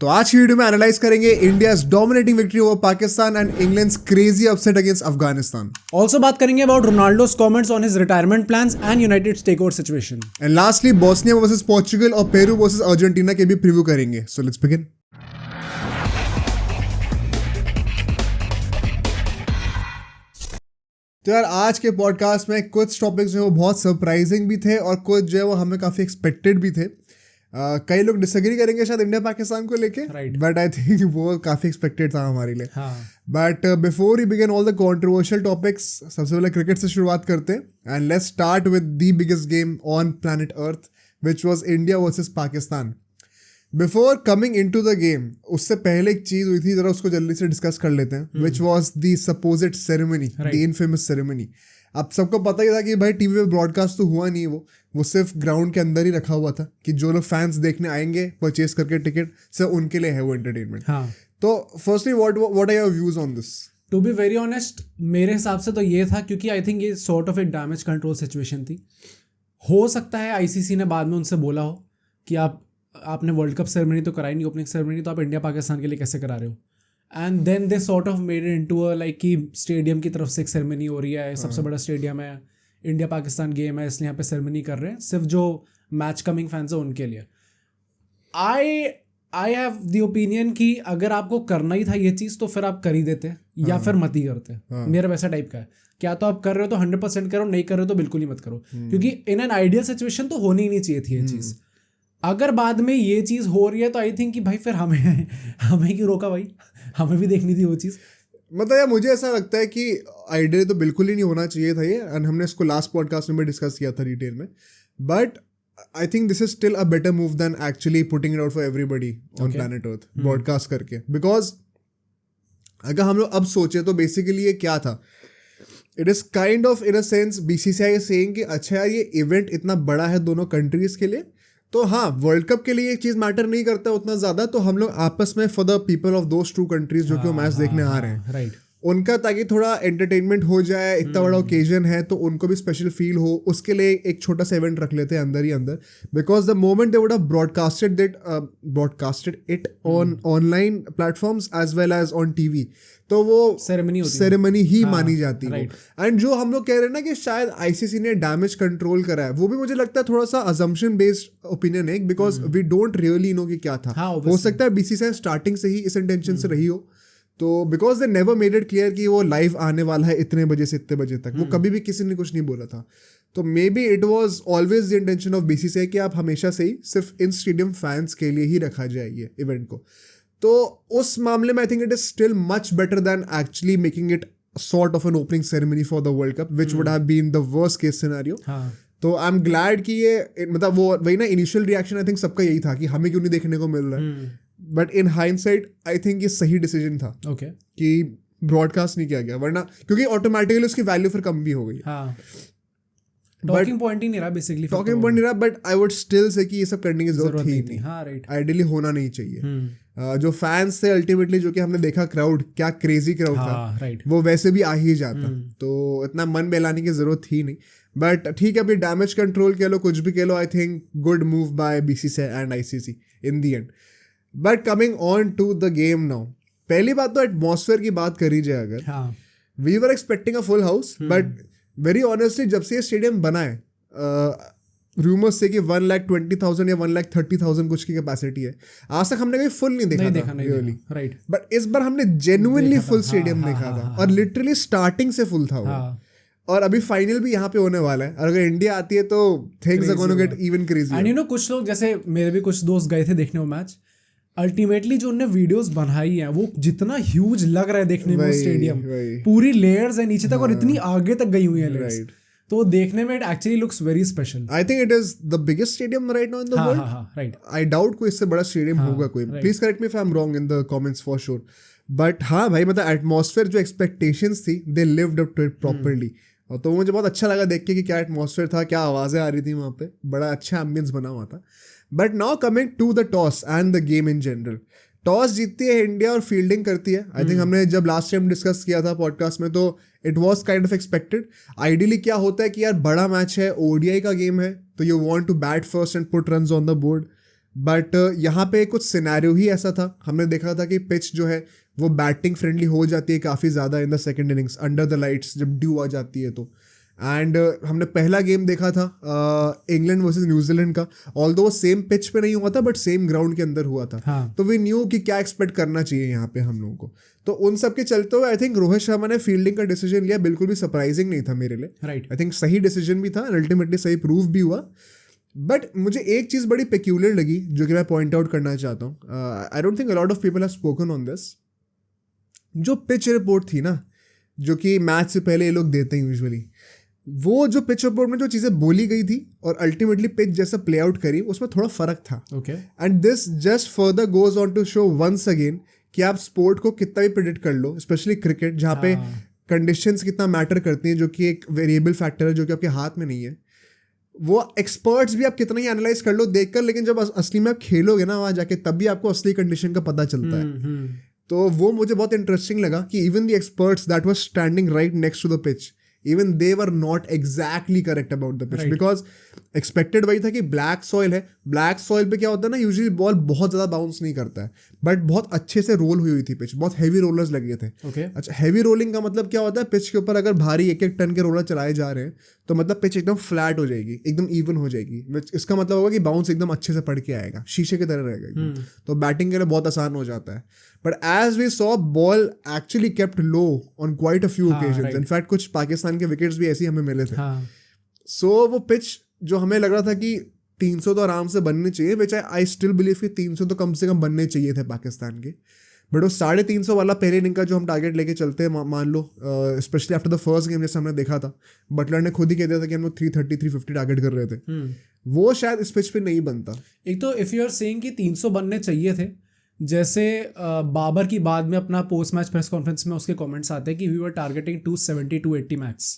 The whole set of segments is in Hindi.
तो आज की वीडियो में एनालाइज करेंगे India's dominating victory over Pakistan and England's crazy upset against Afghanistan. Also बात करेंगे about Ronaldo's comments on his retirement plans and United's takeover situation. And lastly Bosnia versus Portugal और पेरू वर्सेस अर्जेंटीना के भी प्रीव्यू करेंगे। So let's begin. तो यार आज के पॉडकास्ट में कुछ टॉपिक्स जो है वो बहुत सरप्राइजिंग भी थे और कुछ जो है वो हमें काफ़ी एक्सपेक्टेड भी थे। कई लोग डिसएग्री करेंगे शायद इंडिया पाकिस्तान को लेके, बट आई थिंक वो काफ़ी एक्सपेक्टेड था हमारे लिए। But before you begin all the controversial topics, सबसे पहले क्रिकेट से शुरुआत करते हैं and let's start with the biggest game on planet earth which was India versus Pakistan. Before coming into the game, उससे पहले एक चीज़ हुई थी, जरा उसको जल्दी से डिस्कस कर लेते हैं, विच was the supposed ceremony, the infamous ceremony. अब सबको पता ही था कि भाई टीवी पे ब्रॉडकास्ट तो हुआ नहीं, वो सिर्फ ग्राउंड के अंदर ही रखा हुआ था कि जो लोग फैंस देखने आएंगे परचेज करके टिकट, सिर्फ उनके लिए है वो एंटरटेनमेंट। तो firstly what are your views on this? To be very honest, मेरे हिसाब से तो ये था, क्योंकि आई थिंक ये सॉर्ट ऑफ एक डैमेज कंट्रोल सिचुएशन थी। हो सकता है आईसीसी ने बाद में उनसे बोला हो कि आपने वर्ल्ड कप सेरेमनी तो कराई नहीं, ओपनिंग सेरेमनी, तो आप इंडिया पाकिस्तान के लिए कैसे करा रहे हो? And then they sort of made it into a like कि स्टेडियम की तरफ से एक सेरेमनी हो रही है, सबसे बड़ा स्टेडियम है, इंडिया पाकिस्तान गेम है, इसलिए यहाँ पे सेरेमनी कर रहे हैं सिर्फ जो मैच कमिंग फैंस है उनके लिए। आई हैव द ओपिनियन कि अगर आपको करना ही था ये चीज़ तो फिर आप कर ही देते या फिर मत ही करते। मेरा वैसा टाइप का है, क्या तो आप कर रहे हो तो 100% करो, नहीं कर रहे हो तो बिल्कुल ही मत करो, क्योंकि इन एन आइडियल सिचुएशन तो होनी ही नहीं चाहिए थी ये चीज़। अगर बाद में ये चीज़ हो रही है तो आई थिंक कि भाई फिर हमें क्यों रोका भाई, हमें भी देखनी थी वो चीज़। मतलब यार मुझे ऐसा लगता है कि आइडिया तो बिल्कुल ही नहीं होना चाहिए था ये, एंड हमने इसको लास्ट पॉडकास्ट में भी डिस्कस किया था डिटेल में, but I think this is still a better move than actually putting it out for everybody on planet earth broadcast करके। बिकॉज अगर हम लोग अब सोचे तो बेसिकली ये क्या था, it is kind of in a sense BCCI saying कि अच्छा यार ये इवेंट इतना बड़ा है दोनों कंट्रीज के लिए, तो हाँ वर्ल्ड कप के लिए एक चीज़ मैटर नहीं करता उतना ज़्यादा, तो हम लोग आपस में for the people of those two countries जो कि वो मैच देखने आ रहे हैं, राइट, उनका ताकि थोड़ा एंटरटेनमेंट हो जाए, इतना बड़ा ओकेजन है तो उनको भी स्पेशल फील हो, उसके लिए एक छोटा सा इवेंट रख लेते हैं अंदर ही अंदर। Because the moment they would have broadcasted it on online platforms as well as on TV, तो वो सेरेमनी ही मानी जाती है। एंड जो हम लोग कह रहे हैं ना कि शायद आईसीसी ने डैमेज कंट्रोल करा है, वो भी मुझे लगता है थोड़ा सा अजम्पशन बेस्ड ओपिनियन है, because we don't really know कि क्या था। हो सकता है बीसीसीआई स्टार्टिंग से ही इस इंटेंशन से रही हो, तो because they never made it clear कि वो लाइव आने वाला है इतने बजे से इतने बजे तक, वो कभी भी किसी ने कुछ नहीं बोला था। तो may be it was always the intention of BCCI कि आप हमेशा से ही सिर्फ इन स्टेडियम फैंस के लिए ही रखा जाए ये इवेंट को। तो उस मामले में I think it is still much better than actually making it sort of an opening ceremony for the world cup which would have been the worst case scenario. तो आई एम ग्लैड कि ये मतलब वो वही ना इनिशियल रिएक्शन आई थिंक सबका यही था कि हमें क्यों नहीं देखने को मिल रहा है, but in hindsight I think ये सही डिसीजन था कि ब्रॉडकास्ट नहीं किया गया, वरना क्योंकि ऑटोमेटिकली उसकी वैल्यू फिर कम भी हो गई। टॉकिंग पॉइंट ही नहीं रहा बेसिकली, टॉकिंग पॉइंट नहीं रहा, but I would still say कि ये सब करने की जरूरत ही नहीं, आइडियली होना नहीं चाहिए। जो फैंस थे अल्टीमेटली, जो कि हमने देखा क्राउड, क्या क्रेजी क्राउड था, वो वैसे भी आ ही जाता, तो इतना मन बहलाने की जरूरत थी नहीं। बट ठीक है, अभी डैमेज कंट्रोल कह लो, कुछ भी कह लो, I think good move by BCCI and ICC in the end. But coming on to the game now, पहली बात तो एटमॉस्फेयर की बात करी जाए अगर, we were expecting a full house, but very honestly जब से ये स्टेडियम बना है, रूमर्स से कि 1,20,000 या 1,30,000 कुछ की कैपेसिटी है, आज तक हमने कभी फुल नहीं देखा था रियली, राइट। बट इस बार हमने जेन्युइनली फुल स्टेडियम देखा था, और लिटरली स्टार्टिंग से फुल था वो। और अभी फाइनल भी यहाँ पे होने वाला है, अगर इंडिया आती है तो things are gonna get even crazy. And you know कुछ लोग, जैसे मेरे भी कुछ दोस्त गए थे देखने वो मैच, अल्टीमेटली जो उन्होंने वीडियोस बनाई हैं वो जितना ह्यूज लग रहा है देखने में, स्टेडियम पूरी लेयर्स है नीचे तक और इतनी आगे तक गई हुई है लेयर्स, तो देखने में it actually looks very special. I think it is the biggest stadium right now in the world, right. I doubt कोई इससे बड़ा स्टेडियम होगा कोई, please correct me if I am wrong in the comments for sure. But हाँ भाई, मतलब एटमॉस्फेयर जो एक्सपेक्टेशंस थी, they lived up to it properly. और तो मुझे बहुत अच्छा लगा देख के कि क्या एटमॉस्फेयर था, क्या आवाज़ें आ रही थी वहाँ पे, बड़ा अच्छा एम्बियंस बना हुआ था। But now coming to the toss and the game in general, toss जीतती है इंडिया और फील्डिंग करती है। आई थिंक हमने जब लास्ट टाइम डिस्कस किया था पॉडकास्ट में, तो it was kind of expected. Ideally क्या होता है कि यार बड़ा मैच है, ओडीआई का गेम है, तो you want to bat first and put runs on the board. But यहाँ पे कुछ सिनेरियो ही ऐसा था, हमने देखा था कि पिच जो है वो बैटिंग फ्रेंडली हो जाती है काफ़ी ज़्यादा in the second innings under the lights जब ड्यू आ जाती है तो। एंड हमने पहला गेम देखा था इंग्लैंड वर्सेस न्यूजीलैंड का, ऑल्दो वो सेम पिच पे नहीं हुआ था बट सेम ग्राउंड के अंदर हुआ था। हाँ. तो वी न्यू कि क्या एक्सपेक्ट करना चाहिए यहाँ पे हम लोगों को। तो उन सब के चलते हुए आई थिंक रोहित शर्मा ने फील्डिंग का डिसीजन लिया, बिल्कुल भी सरप्राइजिंग नहीं था मेरे लिए। राइट. आई थिंक सही डिसीजन भी था, अल्टीमेटली सही प्रूव भी हुआ। बट मुझे एक चीज़ बड़ी पेक्यूलर लगी जो कि मैं पॉइंट आउट करना चाहता हूँ। आई don't think a lot of people have spoken on this. जो पिच रिपोर्ट थी ना, जो कि मैच से पहले ये लोग देते हैं यूजुअली, वो जो पिच रिपोर्ट में जो चीज़ें बोली गई थी और अल्टीमेटली पिच जैसा प्ले आउट करी, उसमें थोड़ा फर्क था। Okay. And this just further goes on to show once again कि आप स्पोर्ट को कितना भी प्रेडिक्ट कर लो, स्पेशली क्रिकेट जहाँ पे कंडीशंस कितना मैटर करती हैं, जो कि एक वेरिएबल फैक्टर है जो कि आपके हाथ में नहीं है। वो एक्सपर्ट्स भी आप कितना ही एनालाइज कर लो देखकर, लेकिन जब असली में आप खेलोगे ना वहाँ जाके, तब भी आपको असली कंडीशन का पता चलता है। तो वो मुझे बहुत इंटरेस्टिंग लगा कि even the experts that was standing right next to the pitch, even they were not exactly correct about the pitch, because expected वही था कि ब्लैक सॉइल है, ब्लैक सॉइल पे क्या होता है ना, यूजुअली बॉल बहुत ज़्यादा बाउंस नहीं करता है, बट बहुत अच्छे से रोल हुई थी पिच, बहुत हैवी रोलर्स लगे थे। अच्छा, हैवी रोलिंग का मतलब क्या होता है, पिच के ऊपर अगर भारी 1-1 टन के रोलर चलाए जा रहे हैं तो मतलब पिच एकदम फ्लैट हो जाएगी, एकदम इवन हो जाएगी, इसका मतलब होगा कि बाउंस एकदम अच्छे से पड़ के आएगा, शीशे की तरह रहेगा एकदम। तो बैटिंग के लिए बहुत आसान हो जाता है। But as we saw, ball actually kept low on quite a few occasions. In fact कुछ पाकिस्तान के विकेट्स भी ऐसे ही हमें मिले थे। सो वो पिच जो हमें लग रहा था कि 300 तो आराम से बनने चाहिए, विच आई स्टिल बिलीव कि 300 तो कम से कम बनने चाहिए थे पाकिस्तान के। बट वो 350 वाला पहले इनिंग का जो हम टारगेट लेके चलते हैं, मान लो specially after the first game जैसे हमने देखा था, बटलर ने खुद ही कह दिया था कि हम लोग 330-350 टारगेट कर रहे थे, वो शायद इस पिच पे नहीं बनता। एक तो इफ़ यू आर सेइंग कि 300 बनने चाहिए थे, जैसे बाबर की बाद में अपना पोस्ट मैच प्रेस कॉन्फ्रेंस में उसके कमेंट्स आते हैं कि वी वर टारगेटिंग 270-280 मैक्स।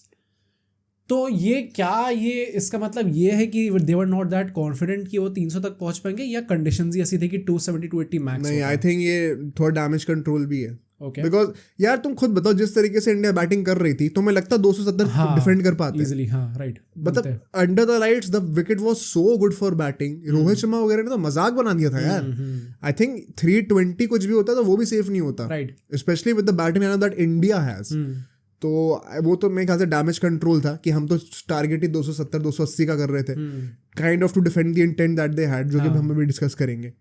तो ये क्या, ये इसका मतलब ये है कि दे वर नॉट दैट कॉन्फिडेंट कि वो 300 तक पहुंच पाएंगे, या कंडीशंस ही ऐसी थी कि 270-280 मैक्स? नहीं, आई थिंक ये थोड़ा डैमेज कंट्रोल भी है। ओके. बिकॉज यार तुम खुद बताओ, जिस तरीके से इंडिया बैटिंग कर रही थी, तुम्हें लगता 270 डिफेंड कर पाते इजीली? हाँ, राइट. मतलब under the lights the wicket was so good for batting. Rohit Sharma वगैरह ने तो मजाक बना दिया था यार। आई थिंक 320 कुछ भी होता तो वो भी सेफ नहीं होता, right, specially with the batting lineup that India has. तो वो तो मेरे ख्याल से डैमेज कंट्रोल था कि हम तो टारगेट ही 270-280 का कर रहे थे, kind of to defend the intent that they had, जो कि हम भी डिस्कस करेंगे।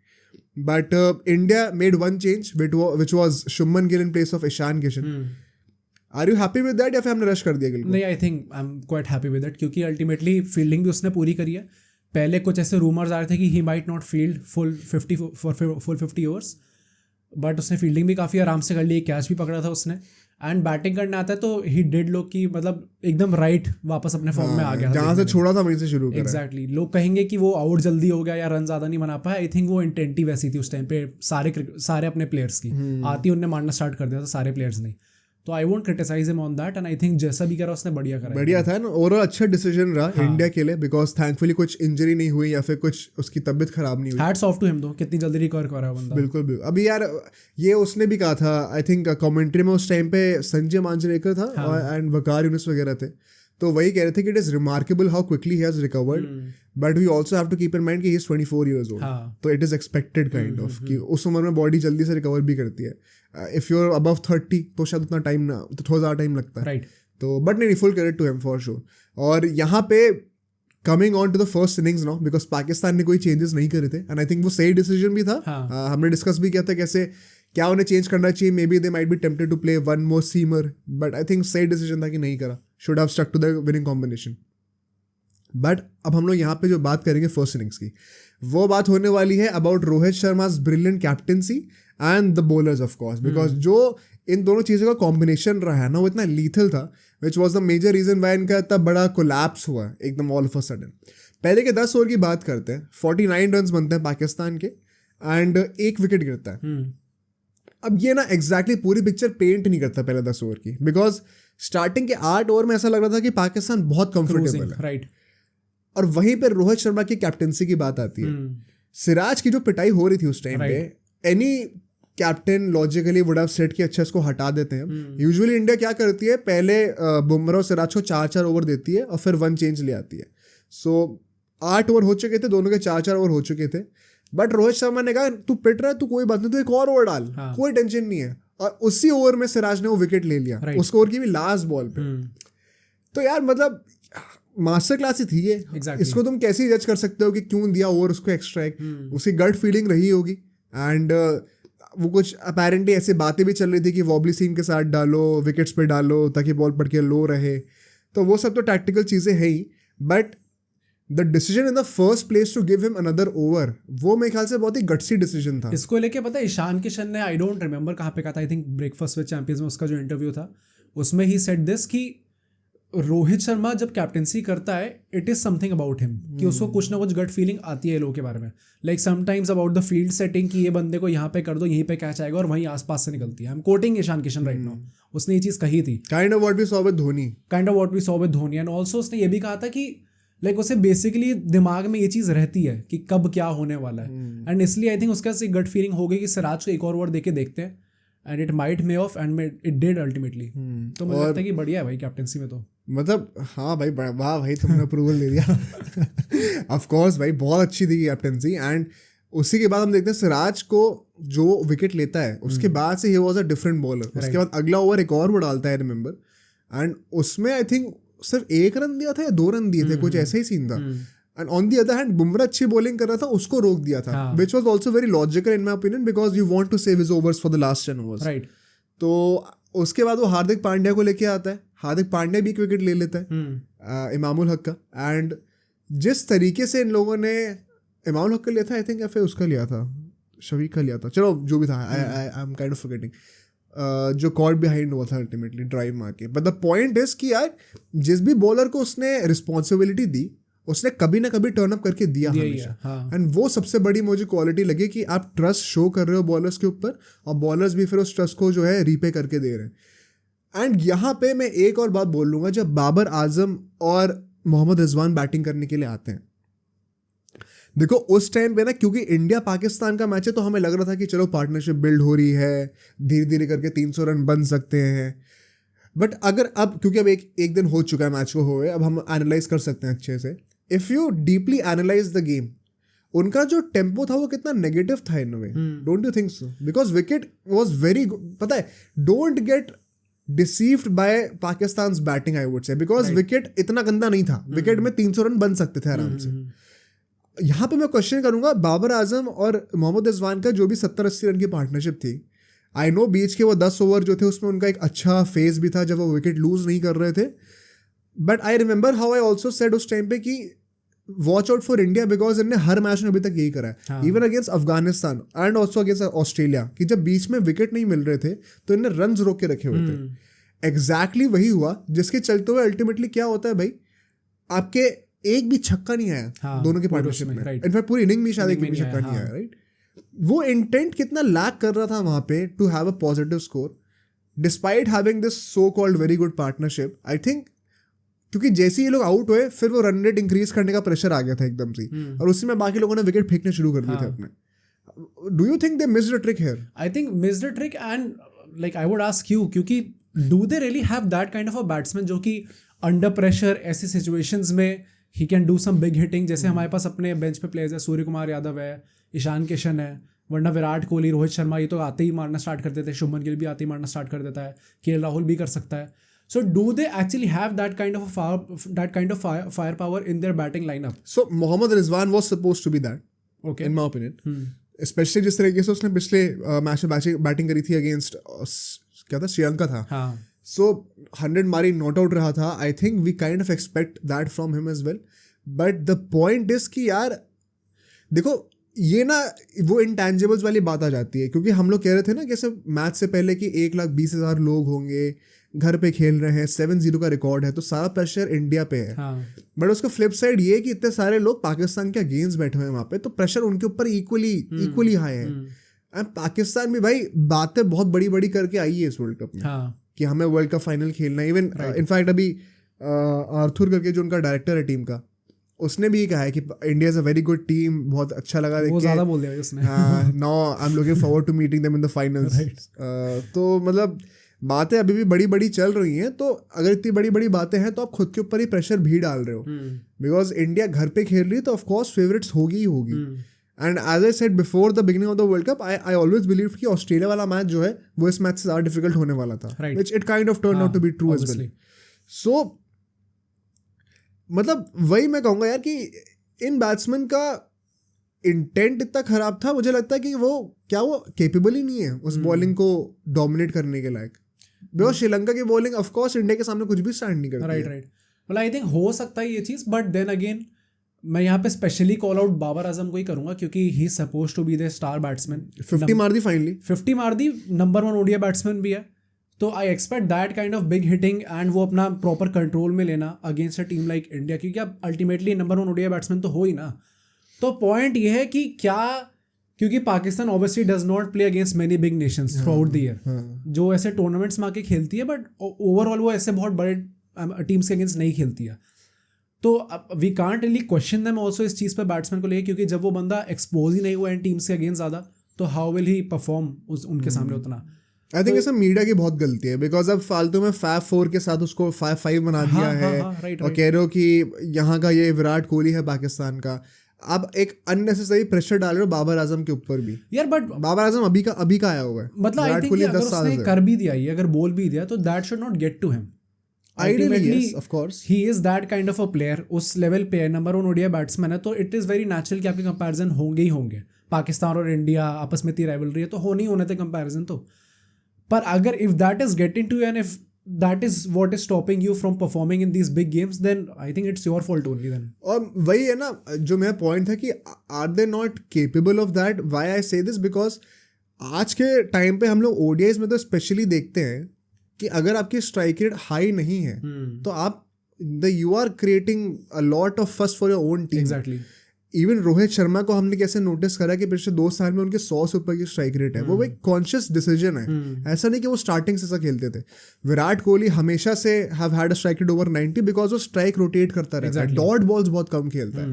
But India made one change, which was Shubman Gill in place of Ishan Kishan. Are you happy with that, या फिर हमने रश कर दिया गिल को? नहीं, I think I am quite happy with that, क्योंकि अल्टीमेटली फील्डिंग भी उसने पूरी करी है। पहले कुछ ऐसे रूमर्स आ रहे थे कि he might not field full 50 overs, but उसने फील्डिंग भी काफ़ी आराम से कर ली, कैच भी पकड़ा था उसने, एंड बैटिंग करने आता है तो ही डिड लोग की मतलब एकदम राइट वापस अपने फॉर्म में आ गया, जहाँ से छोड़ा था वहीं से शुरू करा। एग्जैक्टली. लोग कहेंगे कि वो आउट जल्दी हो गया या रन ज़्यादा नहीं बना पाया, आई थिंक वो इंटेंट ही वैसी थी उस टाइम पे सारे अपने प्लेयर्स की आती उनने मारना स्टार्ट कर दिया था, सारे प्लेयर्स ने। तो I won't criticise him on that, and I think जैसा भी करा उसने बढ़िया करा, बढ़िया था ना। ओवरऑल अच्छा डिसीजन रहा इंडिया के लिए, बिकॉज थैंकफुली कुछ इंजरी नहीं हुई या फिर कुछ उसकी तबीयत खराब नहीं हुई। हैट्स ऑफ टू हिम दो, कितनी जल्दी रिकवर कर रहा है बंदा। बिल्कुल। अभी यार ये उसने भी कहा था, आई थिंक कमेंट्री में उस टाइम पे संजय मांजरेकर था एंड वकार यूनुस वगैरह थे, तो वही कह रहे थे कि it is remarkable how quickly he has recovered, but we also have to keep in mind कि ही इज 24 इयर्स ओल्ड, तो it is expected kind of कि उस उम्र में बॉडी जल्दी से रिकवर भी करती है। इफ यू आर अबव 30 तो शायद उतना टाइम ना, तो थोड़ा ज़्यादा टाइम लगता है, राइट. तो बट नहीं, full credit to him for sure. और यहाँ पे coming on to the first innings now, because Pakistan ने कोई चेंजेस नहीं करे थे, एंड आई थिंक वो सही डिसीजन भी था। हमने डिस्कस भी किया था कैसे क्या उन्हें चेंज करना चाहिए, maybe they might be tempted to play one more seamer, but I think सही डिसीजन था कि नहीं करा, should have stuck to the winning combination. But अब हम लोग यहाँ पे जो बात करेंगे फर्स्ट इनिंग्स की, वो बात होने वाली है about Rohit Sharma's brilliant captaincy and the bowlers of course, because जो इन दोनों चीज़ों का कॉम्बिनेशन रहा है ना, वो इतना लीथल था, which was the major reason why इनका इतना बड़ा कोलैप्स हुआ एकदम ऑल ऑफ अ सडन। पहले के 10 ओवर की बात करते हैं, 49 रन बनते हैं पाकिस्तान के, एंड 1 विकेट गिरता है। अब ये ना एग्जैक्टली पूरी पिक्चर पेंट नहीं करता पहले 10 ओवर की, बिकॉज स्टार्टिंग के 8 ओवर में ऐसा लग रहा था कि पाकिस्तान बहुत कंफर्टेबल है, राइट. और वहीं पर रोहित शर्मा की कैप्टेंसी की बात आती है। सिराज की जो पिटाई हो रही थी उस टाइम पे, any captain logically would have said कि अच्छा इसको हटा देते हैं। यूजुअली इंडिया क्या करती है, पहले बुमराह और सिराज को 4-4 ओवर देती है और फिर 1 चेंज ले आती है। सो 8 ओवर हो चुके थे, दोनों के 4-4 ओवर हो चुके थे, बट रोहित शर्मा ने कहा तू पिट रहा है, तू कोई बात नहीं, तू एक और ओवर डाल, हाँ। कोई टेंशन नहीं है, और उसी ओवर में सिराज ने वो विकेट ले लिया, उस ओवर की भी लास्ट बॉल पे। तो यार मतलब मास्टर क्लास ही थी ये। Exactly. इसको तुम कैसे जज कर सकते हो कि क्यों दिया ओवर उसको एक्स्ट्रा एक, उसकी गट फीलिंग रही होगी। एंड वो कुछ अपेरेंटली ऐसे बातें भी चल रही थी कि वॉबली सीम के साथ डालो, विकेट्स पे डालो ताकि बॉल पड़ के लो रहे, तो वो सब तो टैक्टिकल चीज़ें है ही, but the decision in the first place to give him another over, वो मेरे ख्याल से बहुत ही गट्सी डिसीजन था। इसको लेके पता है ईशान किशन ने, आई डोंट रिमेंबर कहाँ पे कहा था, I think breakfast with champions में उसका जो इंटरव्यू था उसमें ही सेड दिस कि रोहित शर्मा जब कैप्टेंसी करता है it is something about him, कि उसको कुछ ना कुछ गट फीलिंग आती है लोगों के बारे में, like sometimes about the field setting, कि ये बंदे को यहाँ पे कर दो, यहीं पे कैच आएगा, और वहीं आसपास से निकलती है। I am quoting Ishan Kishan right now, उसने ये चीज़ कही थी, kind of what we saw with Dhoni, kind of what we saw with Dhoni. And also उसने ये भी कहा था कि लाइक उसे बेसिकली दिमाग में ये चीज़ रहती है कि कब क्या होने वाला है, एंड इसलिए आई थिंक उसका से गट फीलिंग हो गई कि सिराज को एक और ओवर देके देखते हैं, and it might may of and it did ultimately. तो मुझे लगता है कि बढ़िया है भाई कैप्टेंसी में, तो मतलब हाँ भाई, वाह भाई तुमने अप्रूवल दे दिया। ऑफ कोर्स भाई बहुत अच्छी थी कैप्टेंसी। एंड उसी के बाद हम देखते हैं सिराज को जो विकेट लेता है उसके बाद से he was a different bowler. उसके बाद अगला ओवर एक और वो डालता है रिमेंबर, एंड उसमें आई थिंक सिर्फ 1 रन दिया था या 2 रन दिए थे, कुछ ऐसा ही सीन था। And on the other hand Bumrah अच्छी बॉलिंग कर रहा था, उसको रोक दिया था, which was also very logical in my opinion, because you want to save his overs for the last 10 overs, right. तो उसके बाद वो हार्दिक पांड्या को लेके आता है, हार्दिक पांड्या भी एक विकेट ले लेता है इमामुल हक का। एंड जिस तरीके से इन लोगों ने इमामुल हक का लिया था, आई थिंक या फिर उसका लिया था, शफीक का लिया था, चलो जो भी था, I am kind of forgetting, जो कॉर्ड बिहाइंड हुआ था अल्टीमेटली ड्राइव मार के। बट द पॉइंट इज कि यार जिस भी बॉलर को उसने रिस्पॉन्सिबिलिटी दी उसने कभी ना कभी टर्न अप करके दिया हमेशा। एंड वो सबसे बड़ी मुझे क्वालिटी लगी कि आप ट्रस्ट शो कर रहे हो बॉलर्स के ऊपर, और बॉलर्स भी फिर उस ट्रस्ट को जो है रीपे करके दे रहे हैं। एंड यहाँ पे मैं एक और बात बोल लूँगा, जब बाबर आजम और मोहम्मद रिजवान बैटिंग करने के लिए आते हैं, देखो उस टाइम पे ना, क्योंकि इंडिया पाकिस्तान का मैच है तो हमें लग रहा था कि चलो पार्टनरशिप बिल्ड हो रही है, धीरे धीरे करके 300 रन बन सकते हैं। बट अगर अब, क्योंकि अब एक दिन हो चुका है मैच को हुए, अब हम एनालाइज कर सकते हैं अच्छे से। If you deeply analyse the game, उनका जो टेम्पो था वो कितना नेगेटिव था in way, don't you think so? Because wicket was very good, पता है, don't get deceived by Pakistan batting I would say, because wicket इतना गंदा नहीं था, विकेट में 300 रन बन सकते थे आराम से। यहाँ पे मैं क्वेश्चन करूंगा, बाबर आजम और मोहम्मद रिजवान का जो भी 70-80 रन की पार्टनरशिप थी, आई नो बीच के वो 10 ओवर जो थे उसमें उनका एक अच्छा फेज भी था जब वो विकेट लूज नहीं कर रहे थे, but I remember how I also said उस टाइम पे कि watch out for India, because इनने हर मैच में अभी तक यही करा है, even against Afghanistan and also against Australia, कि जब बीच में विकेट नहीं मिल रहे थे तो इनने रन रोक के रखे हुए थे। एग्जैक्टली वही हुआ जिसके चलते हुए अल्टीमेटली क्या होता है भाई, आपके एक भी छक्का नहीं आया दोनों के पार्टनरशिप में, इनफैक्ट पूरी इनिंग में शायद एक भी छक्का नहीं आया, राइट। वो इंटेंट कितना लैक कर रहा था वहां पे to have a positive score despite having this so called very good partnership. I think क्योंकि जैसे ही ये लोग आउट हुए फिर वो रन रेट इंक्रीज करने का प्रेशर आ गया था एकदम से, और उसी में बाकी लोगों ने विकेट फेंकने शुरू कर दिए थे अपने। Do you think they missed a trick here? I think missed a trick, and like I would ask you, क्योंकि do they really have that kind of a batsman जो कि अंडर प्रेशर ऐसी सिचुएशंस में ही can do some big hitting? जैसे हमारे पास अपने बेंच पे प्लेयर्स है, सूर्य कुमार यादव है, ईशान किशन है, वरना विराट कोहली, रोहित शर्मा, ये तो आते ही मारना स्टार्ट कर देते हैं, शुभमन गिल भी आते ही मारना स्टार्ट कर देता है, केएल राहुल भी कर सकता है। So do they actually have that kind of firepower in their batting lineup? So Mohammad Rizwan was supposed to be that, okay, in my opinion. Especially जिस तरीके से उसने पिछले मैच में बैटिंग करी थी अगेंस्ट क्या था, श्रीलंका था। हाँ. So 100 मारी नॉट आउट रहा था। I think we kind of expect that from him as well. But the point is कि यार देखो ये ना वो इंटैंजिबल्स वाली बात आ जाती है, क्योंकि हम लोग कह रहे थे ना कैसे मैच से पहले कि 1,20,000 लोग होंगे, घर पे खेल रहे हैं, 7-0 का रिकॉर्ड है, तो सारा प्रेशर इंडिया पे है। बट उसका फ्लिप साइड ये है कि इतने सारे लोग पाकिस्तान के अगेंस्ट बैठे हुए हैं वहाँ पे, तो प्रेशर उनके ऊपर इक्वली हाई है। एंड पाकिस्तान भी भाई बातें बहुत बड़ी बड़ी करके आई है इस वर्ल्ड कप में कि हमें वर्ल्ड कप फाइनल खेलना है। इवन इनफैक्ट अभी आर्थुर करके जो उनका डायरेक्टर है टीम का, उसने भी कहा है कि India is a very good team, बहुत अच्छा लगा देख के, ज़्यादा बोल दिया उसने। Now I am looking forward to meeting them in the finals. तो मतलब बातें अभी भी बड़ी बड़ी चल रही हैं, तो अगर इतनी बड़ी बड़ी बातें हैं तो आप खुद के ऊपर ही प्रेशर भी डाल रहे हो, बिकॉज इंडिया घर पे खेल रही है तो ऑफकोर्स फेवरेट्स होगी ही होगी। And as I said before the beginning of the world cup I always believe कि ऑस्ट्रेलिया वाला मैच जो है वो इस मैच से ज़्यादा डिफिकल्ट होने वाला था, which it kind of turn out to be true as well. So मतलब वही मैं कहूँगा यार कि इन बैट्समैन का इंटेंट इतना खराब था, मुझे लगता है कि वो केपेबल ही नहीं है उस बॉलिंग को डोमिनेट करने के लायक. बिकॉज श्रीलंका की बॉलिंग ऑफ कोर्स इंडिया के सामने कुछ भी स्टैंड नहीं करती. राइट. मतलब आई थिंक हो सकता है ये चीज़, बट देन अगेन मैं यहाँ पे specially call out Babar Azam को ही करूंगा क्योंकि he is suppose to be the star batsman. 50 मार दी फाइनली, 50 मार दी, नंबर 1 ओडीआई बैट्समैन भी है. तो I expect that kind of big hitting and वो अपना प्रॉपर कंट्रोल में लेना against a team like India, क्योंकि आप अल्टीमेटली नंबर 1 ओडीआई बैट्समैन तो हो ही ना. तो पॉइंट ये है कि क्या, क्योंकि Pakistan obviously does not play against many big Nations through out the year, जो ऐसे टूर्नामेंट्स में आके खेलती है, बट ओवरऑल वो ऐसे बहुत बड़े टीम्स के अगेंस्ट नहीं खेलती है. तो we can't really question them also इस चीज़ पर बैट्समैन को लेकर, क्योंकि जब वो बंदा एक्सपोज ही नहीं हुआ इन टीम्स के अगेंस्ट ज़्यादा, तो हाउ विल ही परफॉर्म उनके सामने उतना. आई थिंक इसमें मीडिया की बहुत गलती है, बिकॉज अब फालतू में Fab 4 के साथ उसको 5-5 बना दिया है. और कह रहे हो कि यहाँ का ये विराट कोहली है पाकिस्तान का. अब एक अननेसेसरी प्रेशर डाल रहे हो बाबर आजम के ऊपर भी यार. बट बाबर आजम अभी का आया हुआ है. मतलब आई थिंक अगर उसने कर भी दिया, अगर बोल भी दिया, तो that should not get to him. Ideally, yes, of course. He is that kind of a player. उस लेवल पे है, नंबर 1 ओडीआई बैट्समैन है, तो इट इज़ वेरी नेचुरल कि आपके कंपैरिजन होंगे ही होंगे. पाकिस्तान और इंडिया आपस में इतनी राइवलरी है तो होने थे कंपैरिजन. तो पर अगर if that is getting to you and if that is what is stopping you from performing in these big games, then I think it's your fault only then. और वही है ना जो मेरा पॉइंट था कि are they not capable of that. Why I say this, because आज के टाइम पे हम लोग ओडीआईज में तो स्पेशली देखते हैं कि अगर आपकी स्ट्राइक रेट हाई नहीं है तो आप you are creating a lot of first for your own team. Exactly. Even Rohit Sharma को हमने कैसे नोटिस करा कि पिछले 2 साल में उनके 100 से ऊपर की स्ट्राइक रेट है. वो एक कॉन्शियस डिसीजन है. ऐसा नहीं कि वो स्टार्टिंग से ऐसा खेलते थे. विराट कोहली हमेशा से have had a strike rate over 90 because वो स्ट्राइक रोटेट करता रहता है, डॉट बॉल्स बहुत कम खेलता है.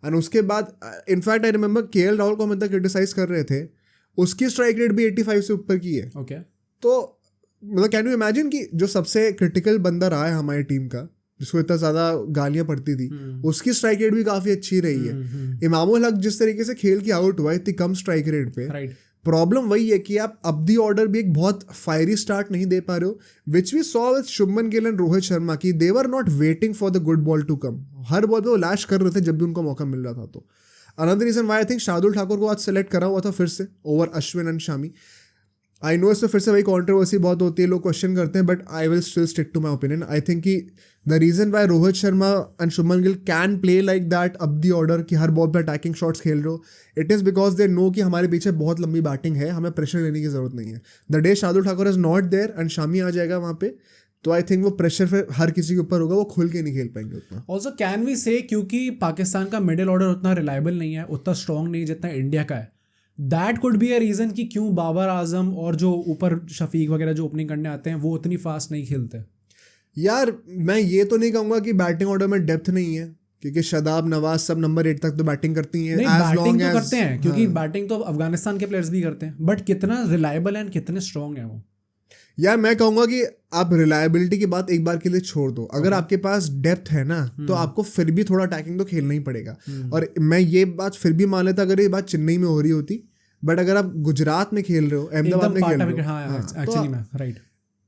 एंड उसके बाद in fact I remember KL Rahul को हम इतना क्रिटिसाइज कर रहे थे, उसकी स्ट्राइक रेट भी 85 से ऊपर की है. ओके. तो मतलब कैन यू इमेजिन कि जो सबसे क्रिटिकल बंदा रहा है हमारी टीम का, जिसको इतना ज़्यादा गालियाँ पड़ती थी, उसकी स्ट्राइक रेट भी काफ़ी अच्छी रही है. इमामुल हक जिस तरीके से खेल के आउट हुआ इतनी कम स्ट्राइक रेट पे, प्रॉब्लम वही है कि आप अब दी ऑर्डर भी एक बहुत फायरी स्टार्ट नहीं दे पा रहे हो, which we saw with Shubman Gill and Rohit Sharma की they were not waiting for the good ball to come. हर बॉल पे वो लैश कर रहे थे जब भी उनको मौका मिल रहा था. तो another reason why I think Shardul Thakur को आज सेलेक्ट करा हुआ था फिर से over Ashwin and Shami. I know इसमें फिर से वही कॉन्ट्रोवर्सी बहुत होती है, लोग क्वेश्चन करते हैं, but I will still stick to my opinion. I think कि the reason why Rohit Sharma and Shubman Gill can play like that up the order कि हर बॉल पर अटैकिंग शॉट्स खेल रहे हो, it is because they know कि हमारे पीछे बहुत लंबी बैटिंग है, हमें प्रेशर लेने की जरूरत नहीं है. The day Shardul Thakur is not there and Shami आ जाएगा वहाँ पे, तो आई थिंक वो प्रेशर फिर हर किसी के ऊपर होगा, वो खुल के नहीं खेल पाएंगे उतना. ऑल्सो कैन वी से क्योंकि पाकिस्तान का मिडिल ऑर्डर उतना रिलायबल नहीं है, उतना स्ट्रॉन्ग नहीं जितना इंडिया का है, that could be a reason कि क्यों बाबर आजम और जो ऊपर शफीक वगैरह जो ओपनिंग करने आते हैं वो उतनी फास्ट नहीं खेलते. यार मैं ये तो नहीं कहूँगा कि बैटिंग ऑर्डर में डेप्थ नहीं है, क्योंकि शादाब नवाज सब नंबर 8 तक तो बैटिंग करती हैं. नहीं, बैटिंग तो करते हैं, क्योंकि बैटिंग तो अफगानिस्तान के प्लेयर्स भी करते हैं, बट कितना रिलायबल एंड कितने स्ट्रॉन्ग है वो. यार मैं कहूँगा कि आप रिलायबिलिटी की बात एक बार के लिए छोड़ दो, अगर आपके पास डेप्थ है ना तो आपको फिर भी थोड़ा अटैकिंग तो खेलना ही पड़ेगा. और मैं ये बात फिर भी मान लेता अगर ये बात चेन्नई में हो रही होती, बट अगर आप गुजरात में खेल रहे हो, अहमदाबाद में खेल रहे हो, राइट,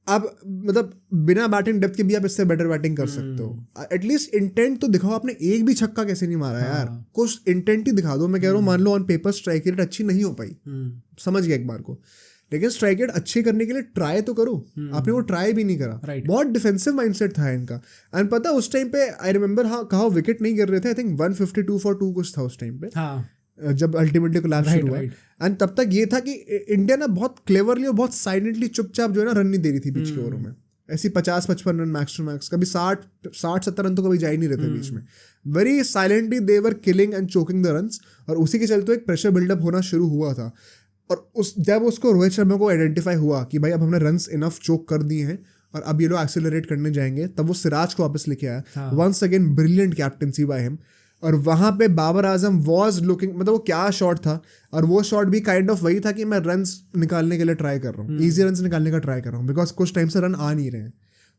आप मतलब बिना बैटिंग डेप्थ के भी आप इससे बेटर बैटिंग कर सकते हो. एटलीस्ट इंटेंट तो दिखाओ. आपने एक भी छक्का कैसे नहीं मारा यार, कुछ इंटेंट ही दिखा दो. मैं कह रहा हूँ मान लो ऑन पेपर स्ट्राइक रेट अच्छी नहीं हो पाई, समझ गया एक बार को, लेकिन स्ट्राइक रेट अच्छी करने के लिए ट्राई तो करो. आपने वो ट्राई भी नहीं करा. बहुत डिफेंसिव माइंडसेट था इनका. एंड पता उस टाइम पे आई रिमेंबर, हाँ कहा विकेट नहीं गिर रहे थे, आई थिंक 152 for 2 कुछ था उस टाइम पे, जब अल्टीमेटली कोलैप्स शुरू हुआ. एंड तब तक ये था कि इंडिया ना बहुत क्लेवरली और बहुत साइलेंटली चुपचाप जो है ना रन नहीं दे रही थी बीच के ओवरों में. ऐसी 50-55 रन मैक्स टू मैक्स, कभी 60-70 रन तो कभी जा ही नहीं रहे थे बीच में. Very silently they were killing and choking the runs. और उसी के चलते एक प्रेशर बिल्डअप होना शुरू हुआ था. और जब उसको रोहित शर्मा को आइडेंटिफाई हुआ कि भाई अब हमने रन्स इनफ चोक कर दिए हैं और अब ये लोग एक्सेलरेट करने जाएंगे, तब वो सिराज को वापस लेके आया. Once again brilliant captaincy by him. और वहाँ पे बाबर आजम वॉज लुकिंग, मतलब वो क्या शॉट था, और वो शॉट भी काइंड ऑफ वही था कि मैं रन्स निकालने के लिए ट्राई कर रहा हूँ, ईजी रन्स निकालने का ट्राई कर रहा हूँ, बिकॉज कुछ टाइम से रन आ नहीं रहे हैं.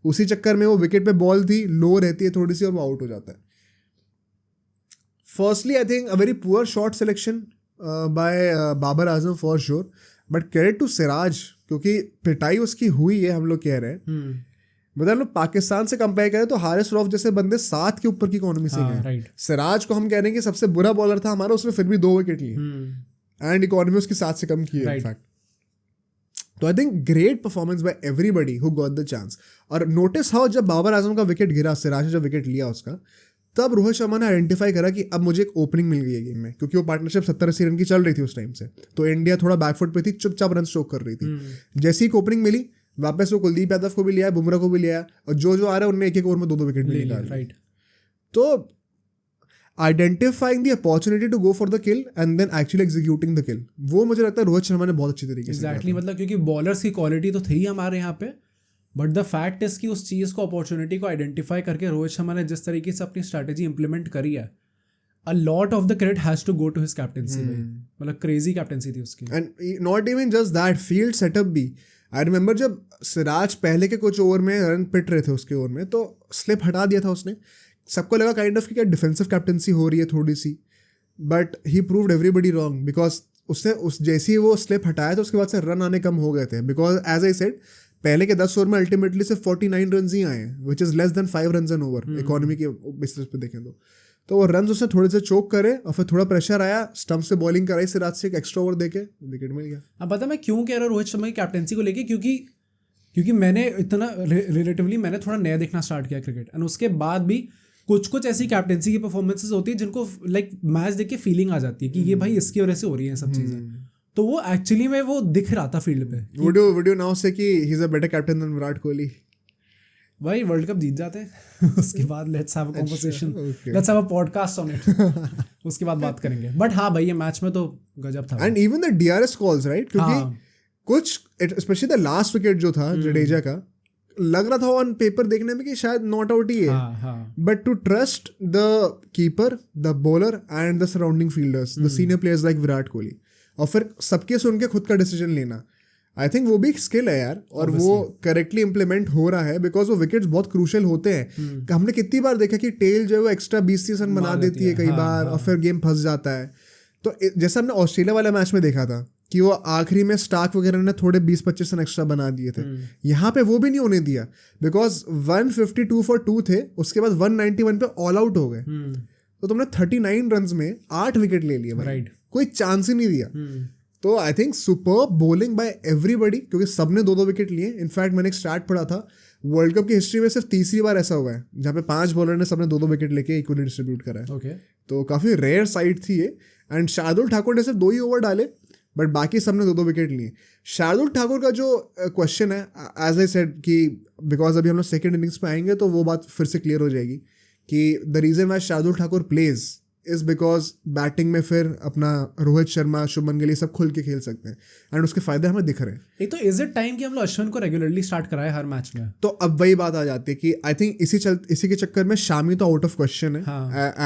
उसी चक्कर में वो विकेट पे बॉल थी, लो रहती है थोड़ी सी और वो आउट हो जाता है. Firstly I think a very poor shot selection by Babar Azam for sure, but credit to Siraj, क्योंकि पिटाई उसकी हुई है, हम लोग कह रहे हैं। मतलब लोग पाकिस्तान से कंपेयर करें तो हारिस रऊफ जैसे बंदे 7 के ऊपर की इकोनॉमी से गए। राइट। सिराज को हम कह रहे हैं कि सबसे बुरा बॉलर था हमारा, उसने फिर भी 2 विकेट लिए एंड इकोनॉमी उसकी 7 से कम की है इनफैक्ट। तो I think great performance by everybody who got the chance. और नोटिस हाउ जब बाबर आजम का विकेट गिरा, सिराज ने जब विकेट लिया उसका, तब रोहित शर्मा ने आइडेंटिफाई करा कि अब मुझे एक ओपनिंग मिल गई है गेम में, क्योंकि वो पार्टनरशिप 70-80 रन की चल रही थी उस टाइम से, तो इंडिया थोड़ा बैकफुट पे थी, चुपचाप रन स्ट्रोक कर रही थी। जैसी ही ओपनिंग मिली, वापस वो कुलदीप यादव को भी लिया, बुमराह को भी लिया, और जो आ रहा है उनने एक ओवर में 2-2 विकेट भी निकाले। राइट। तो identifying the opportunity to go for the kill and then actually executing the kill, वो मुझे लगता है रोहित शर्मा ने बहुत अच्छी तरीके से एग्जैक्टली, मतलब क्योंकि बॉलर्स की क्वालिटी तो थी हमारे यहाँ पे, बट द फैक्ट इज कि उस चीज़ को, अपॉर्चुनिटी को आइडेंटिफाई करके रोहित शर्मा ने जिस तरीके से अपनी स्ट्रैटेजी इंप्लीमेंट करी है, a lot of the credit has to go to his captaincy. मतलब क्रेजी कैप्टेंसी थी उसकी। And not even just that, field setup भी। आई रिमेंबर जब सिराज पहले के कुछ ओवर में रन पिट रहे थे उसके ओवर में, तो स्लिप हटा दिया था उसने, सबको लगा काइंड ऑफ कि क्या डिफेंसिव कैप्टेंसी हो रही है थोड़ी सी, but he proved everybody wrong, because उसने जैसे ही वो स्लिप हटाया तो उसके बाद से रन आने कम हो गए थे, बिकॉज एज आई सेड पहले के 10 ओवर में अल्टीमेटली सिर्फ 49 रन ही आए हैं, which is less than 5 run an over economy के बेसिस पे देखें तो वो रन उसने थोड़े से चोक करे, और फिर थोड़ा प्रेशर आया, स्टंप से बॉलिंग कराई सिराज से, एक एक्स्ट्रा ओवर देके विकेट मिल गया। अब पता मैं क्यों कह रहा हूँ रोहित शर्मा की कैप्टेंसी को लेके, क्योंकि मैंने इतना रिलेटिवली मैंने थोड़ा नया देखना स्टार्ट किया क्रिकेट, एंड उसके बाद भी कुछ ऐसी कैप्टेंसी की परफॉर्मेंसेस होती है जिनको लाइक मैच देख के फीलिंग आ जाती है कि ये भाई इसकी वजह से हो रही है सब चीज़ें, तो वो एक्चुअली में वो दिख रहा था फील्ड पे। Would you now say कि he is a better captain than Virat Kohli? भाई वर्ल्ड कप जीत जाते हैं उसके बाद let's have a conversation, let's have a podcast on it, उसके बाद बात करेंगे। बट हाँ भाई, ये मैच में तो गजब था। And even the DRS calls, right, क्योंकि कुछ स्पेशली द लास्ट विकेट जो था जडेजा का, लग रहा था ऑन पेपर देखने में कि शायद नॉट आउट ही है, but to trust the keeper, the bowler and the surrounding fielders, the senior players like Virat Kohli, और फिर सबके सुन के खुद का डिसीजन लेना, आई थिंक वो भी एक स्किल है यार, और वो करेक्टली इंप्लीमेंट हो रहा है, बिकॉज वो विकेट्स बहुत क्रूशियल होते हैं। हमने कितनी बार देखा कि टेल जो है वो एक्स्ट्रा 20-30 रन बना देती है कई बार, और फिर गेम फंस जाता है। तो जैसे हमने ऑस्ट्रेलिया वाले मैच में देखा था कि वो आखिरी में स्टार्क वगैरह ने थोड़े 20-25 रन एक्स्ट्रा बना दिए थे, यहाँ पे वो भी नहीं होने दिया, बिकॉज 152 for 2 थे, उसके बाद 191 पे ऑल आउट हो गए, तो तुमने 39 रन में 8 विकेट ले लिए भाई, कोई चांस ही नहीं दिया। तो I think superb bowling bye everybody, क्योंकि सबने 2-2 विकेट लिए। इनफैक्ट मैंने एक स्टैट पढ़ा था, वर्ल्ड कप की हिस्ट्री में सिर्फ तीसरी बार ऐसा हुआ है जहाँ पे 5 बॉलर ने सबने 2-2 विकेट लेके इक्वली डिस्ट्रीब्यूट करा है। तो काफ़ी रेयर साइड थी ये। एंड शार्दुल ठाकुर ने सिर्फ 2 ही ओवर डाले, बट बाकी सबने 2-2 विकेट लिए। शार्दुल ठाकुर का जो क्वेश्चन है, एज आई सेड कि बिकॉज अभी हम लोग सेकेंड इनिंग्स पे आएंगे तो वो बात फिर से क्लियर हो जाएगी कि the reason why Shardul Thakur plays is because batting में फिर अपना रोहित शर्मा, शुभमन गिल सब खुल के खेल सकते हैं, एंड उसके फायदे हमें दिख रहे हैं। एक तो इज इट टाइम कि हम लोग अश्विन को रेगुलरली स्टार्ट कराए हर मैच में? तो अब वही बात आ जाती है कि आई थिंक इसी के चक्कर में शामी तो आउट ऑफ क्वेश्चन है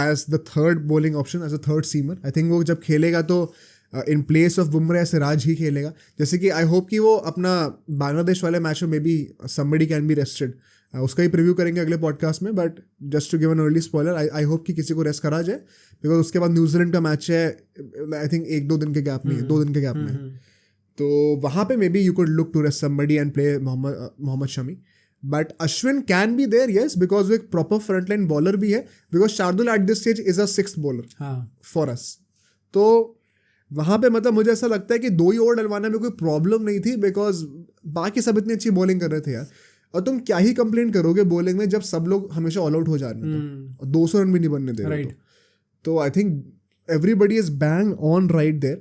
as the third bowling option, as a third seamer. I think वो जब खेलेगा तो इन प्लेस ऑफ बुमराह या सिराज ही खेलेगा। जैसे कि आई होप कि वो अपना बांग्लादेश वाले मैच में maybe somebody can be rested, उसका ही प्रीव्यू करेंगे अगले पॉडकास्ट में। But just to give an early spoiler, I hope कि किसी को रेस्ट करा जाए, बिकॉज उसके बाद न्यूजीलैंड का मैच है आई थिंक 1-2 दिन के गैप में, 2 दिन के गैप में। तो वहाँ पे maybe you could look to rest somebody and play Mohammed Shami. But Ashwin can be there, yes, because वो एक प्रॉपर फ्रंट लाइन बॉलर भी है, because Shardul at this stage is a 6th bowler for us. तो वहाँ पे मतलब मुझे ऐसा लगता है कि 2 ही ओवर डलवाने में कोई प्रॉब्लम नहीं थी, बिकॉज बाकी सब इतनी अच्छी बॉलिंग कर रहे थे यार। और तुम क्या ही कंप्लेन करोगे बॉलिंग में जब सब लोग हमेशा ऑल आउट हो जा रहे हैं और 200 रन भी नहीं बनने दे रहे। तो I think everybody is bang on right there.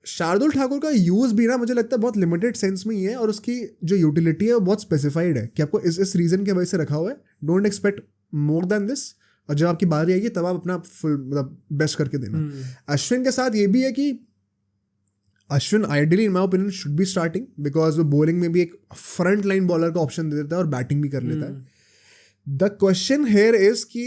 Shardul Thakur का यूज़ भी ना मुझे लगता है बहुत लिमिटेड सेंस में ही है, और उसकी जो यूटिलिटी है वो बहुत स्पेसिफाइड है कि आपको इस रीज़न की वजह से रखा हुआ है। Don't expect more than this, और जब आपकी बारी आएगी तब आप अपना फुल मतलब बेस्ट करके देना। अश्विन के साथ ये भी है कि Ashwin ideally in my opinion should be starting, because वो बॉलिंग में भी एक फ्रंट लाइन बॉलर का ऑप्शन दे देता है और बैटिंग भी कर लेता है। द क्वेश्चन हेयर इज कि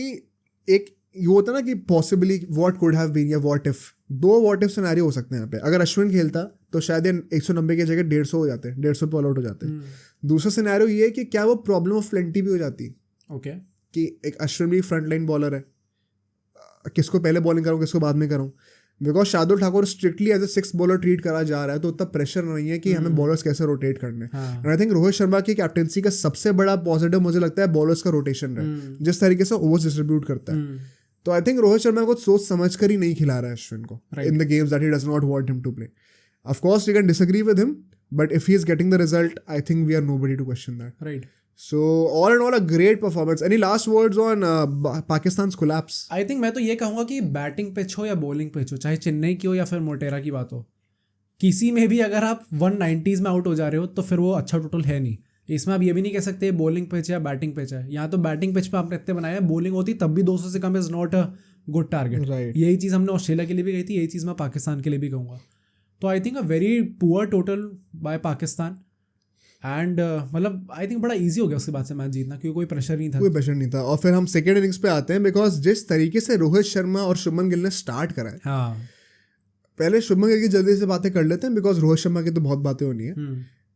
एक ये होता है ना कि possibly what could have been या what if, 2 what if scenario हो सकते हैं यहाँ पे। अगर अश्विन खेलता तो शायद 190 की जगह 150 हो जाते हैं, 150 पे ऑल आउट हो जाते हैं। दूसरा सिनेरियो ये है कि क्या वो प्रॉब्लम ऑफ प्लेंटी भी हो जाती, कि एक अश्विन भी फ्रंट लाइन बॉलर है, किसको पहले बॉलिंग करूँ किसको बाद में करूँ। Because Shardul Thakur strictly as a 6th bowler treat करा जा रहा है, तो उतना प्रेशर नहीं है कि हमें बॉलर्स कैसे रोटेट करने हैं। हाँ। And I think Rohit Sharma की कैप्टेंसी का सबसे बड़ा पॉजिटिव मुझे लगता है बॉलर्स का रोटेशन है, जिस तरीके से ओवर्स डिस्ट्रीब्यूट करता है। तो आई थिंक रोहित शर्मा को सोच समझ कर ही नहीं खिला रहा है अश्विन को in the games that he does not want him to play. Of course we can disagree with him, but if he is getting the result, I think we are nobody to question that. Right. So all in all a great performance. Any last words on Pakistan's collapse? I think मैं तो ये कहूँगा कि बैटिंग पिच हो या बॉलिंग पिच हो, चाहे चेन्नई की हो या फिर मोटेरा की बात हो, किसी में भी अगर आप 190s में आउट हो जा रहे हो तो फिर वो अच्छा टोटल है नहीं। इसमें आप ये भी नहीं कह सकते बॉलिंग पिच या बैटिंग पिच है। यहाँ तो बैटिंग पिच पे आपने इतने बनाया, बॉलिंग होती तब भी 200 से कम is not a good target. Right. यही चीज़ हमने ऑस्ट्रेलिया के लिए भी कही थी, यही चीज़ मैं पाकिस्तान के लिए भी कहूँगा। तो I think a very poor total by Pakistan. And मतलब आई थिंक बड़ा इजी हो गया उसके बाद से मैच जीतना, क्योंकि कोई प्रेशर नहीं था। कोई प्रेशर नहीं था। और फिर हम सेकेंड इनिंग्स पे आते हैं, बिकॉज जिस तरीके से रोहित शर्मा और शुभमन गिल ने स्टार्ट करा है, हाँ। पहले शुभमन गिल की जल्दी से बातें कर लेते हैं, बिकॉज रोहित शर्मा की तो बहुत बातें होनी है।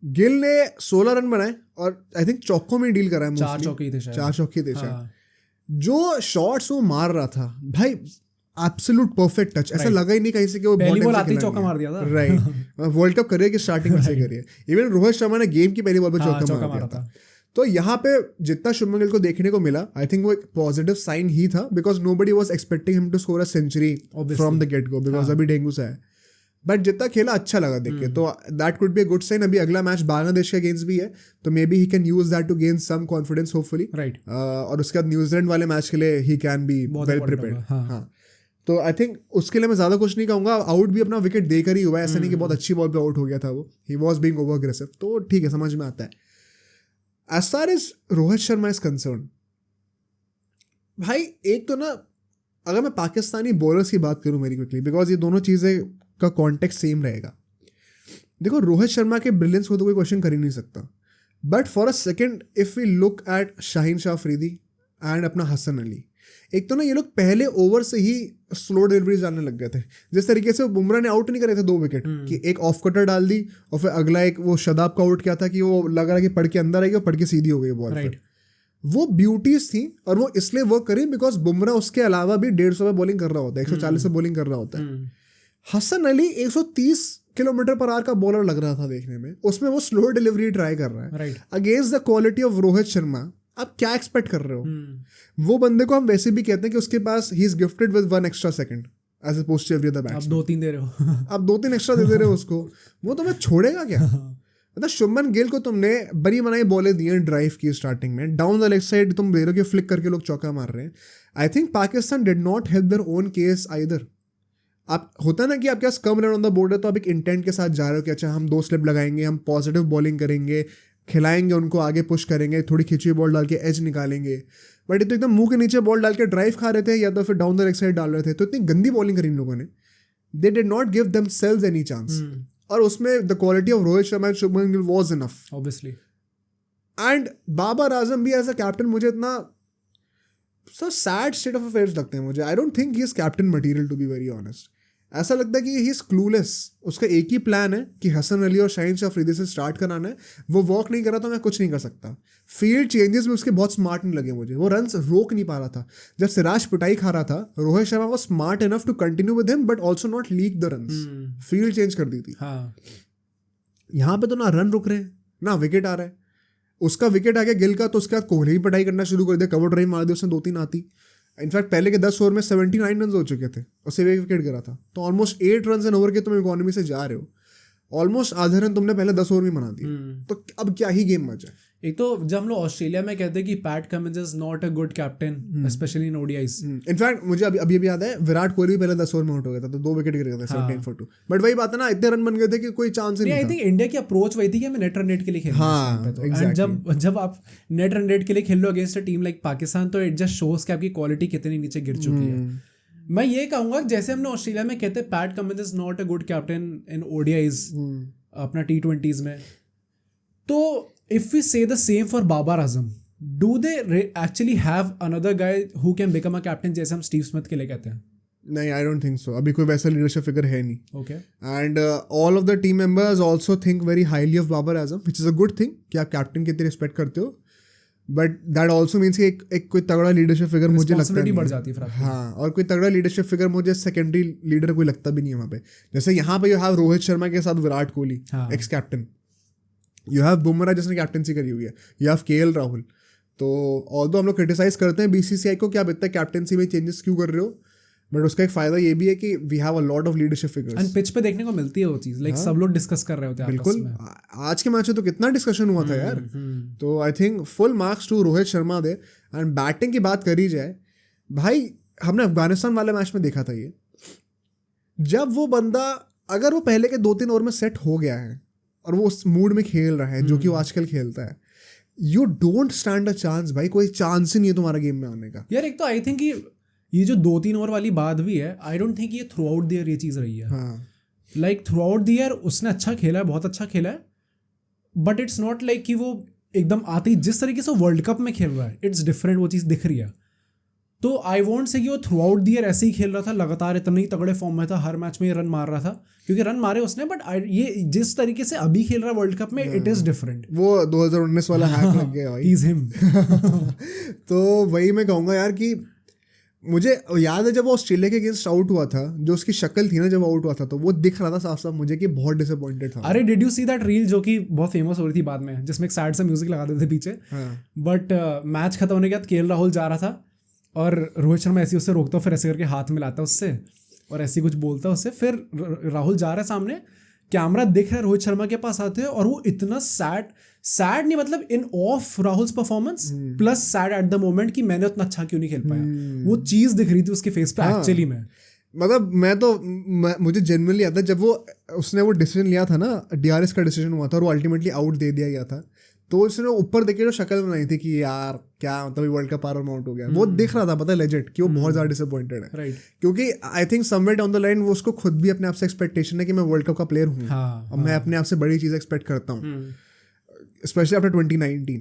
गिल ने 16 रन बनाए और आई थिंक चौकों में डील करा है, 4 चौके थे शायद। 4 चौके थे शायद। हाँ। जो शॉट्स वो मार रहा था भाई, एब्सोल्यूट परफेक्ट टच, ऐसा लगा ही नहीं कहीं से कि वो पहली बॉल आते ही चौका मार दिया था। राइट, वर्ल्ड कप करियर की स्टार्टिंग में से करिए। इवन रोहित शर्मा ने गेम की पहली बॉल पे चौका मारा था। तो यहाँ पे जितना शुभमन गिल को देखने को मिला, आई थिंक वो एक पॉजिटिव साइन ही था, because nobody was expecting him to score a century from the get go, because अभी डेंगू से है। बट जितना खेला अच्छा लगा देख के, तो that could be a good sign. अभी अगला मैच बांग्लादेश के अगेंस्ट भी है, तो maybe he can use that to gain some confidence hopefully. Right. और उसके बाद न्यूजीलैंड वाले मैच के लिए he can be well prepared. हाँ, तो आई थिंक उसके लिए मैं ज़्यादा कुछ नहीं कहूँगा। आउट भी अपना विकेट देकर ही हुआ है, ऐसा नहीं कि बहुत अच्छी बॉल पे आउट हो गया था वो। He was being over aggressive, तो ठीक है, समझ में आता है। As far as Rohit Sharma is concern, भाई एक तो ना, अगर मैं पाकिस्तानी बॉलर्स की बात करूँ मेरी क्विकली, बिकॉज ये दोनों चीज़ें का कॉन्टेक्स्ट सेम रहेगा। देखो, रोहित शर्मा के ब्रिलियंस को तो कोई क्वेश्चन कर ही नहीं सकता, but for a second if we look at Shaheen Shah Afridi and अपना हसन अली, एक तो ना ये लोग पहले ओवर से ही स्लो डिलीवरीज डालने लग गए थे। जिस तरीके से बुमराह ने आउट नहीं करे थे 2 विकेट, कि एक ऑफ कटर डाल दी और फिर अगला एक वो शदाब का आउट क्या था कि वो लग रहा है कि पढ़ के अंदर आएगी और पढ़ के सीधी हो गई बॉल। राइट। वो ब्यूटीज थी और वो इसलिए वर्क करी बिकॉज बुमराह उसके अलावा भी 150 पे बॉलिंग कर रहा होता है, 140 से बॉलिंग कर रहा होता है। Hasan Ali 130 kilometre per hour का बॉलर लग रहा था देखने में, उसमें वो स्लो डिलीवरी ट्राई कर रहा है। Right. Against the quality of Rohit Sharma आप क्या एक्सपेक्ट कर रहे हो? वो बंदे को हम वैसे भी कहते हैं कि उसके पास ही is gifted with 1 extra second as opposed to every other batsman. अब 2-3 दे रहे हो। अब 2-3 एक्स्ट्रा दे रहे हो उसको, वो तुम्हें छोड़ेगा क्या? मतलब शुभमन गिल को तुमने बड़ी बनाई बॉलें दी हैं ड्राइव की स्टार्टिंग में, डाउन द लेग साइड तुम दे रहे हो कि फ्लिक करके लोग चौका मार रहे हैं। I think Pakistan did not help their own case either. आप होता है ना कि आपके पास कम रन ऑन द बोर्ड है, तो आप एक इंटेंट के साथ जा रहे हो कि अच्छा हम 2 स्लिप लगाएंगे, हम पॉजिटिव बॉलिंग करेंगे, खिलाएंगे उनको, आगे पुश करेंगे, थोड़ी खिंची हुई बॉल डाल के एज निकालेंगे। बट ये तो एकदम मुंह के नीचे बॉल डाल के ड्राइव खा रहे थे या तो फिर डाउन द लेग साइड डाल रहे थे, तो इतनी गंदी बॉलिंग करी इन लोगों ने। They did not give themselves any chance. और उसमें the quality of Rohit Sharma and Shubman Gill was enough obviously. And Babar Azam भी एज अ कैप्टन मुझे इतना so sad state of affairs लगते हैं मुझे। I don't think he is captain material to be very honest. ऐसा लगता है कि ही इज क्लूलेस। उसका एक ही प्लान है कि हसन अली और शाहीन शाह अफरीदी से स्टार्ट कराना है। वो वर्क नहीं कर रहा तो मैं कुछ नहीं कर सकता। फील्ड चेंजेस में उसके बहुत स्मार्ट नहीं लगे मुझे, वो रन्स रोक नहीं पा रहा था। जब सिराज पिटाई खा रहा था, Rohit Sharma was smart enough to continue with him but also not leak the runs. Field change कर दी थी। हाँ। यहाँ पे तो ना रन रुक रहे हैं ना विकेट आ रहा है। उसका विकेट आ गया गिल का, तो उसके बाद कोहली भी पिटाई करना शुरू कर दिया, कवर ड्राइव मार दी उसने 2-3 आती। इनफैक्ट पहले के 10 ओवर में 79 रन हो चुके थे और सिर्फ 1 विकेट गिरा था। तो ऑलमोस्ट 8 रन एन ओवर के तुम इकोनॉमी से जा रहे हो। ऑलमोस्ट आधे रन तुमने पहले 10 ओवर में बना दिए, तो अब क्या ही गेम बचा। एक तो जब हम लोग ऑस्ट्रेलिया में कहते हैं कि PAT Cummins is not a good captain specially in ODIs. In fact मुझे अभी भी याद है विराट कोहली भी पहले 10 ओवर में आउट हो गया था, तो 2 विकेट गिर गए थे 17 for 2। बट वही बात है ना, इतने रन बन गए थे कि कोई चांस ही नहीं था। आई थिंक इंडिया की अप्रोच वही थी कि हमें नेट रन रेट के लिए खेलना है। तो एंड जब आप नेट रन रेट के लिए खेल लो against a team like Pakistan, तो इट जस्ट शोज कि आपकी क्वालिटी कितनी नीचे गिर चुकी है। मैं ये कहूंगा जैसे हमने ऑस्ट्रेलिया में कहते हैं PAT Cummins is not a good captain in ODIs अपना T20s में, तो if we say the same for Babar Azam, do they actually have another guy who can become a captain जैसे हम स्टीव स्मिथ के लिए कहते हैं? नहीं, आई डोंट थिंक सो। अभी कोई वैसा लीडरशिप फिगर है नहीं। Okay. And all of the team members also think very highly of Babar Azam, which is a good thing कि आप कैप्टन की इतनी रिस्पेक्ट करते हो। बट दैट ऑल्सो मीन्स कि एक कोई तगड़ा लीडरशिप फिगर मुझे लगता Responsibility नहीं बढ़ है। जाती है फिर आपकी। हाँ, और कोई तगड़ा लीडरशिप फिगर मुझे सेकेंडरी लीडर कोई लगता भी नहीं है वहाँ पे। जैसे यहाँ पे यू हैव रोहित शर्मा के साथ विराट कोहली हाँ। X captain, you have Bumrah जिसने कैप्टनसी करी हुई है, यू हैव KL राहुल। तो ऑल्दो हम लोग क्रिटिसाइज करते हैं BCCI को कि आप इतना कैप्टनसी में चेंजेस क्यों कर रहे हो, बट उसका एक फायदा ये भी है कि we have a lot of leadership figures. And pitch पे देखने को मिलती है वो चीज, लाइक सब लोग डिस्कस कर रहे होते हैं आपस बिल्कुल, में। आज के मैच में तो कितना डिस्कशन हुआ था यार। तो I think full marks to Rohit Sharma दे। एंड बैटिंग की बात करी जाए भाई, हमने अफगानिस्तान वाले मैच में देखा था ये, जब वो बंदा अगर वो पहले के 2-3 ओवर में सेट हो गया है और वो उस मूड में खेल रहा है जो कि वो आजकल खेलता है, you don't stand a chance भाई, कोई चांस ही नहीं है तुम्हारा गेम में आने का। यार एक तो आई थिंक ये जो 2-3 ओवर वाली बात भी है, आई डोंट थिंक ये थ्रू आउट द ईयर ये चीज़ रही है। हाँ, like through out the year उसने अच्छा खेला है, बहुत अच्छा खेला है, बट इट्स नॉट लाइक कि वो एकदम आते ही जिस तरीके से वर्ल्ड कप में खेल रहा है, इट्स डिफरेंट, वो चीज़ दिख रही है। तो आई वॉन्ट से कि वो थ्रू आउट द ईयर ऐसे ही खेल रहा था, लगातार इतने ही तगड़े फॉर्म में था, हर मैच में ये रन मार रहा था, क्योंकि रन मारे उसने, बट ये जिस तरीके से अभी खेल रहा है वर्ल्ड कप में, इट इज़ डिफरेंट। वो 2019 वाला हैक लग गया भाई। He's him। तो वही मैं कहूँगा यार कि मुझे याद है जब वो ऑस्ट्रेलिया के अगेंस्ट आउट हुआ था, जो उसकी शक्ल थी ना जब आउट हुआ था, तो वो दिख रहा था साफ साफ मुझे कि बहुत डिसअपॉइंटेड था। अरे did you see that reel जो कि बहुत फेमस हो रही थी बाद में, जिसमें एक सैड सा म्यूजिक लगा देते थे पीछे, बट मैच खत्म होने के बाद KL राहुल जा रहा था और रोहित शर्मा ऐसे उससे रोकता, फिर ऐसे करके हाथ मिलाता उससे और ऐसे कुछ बोलता उससे, फिर राहुल जा रहा है सामने, कैमरा दिख रहा है रोहित शर्मा के पास आते हैं, और वो इतना सैड नहीं, मतलब in of Rahul's performance plus sad at the moment कि मैंने उतना अच्छा क्यों नहीं खेल पाया, वो चीज दिख रही थी उसके फेस पे एक्चुअली में। मतलब मुझे जनरली आता है जब उसने वो डिसीजन लिया था ना, DRS का डिसीजन हुआ था और वो अल्टीमेटली आउट दे दिया गया था, तो उसने ऊपर देखे जो शक्ल बनाई थी कि यार क्या मतलब वर्ल्ड कप पार आउट हो गया, वो दिख रहा था पता है लेजेंड कि वो बहुत ज़्यादा डिसअपॉइंटेड है। राइट, क्योंकि I think somewhere down the line वो उसको खुद भी अपने आप से एक्सपेक्टेशन है कि मैं वर्ल्ड कप का प्लेयर हूँ, और मैं अपने आप से बड़ी चीज़ एक्सपेक्ट करता हूँ, स्पेशली आफ्टर 2019।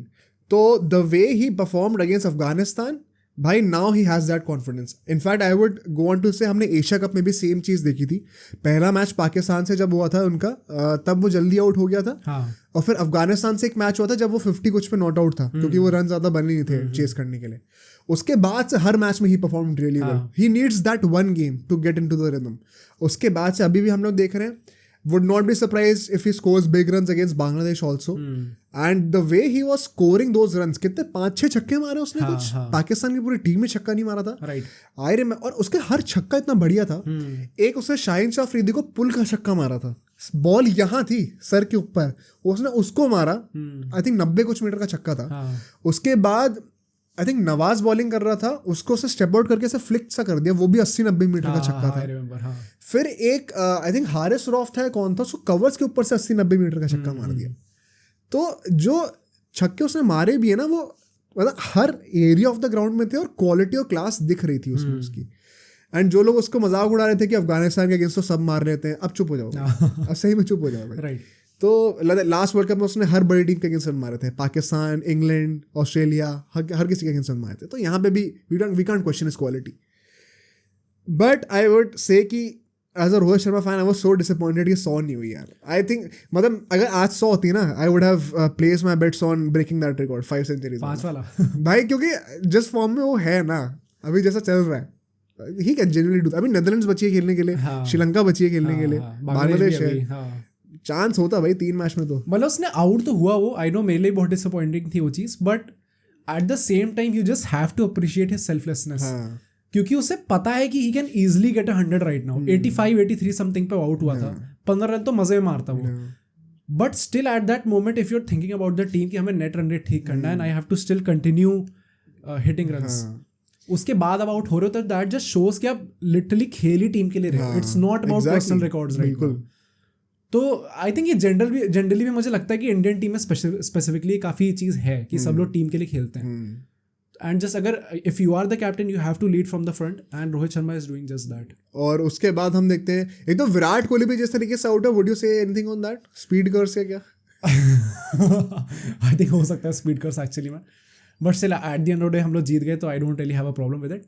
तो the way he performed against Afghanistan भाई, now he has that confidence. In fact I would go on to say हमने एशिया कप में भी सेम चीज़ देखी थी। पहला मैच पाकिस्तान से जब हुआ था उनका, तब वो जल्दी आउट हो गया था। हाँ। और फिर अफगानिस्तान से एक मैच हुआ था जब वो 50 कुछ पे नॉट आउट था, क्योंकि वो रन ज़्यादा बने नहीं थे चेस करने के लिए। उसके बाद से हर मैच में he perform really well. He needs that one game to get into the rhythm. उसके बाद से अभी भी हम लोग देख रहे हैं, would not be surprised if he scores big runs against Bangladesh also. And the way he was scoring those runs, कितने 5-6 छक्के मारे उसने कुछ, पाकिस्तान की पूरी टीम में छक्का नहीं मारा था। आई रिमेंबर, और उसके हर छक्का इतना बढ़िया था। एक उसने शाहिन शाह अफरीदी को पुल का छक्का मारा था, बॉल यहाँ थी सर के ऊपर, उसने उसको मारा, आई थिंक 90 कुछ मीटर का छक्का था। उसके बाद आई थिंक नवाज बॉलिंग कर रहा था, उसको उसे स्टेप आउट करके ऐसे फ्लिक सा कर दिया, वो भी 80-90 मीटर का छक्का था। फिर एक आई थिंक हारिस रॉफ था, कौन था, उसको कवर्स के ऊपर से 80-90 मीटर का छक्का मार दिया। तो जो छक्के उसने मारे भी है ना, वो मतलब हर एरिया ऑफ द ग्राउंड में थे और क्वालिटी और क्लास दिख रही थी उसमें उसकी। एंड जो लोग उसको मजाक उड़ा रहे थे कि अफगानिस्तान के अगेंस्ट तो सब मार लेते हैं, अब चुप हो जाओ, अब सही में चुप हो जाओ भाई। तो लास्ट वर्ल्ड कप में उसने हर बड़ी टीम के अगेंस्ट रन मारे थे, पाकिस्तान, इंग्लैंड, ऑस्ट्रेलिया, हर किसी के अगेंस्ट रन मारे थे। तो यहाँ पे भी we can't question his quality. But I would say कि as a Rohit Sharma fan I was so disappointed कि 100 नहीं हुई यार। आई थिंक मतलब अगर आज 100 होती ना, I would have placed my bets on breaking that record, 5 centuries 5 वाला भाई, क्योंकि जिस फॉर्म में वो है ना अभी, जैसा चल रहा है, ही कैन जेन्युइनली डू। अभी नेदरलैंड्स बची है खेलने के लिए, श्रीलंका बची है खेलने के लिए, बांग्लादेश है, चांस होता भाई 3 मैच में। तो मतलब उसने आउट तो हुआ वो, आई नो मेरे लिए बहुत डिसअपॉइंटिंग थी वो चीज़, but at the same time you just have to appreciate his selflessness, क्योंकि उसे पता है कि he can easily get 100 right now. 85-83 something पे आउट हुआ था, 15 रन तो मजे में मारता वो, but still at that moment if you are thinking about the team कि हमें नेट रन रेट ठीक करना है and I have to still continue hitting runs, उसके बाद अब आउट हो रहे हो, तो दैट जस्ट शोज कि आप लिटरली खेल ही टीम के लिए रहे हो, it's not about personal records right now. तो आई थिंक ये जनरली भी मुझे लगता है कि इंडियन टीम में स्पेसिफिकली काफ़ी चीज़ है कि सब लोग टीम के लिए खेलते हैं, एंड जस्ट अगर if you are the captain you have to lead from the front, and Rohit Sharma is doing just that. और उसके बाद हम देखते हैं एक तो विराट कोहली भी जिस तरीके से आउट है, would you say anything on that? Speed curse है क्या? आई थिंक हो सकता है स्पीड कर्स एक्चुअली में, but still at the end of the day हम लोग जीत गए, तो I don't really have a problem with it.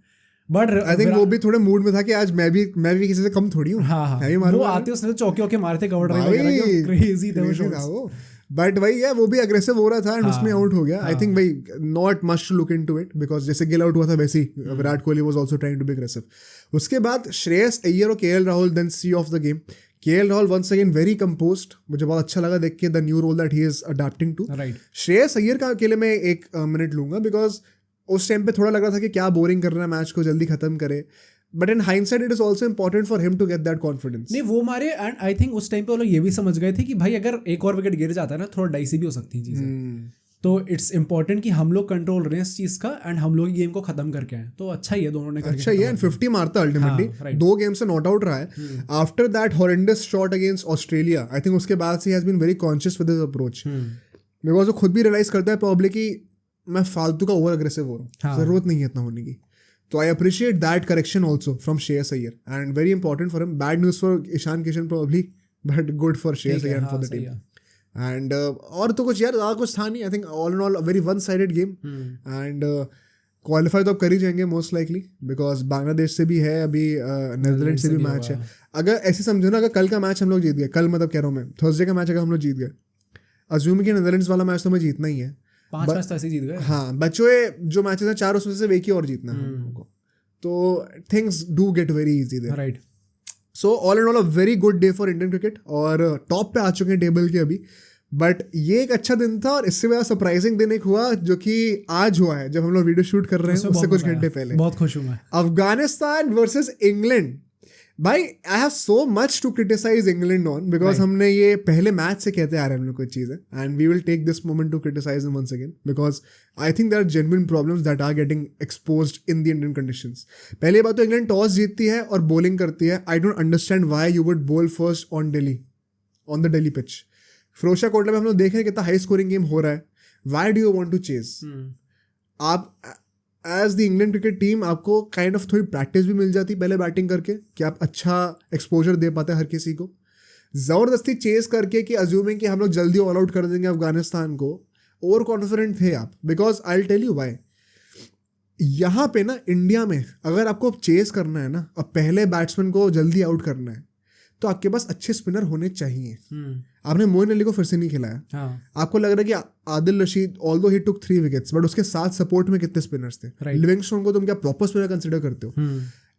But I think वो भी थोड़े मूड में था कि आज मैं भी किसी से कम थोड़ी हूँ। हाँ, वो आते उसने चौके मारे थे, कवर ड्राइव वगैरह, क्रेजी था वो। बट वही है, वो भी अग्रेसिव हो रहा था एंड हाँ, उसमें आउट हो गया. आई हाँ. थिंक भाई not much to look into it, because जैसे गिल आउट हुआ था वैसे ही Virat Kohli was also trying to be aggressive. उसके बाद श्रेयस अय्यर और KL Rahul then see off the game. KL Rahul once again very composed, मुझे बहुत अच्छा लगा देख के the new role that he is adapting to. Right. Shreyas Iyer का अकेले में एक मिनट लूंगा, बिकॉज उस टाइम पे थोड़ा लग रहा था कि क्या बोरिंग कर रहा है, मैच को जल्दी खत्म करे. But in hindsight it is also important for him to get that confidence. नहीं वो मारे, एंड आई थिंक उस टाइम पे वो लोग ये भी समझ गए थे कि भाई अगर एक और विकेट गिर जाता है ना, थोड़ा डाइसी भी हो सकती है चीज़ें. तो इट्स इंपॉर्टेंट कि हम लोग कंट्रोल रहे हैं इस चीज़ का एंड हम लोग गेम को खत्म करके आए. तो अच्छा ही है दोनों ने करके. अच्छा ही है, 50 मारता अल्टीमेटली. हाँ, right. 2 गेम से नॉट आउट रहा है. After that horrendous shot against Australia, I think उसके बाद से he has been very conscious with his approach, because वो खुद भी रियलाइज करता है प्रॉब्ली कि मैं फालतू का ओवर अग्रेसिव हो रहा हूँ. हाँ. जरूरत नहीं है इतना होने की. तो I appreciate that correction also from Shreyas Iyer and very important for him. Bad news for Ishan Kishan probably, but good for Shreyas Iyer for the team. And और तो कुछ यार ज़्यादा कुछ था नहीं. I think all in all very one sided game. And qualify तो अब कर ही जाएंगे मोस्ट लाइकली, बिकॉज बांग्लादेश से भी है अभी, नीदरलैंड से भी मैच है. अगर ऐसे समझो ना, अगर कल का मैच हम लोग जीत गए, कल मतलब कह रहा हूँ मैं, थर्सडे का मैच अगर हम लोग जीत गए, अज्यूम कि नीदरलैंड्स वाला मैच तो हमें जीतना ही है. 5 मैच तो ऐसे जीत गए. हाँ, बच्चों जो मैचेस हैं 4 उसमें से एक ही और जीतना है हम लोगों को. तो things do get very easy there. Right. So all and all a very good day for Indian cricket. और टॉप पे आ चुके हैं टेबल के अभी. बट ये एक अच्छा दिन था, और इससे बड़ा सरप्राइजिंग दिन एक हुआ जो कि आज हुआ है जब हम लोग वीडियो शूट कर रहे हैं, उससे कुछ घंटे पहले. बहुत खुश हूँ मैं. Afghanistan versus England. भाई I have so much to criticise England on, because हमने ये पहले मैच से कहते आ रहे हैं हम लोग कुछ चीज़ें, and we will take this moment to criticise them once again, because I think there are genuine problems that are getting exposed in the Indian conditions. पहली बात तो इंग्लैंड टॉस जीतती है और बॉलिंग करती है. I don't understand why you would bowl first on Delhi, on the Delhi pitch. Feroz Shah Kotla में हम लोग देख रहे हैं कितना हाई स्कोरिंग गेम हो रहा है. Why do you want to chase? आप as the England cricket team, आपको काइंड ऑफ थोड़ी प्रैक्टिस भी मिल जाती पहले बैटिंग करके, कि आप अच्छा एक्सपोजर दे पाते हैं हर किसी को. ज़बरदस्ती चेस करके कि अज्यूमिंग कि हम लोग जल्दी ऑल आउट कर देंगे अफगानिस्तान को, ओवर कॉन्फिडेंट थे आप. Because I will tell you why. यहाँ पे ना इंडिया में अगर आपको चेस करना है ना, और पहले बैट्समैन को जल्दी आउट करना है, तो आपके पास अच्छे स्पिनर होने चाहिए. आपने मोइन अली को फिर से नहीं खिलाया. हाँ. आपको लग रहा है कि Adil Rashid, although he took 3 wickets, but उसके साथ सपोर्ट में कितने स्पिनर्स थे? लिविंगस्टोन को तुम क्या प्रॉपर स्पिनर कंसिडर करते हो?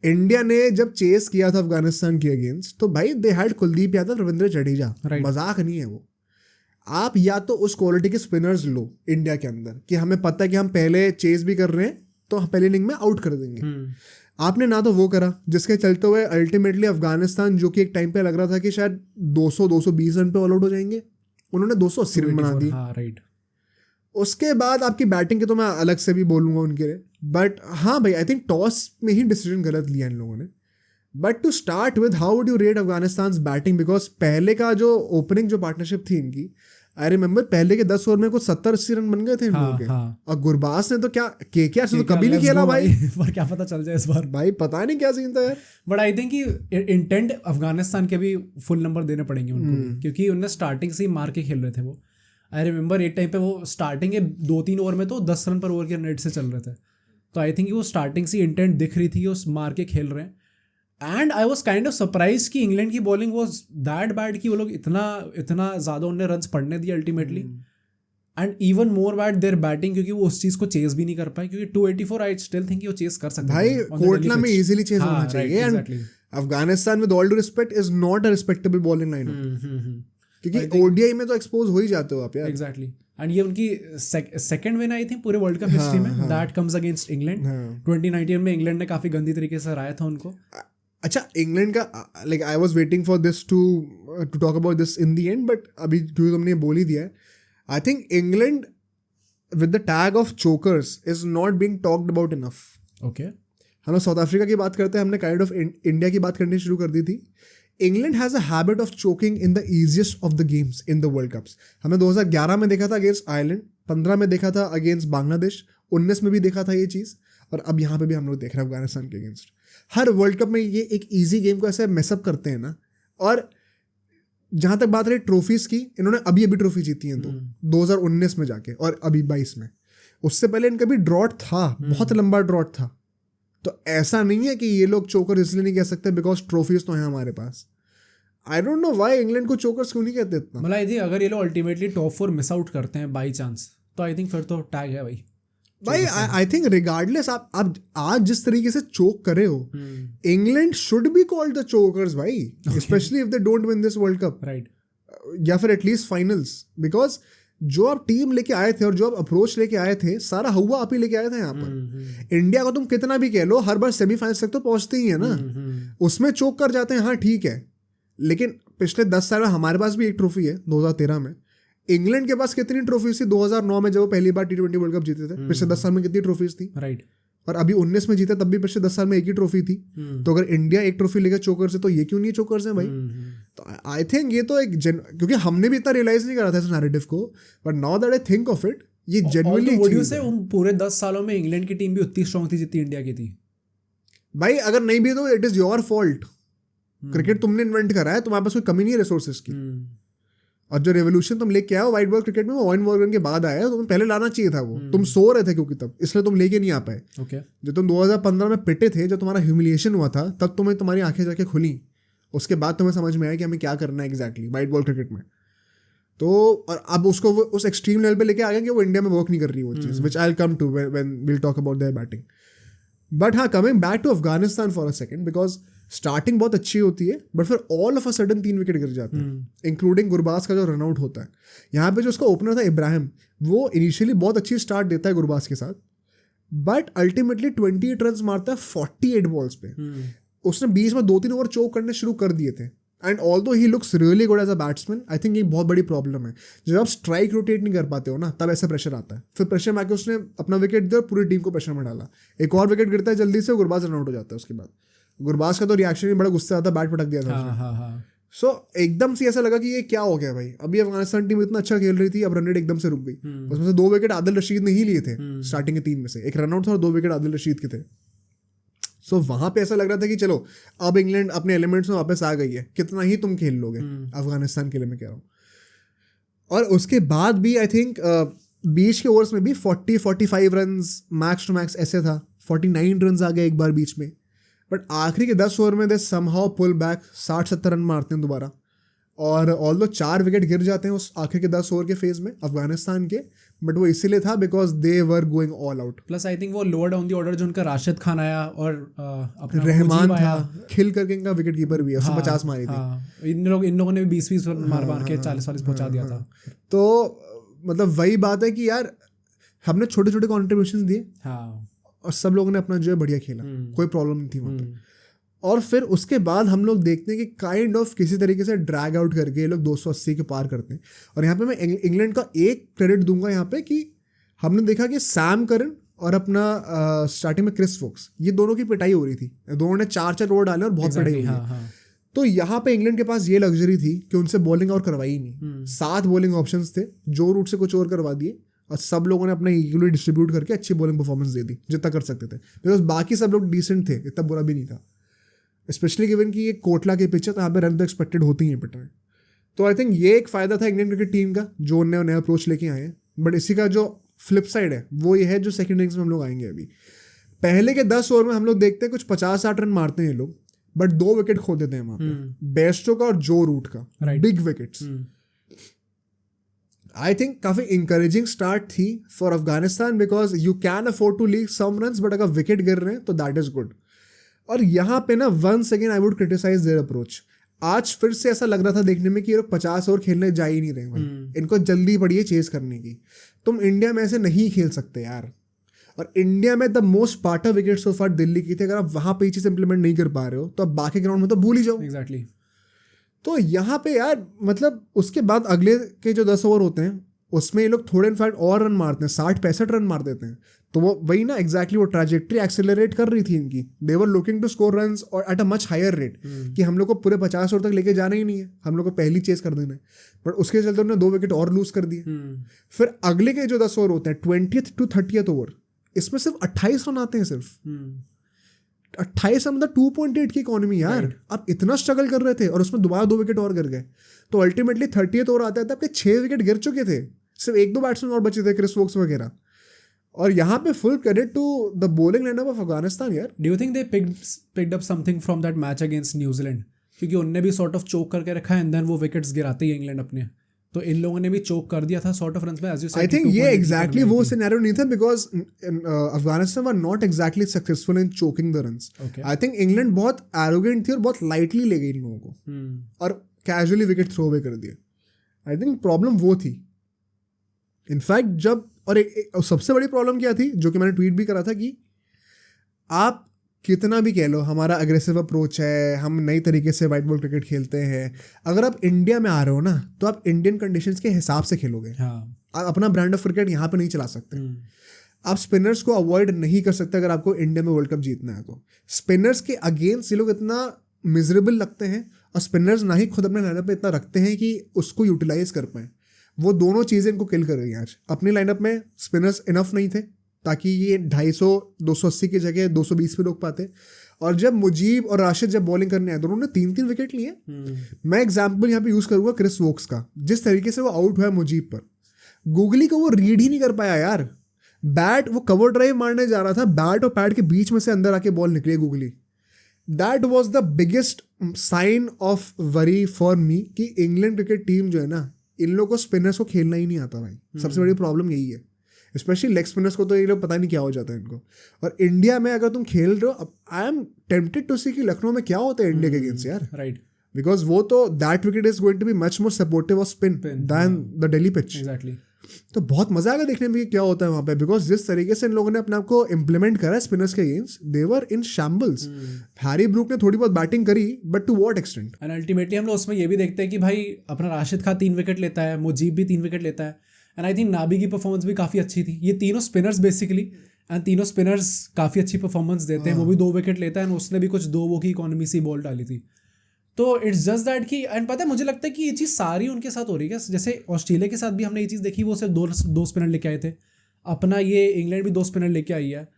इंडिया ने जब चेस किया था अफगानिस्तान के अगेंस्ट, तो भाई दे हैड कुलदीप यादव, रविंद्र जडेजा. मजाक नहीं है वो. आप या तो उस क्वालिटी के स्पिनर्स लो इंडिया के अंदर, कि हमें पता है कि हम पहले चेस भी कर रहे हैं तो हम पहले इनिंग में आउट कर देंगे. आपने ना तो वो करा, जिसके चलते हुए अल्टीमेटली अफगानिस्तान, जो कि एक टाइम पे लग रहा था कि शायद 200-220 रन पे ऑल आउट हो जाएंगे, उन्होंने 280 रन बना दिए. हाँ, राइट. उसके बाद आपकी बैटिंग के तो मैं अलग से भी बोलूँगा उनके लिए. बट हाँ भाई, आई थिंक टॉस में ही डिसीजन गलत लिया इन लोगों ने. But to start with, how would you rate Afghanistan batting? Because पहले का जो ओपनिंग जो पार्टनरशिप थी इनकी, आई रिमेंबर पहले के 10 ओवर में कुछ 70-80 रन बन गए थे इन लोगों के. और गुरबाज ने तो क्या, केकेआर से तो कभी नहीं खेला भाई. पर क्या पता चल जाए इस बार. भाई पता नहीं क्या सीन था यार. बट आई थिंक कि इंटेंट अफगानिस्तान के भी फुल नंबर देने पड़ेंगे उनको, क्योंकि उन्हें स्टार्टिंग से ही मार के खेल रहे थे वो. आई रिमेंबर एक टाइम पे वो स्टार्टिंग के 2-3 ओवर में तो 10 रन पर ओवर के रेट से चल रहे थे. तो आई थिंक वो स्टार्टिंग से इंटेंट दिख रही थी, उस मार के खेल रहे हैं. And I was kind of surprise कि इंग्लैंड की बॉलिंग वॉज दैट बैड कि वो लोग इतना ज़्यादा उन्हें रन्स पड़ने दिए ultimately. And even more bad there batting, क्योंकि वो उस चीज़ को चेस भी नहीं कर पाए. क्योंकि 284 आई स्टिल थिंक वो चेस कर सकते भाई. कोटला में इजीली चेस होना चाहिए. And Afghanistan with all do respect is not a respectable bowling line, क्योंकि ओडीआई में तो एक्सपोज हो ही जाते हो आप यार. एग्जैक्टली. एंड ये उनकी सेकंड विन आई थिंक पूरे वर्ल्ड कप हिस्ट्री में, दैट कम्स अगेंस्ट इंग्लैंड. 2019 में इंग्लैंड ने काफ़ी गंदी तरीके से हराया था उनको. अच्छा, इंग्लैंड का like I was waiting for this to talk about this in the end, but अभी क्योंकि तुमने बोल ही दिया है, I think England with the tag of chokers is not being talked about enough. Okay. हम लोग साउथ अफ्रीका की बात करते हैं, हमने काइंड ऑफ इंडिया की बात करनी शुरू कर दी थी. England has a habit of choking in the easiest of the games in the world cups. हमने 2011 में देखा था अगेंस्ट आयरलैंड, 15 में देखा था अगेंस्ट बांग्लादेश, 19 में भी देखा था ये चीज़, और अब यहाँ पे भी हम लोग देख रहे हैं अफगानिस्तान के अगेंस्ट. हर वर्ल्ड कप में ये एक इजी गेम को ऐसे मेसअप करते हैं ना. और जहाँ तक बात रही ट्रॉफीज़ की, इन्होंने अभी ट्रॉफी जीती हैं 2019 में जाके, और अभी 22 में. उससे पहले इनका भी ड्रॉट था, बहुत लंबा ड्रॉट था. तो ऐसा नहीं है कि ये लोग चोकर इसलिए नहीं कह सकते बिकॉज ट्रॉफीज तो हैं हमारे पास. I don't know why England को चोकर्स क्यों नहीं कहते इतना। मतलब आई थिंक अगर ये लोग अल्टीमेटली टॉप 4 मिस आउट करते हैं बाई चांस, तो आई थिंक फिर तो टैग है भाई। आई थिंक रिगार्डलेस आप आज जिस तरीके से चोक करे हो, England should be called the chokers भाई, especially if they don't win this world cup, right, या फिर एटलीस्ट फाइनल्स। बिकॉज जो आप टीम लेके आए थे और जो आप अप्रोच लेके आए थे, सारा हुआ आप ही लेके आए थे यहाँ पर। इंडिया को तुम कितना भी कह लो, हर बार सेमीफाइनल्स तक तो पहुंचते ही है ना, उसमें चोक कर जाते हैं, हाँ ठीक है। लेकिन पिछले 10 साल में हमारे पास भी एक ट्रॉफी है 2013 में। इंग्लैंड के पास कितनी ट्रॉफीज थी 2009 में जब वो पहली बार T20 वर्ल्ड कप जीते थे? पिछले 10 साल में कितनी ट्रॉफीज थी? राइट। और अभी 19 में जीते, तब भी पिछले 10 साल में एक ही ट्रॉफी थी। तो अगर इंडिया एक ट्रॉफी लेकर चोकर्स है, तो ये क्यों नहीं चोकर्स है भाई? तो आई थिंक ये तो एक क्योंकि हमने भी इतना रियलाइज नहीं करा था इस नैरेटिव को, but now that I think of it, ये जेन्युइनली से उन पूरे 10 सालों में इंग्लैंड की टीम भी उतनी स्ट्रांग थी जितनी इंडिया की थी भाई। अगर नहीं भी तो it is your fault. Cricket तुमने इन्वेंट करा है, तुम्हारे पास कोई कमी नहीं है रिसोर्सेज की। और जो रेवोल्यूशन तुम लेके आओ व्हाइट बॉल क्रिकेट में, वो ऑयन मॉर्गन के बाद आया, तुम्हें पहले लाना चाहिए था वो। तुम सो रहे थे क्योंकि तब, इसलिए तुम लेके नहीं आ पाए। जब तुम 2015 में पिटे थे, जब तुम्हारा ह्यूमिलिएशन हुआ था, तब तुम्हें तुम्हारी आंखें जाके खुली। उसके बाद तुम्हें समझ में आया कि हमें क्या करना है एग्जैक्टली व्हाइट बॉल क्रिकेट में। तो और अब उसको वो उस एक्सट्रीम लेवल पे लेके आ गए कि वो इंडिया में वर्क नहीं कर रही वो चीज़, which I will come to when we'll talk about their batting. But हाँ, coming back to Afghanistan for a second, because starting बहुत अच्छी होती है, बट फिर all of a sudden 3 wicket गिर जाते हैं, इंक्लूडिंग गुरबाज का जो रनआउट होता है। यहाँ पे जो उसका ओपनर था इब्राहिम, वो इनिशियली बहुत अच्छी स्टार्ट देता है गुरबाज के साथ, बट अल्टीमेटली 28 रन मारता है 48 बॉल्स पे। उसने बीच में 2-3 ओवर चोक करने शुरू कर दिए थे। And although he looks really good as a batsman, I think ये बहुत बड़ी प्रॉब्लम है। जब आप स्ट्राइक रोटेट नहीं कर पाते हो ना, तब ऐसा प्रेशर आता है। फिर प्रेशर में आके उसने अपना विकेट दिया और पूरी टीम को प्रेशर में डाला। एक और विकेट गिरता है जल्दी से, गुरबाज रन आउट हो जाता है। उसके बाद गुरबाज का तो रिएक्शन ही बड़ा गुस्सा आता है, बैट पटक दिया था। सो एकदम से ऐसा लगा कि ये क्या हो गया भाई। अभी अफगानिस्तान टीम इतना अच्छा खेल रही थी, अब रन रेट एकदम से रुक गई। उसमें से 2 विकेट आदिल रशीद ने ही लिए थे स्टार्टिंग के 3 में से। एक रनआउट था और 2 विकेट आदिल रशीद के थे। सो वहां पे ऐसा लग रहा था कि चलो अब इंग्लैंड अपने एलिमेंट्स में वापस आ गई है, कितना ही तुम खेल लोगे अफगानिस्तान के लिए, मैं कह रहा हूँ। और उसके बाद भी आई थिंक बीच के ओवर्स में भी 40-45 रन मैक्स टू मैक्स ऐसे था। 49 रन आ गए एक बार बीच में, बट आखिरी के 10 ओवर में they somehow pull back, 60-70 run मारते हैं दोबारा। और ऑल्दो 4 विकेट गिर जाते हैं उस आखिर के 10 ओवर के फेज में अफगानिस्तान के, बट वो इसीलिए था because they were going all out. Plus I think वो लोअर डाउन दी ऑर्डर जो उनका राशिद खान आया और अपना रहमान था, खिल करके इनका विकेट कीपर भी है, 150 मारी थी। इन लोगों ने भी 20-20 रन मार के 40-40 पहुंचा दिया था। तो मतलब वही बात है कि यार हमने छोटे छोटे कॉन्ट्रीब्यूशन दिए और सब लोगों ने अपना जो है बढ़िया खेला, कोई प्रॉब्लम नहीं थी वहाँ पे। और फिर उसके बाद हम लोग देखते हैं कि काइंड ऑफ किसी तरीके से ड्रैग आउट करके ये लोग 280 के पार करते हैं। और यहाँ पे मैं इंग्लैंड का एक क्रेडिट दूंगा यहाँ पे कि हमने देखा कि सैम करन और अपना स्टार्टिंग में क्रिस वोक्स, ये दोनों की पिटाई हो रही थी। दोनों ने 4-4 ओवर डाले और बहुत पिटाई हुई। तो यहाँ पे इंग्लैंड के पास ये लग्जरी थी कि उनसे बॉलिंग और करवाई नहीं। 7 बॉलिंग ऑप्शंस थे, जो रूट से कुछ और करवा दिए और सब लोगों ने अपना इक्वली डिस्ट्रीब्यूट करके अच्छी बॉलिंग परफॉर्मेंस दे दी जितना कर सकते थे, बिकॉज बाकी सब लोग डिसेंट थे, इतना बुरा भी नहीं था। स्पेशली गिवन कि ये कोटला के पिच है, तो यहाँ पे रन तो एक्सपेक्टेड होती ही पिट में। तो आई थिंक ये एक फ़ायदा था इंडियन क्रिकेट टीम का, जो नया अप्रोच लेके आए हैं। बट इसी का जो फ्लिप साइड है वो ये है, जो सेकंड इनिंग्स में हम लोग आएंगे अभी। पहले के 10 ओवर में हम लोग देखते हैं कुछ 50-60 रन मारते हैं लोग, बट 2 विकेट खो देते हैं वहाँ पे, बेस्टो का और जो रूट का, बिग विकेट्स। आई थिंक काफ़ी इंकरेजिंग स्टार्ट थी for Afghanistan, because you can afford to leak some runs, but अगर विकेट गिर रहे हैं तो दैट इज गुड। और यहाँ पे ना once again I would criticise their approach. आज फिर से ऐसा लग रहा था देखने में कि ये लोग 50 ओवर खेलने जा ही नहीं रहे भाई। इनको जल्दी पड़ी है चेस करने की। तुम इंडिया में ऐसे नहीं खेल सकते यार। और इंडिया में द मोस्ट पार्टर विकेट सो फार दिल्ली की थी। अगर आप वहाँ पे ये चीज़ इंप्लीमेंट नहीं कर पा रहे हो तो आप बाकी ग्राउंड में तो भूल ही जाओ। एग्जैक्टली। तो यहाँ पे यार मतलब उसके बाद अगले के जो 10 ओवर होते हैं उसमें ये लोग थोड़े इनफैक्ट और रन मारते हैं, 60-65 रन मार देते हैं। तो वो वही ना एग्जैक्टली वो ट्रैजेक्टरी एक्सेलरेट कर रही थी इनकी। They were looking to score runs और at a much higher rate, कि हम लोग को पूरे 50 ओवर तक लेके जाना ही नहीं है, हम लोग को पहली चेस कर देना है। बट उसके चलते उन्होंने 2 विकेट और लूज कर दिए। फिर अगले के जो 10 ओवर होते हैं 20th to 30th ओवर, इसमें सिर्फ 28 रन आते हैं। सिर्फ 28 रन, मतलब 2.8 की इकोनॉमी यार। आप इतना स्ट्रगल कर रहे थे और उसमें दोबारा 2 विकेट और गिर गए। तो अल्टीमेटली 30th ओवर आता था, आपके 6 विकेट गिर चुके थे, सिर्फ 1-2 बैट्समैन और बचे थे, क्रिस वोक्स वगैरह। और यहाँ पे full credit to the bowling lineup of Afghanistan यार। Do you think they picked up something from that match against New Zealand, क्योंकि उनने भी सॉर्ट ऑफ चोक करके रखा है एंड देन वो विकेट्स गिराते ही इंग्लैंड अपने, तो इन लोगों ने भी चोक कर दिया था सॉर्ट ऑफ रन्स में as you said. I think ये एग्जैक्टली वो सिनेरियो नहीं था because Afghanistan were not exactly successful in choking the runs. I think England बहुत एरोगेंट थी और बहुत लाइटली ले गई इन लोगों को और कैजुअली विकेट थ्रो अवे कर दिए। आई थिंक प्रॉब्लम वो थी इनफैक्ट जब, और एक सबसे बड़ी प्रॉब्लम क्या थी जो कि मैंने ट्वीट भी करा था कि आप कितना भी कह लो हमारा अग्रेसिव अप्रोच है, हम नई तरीके से वाइट बॉल क्रिकेट खेलते हैं, अगर आप इंडिया में आ रहे हो ना तो आप इंडियन कंडीशंस के हिसाब से खेलोगे। आप अपना ब्रांड ऑफ क्रिकेट यहाँ पे नहीं चला सकते। आप स्पिनर्स को अवॉइड नहीं कर सकते अगर आपको इंडिया में वर्ल्ड कप जीतना है। तो स्पिनर्स के अगेंस्ट ये लोग इतना मिजरेबल लगते हैं और स्पिनर्स ना ही खुद अपने लाइनअप में इतना रखते हैं कि उसको यूटिलाइज कर पाएँ। वो दोनों चीज़ें इनको किल कर गई आज। अपने लाइनअप में स्पिनर्स इनफ नहीं थे ताकि ये 250-280 की जगह 220 पे रोक पाते, और जब मुजीब और राशिद जब बॉलिंग करने आए दोनों ने 3-3 विकेट लिए। मैं एग्जांपल यहाँ पे यूज़ करूँगा क्रिस वोक्स का, जिस तरीके से वो आउट हुआ मुजीब पर, गूगली को वो रीड ही नहीं कर पाया यार। बैट वो कवर ड्राइव मारने जा रहा था, बैट और पैड के बीच में से अंदर आके बॉल निकली googly. That was the biggest sign of worry for me कि इंग्लैंड क्रिकेट टीम जो है ना, इन लोगों को स्पिनर्स को खेलना ही नहीं आता भाई। सबसे बड़ी प्रॉब्लम यही है, स्पेशली लेग स्पिनर्स को तो ये लोग पता नहीं क्या हो जाता है इनको। और इंडिया में अगर तुम खेल रहे हो, I am tempted to see कि लखनऊ में क्या होता है इंडिया के अगेंस्ट यार, राइट, बिकॉज वो तो that wicket is going to be much more supportive of spin than the Delhi pitch. Exactly. तो बहुत मजा आएगा देखने में कि क्या होता है वहाँ पे, बिकॉज जिस तरीके से इन लोगों ने अपने आप को इम्प्लीमेंट करा है स्पिनर्स के against, they were in shambles. Harry Brook ने थोड़ी बहुत बैटिंग करी but to what extent. And ultimately हम लोग उसमें ये भी देखते हैं कि भाई अपना राशिद खान 3 विकेट लेता है, मुजीब भी 3 विकेट लेता है, एंड आई थिंक नाबी की परफॉर्मेंस भी काफ़ी अच्छी थी। ये तीनों स्पिनर्स बेसिकली, एंड तीनों स्पिनर्स काफ़ी अच्छी परफॉर्मेंस देते हैं। वो भी 2 विकेट लेता है एंड उसने भी कुछ 2 वो की इकोनॉमी से बॉल डाली थी। तो इट्स जस्ट दैट कि, एंड पता है मुझे लगता है कि ये चीज़ सारी उनके साथ हो रही है। जैसे ऑस्ट्रेलिया के साथ भी हमने ये चीज़ देखी, वो सिर्फ दो स्पिनर लेके आए थे। अपना ये इंग्लैंड भी 2 स्पिनर लेके आई है।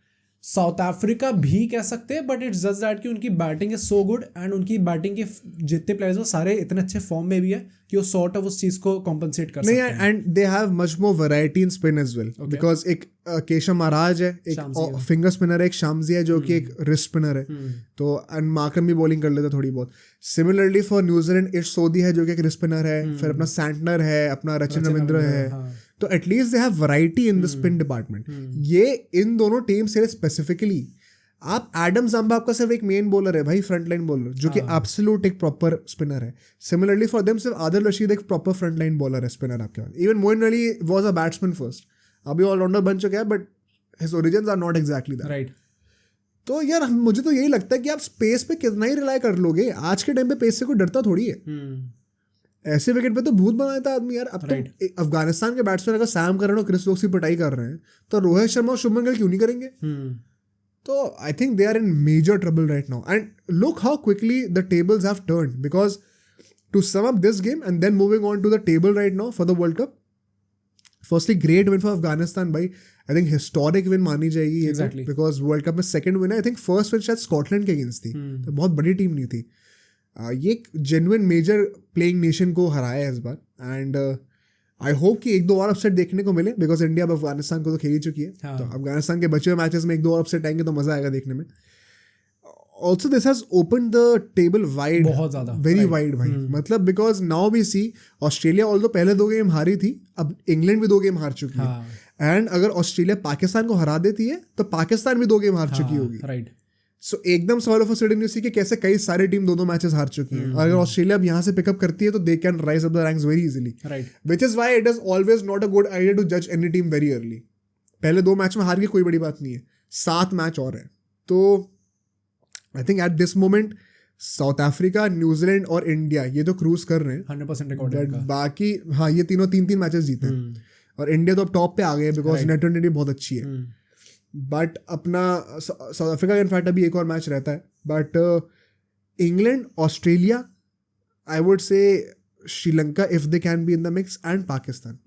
साउथ अफ्रीका भी कह सकते हैं, बट इट्स जस्ट दैट कि उनकी batting is so good and उनकी बैटिंग के जितने प्लेयर्स वो सारे इतने अच्छे फॉर्म में भी है कि वो सॉर्ट ऑफ उस चीज़ को कॉम्पनसेट कर सकते हैं। And they have much more variety in spin as well, because एक केशव महाराज है, एक फिंगर स्पिनर है, एक शामजी है जो कि एक रिस्ट स्पिनर है, तो एंड मार्करम भी बॉलिंग कर लेता थोड़ी बहुत। सिमिलरली फॉर न्यूजीलैंड इट्स सोदी है जो कि एक रिस्ट स्पिनर है, फिर अपना सैंटनर है, अपना रचिन रविंद्र है, तो at least they have variety in the spin department. ये इन दोनों टीम से स्पेसिफिकली आप एडम जम्बा आपका सिर्फ एक मेन बॉलर है भाई, फ्रंट लाइन बॉलर जो कि एब्सोल्यूट एक प्रॉपर स्पिनर है। सिमिलरली फॉर देम सिर्फ आदिल रशीद एक प्रॉपर फ्रंट लाइन बॉलर है, स्पिनर आपके पास। Even Moeen Ali was a batsman first, अभी ऑलराउंडर बन चुका है but his origins are not exactly that, right. तो यार मुझे तो यही लगता है कि आप स्पेस पे कितना ही रिलाई कर लोगे, आज के टाइम पे पेस से कोई डरता थोड़ी है। ऐसे विकेट पे तो भूत बना देता आदमी यार। अब तो अफगानिस्तान के बैट्समैन अगर सैम करन और क्रिस वोक्स की पिटाई कर रहे हैं तो रोहित शर्मा और शुभमन गिल क्यों नहीं करेंगे? तो I think they are in major trouble right now, and look how quickly the tables have turned, because to sum up this game and then moving on to the table right now for the world cup, firstly great win for Afghanistan भाई। आई थिंक हिस्टोरिक विन मानी जाएगी ये, बिकॉज वर्ल्ड कप में सेकंड विन है। आई थिंक फर्स्ट विन शायद स्कॉटलैंड के अगेंस्ट थी, तो बहुत बड़ी टीम नहीं थी। ये एक जेन्युइन मेजर प्लेइंग नेशन को हराया है इस बार, एंड आई होप कि 1-2 और अपसेट देखने को मिले, बिकॉज इंडिया अब अफगानिस्तान को तो खेल ही चुकी है। तो अफगानिस्तान के बचे हुए मैचेस में 1-2 और अपसेट आएंगे तो मजा आएगा देखने में। Also this has open the table wide, बहुत ज़्यादा, वेरी वाइड भाई। मतलब because now we see Australia although पहले 2 गेम हारी थी, अब इंग्लैंड भी 2 गेम हार चुकी है, एंड अगर ऑस्ट्रेलिया पाकिस्तान को हरा देती है तो पाकिस्तान भी 2 गेम हार चुकी होगी, राइट। सो एकदम all of a sudden you see कि कैसे कई सारी टीम 2-2 मैचेस हार चुकी हैं, और अगर ऑस्ट्रेलिया अब यहाँ से पिकअप करती है तो they can rise up the ranks very easily, right. Which is why it is always not a good idea to जज एनी टीम वेरी अर्ली। पहले 2 मैच में हार के कोई बड़ी बात नहीं है, 7 मैच और है। तो I think at this moment south Africa, New Zealand और इंडिया ये तो क्रूज कर रहे हैं 100% रिकॉर्ड। बाकी हाँ ये तीनों 3-3 मैचेस जीते हैं, और इंडिया तो अब टॉप पे आ गए बिकॉज नेट रन रेट बहुत अच्छी है। बट अपना साउथ अफ्रीका का इनफैक्ट अभी एक और मैच रहता है, but England, Australia, I would से Sri Lanka if they can be in the mix, and Pakistan,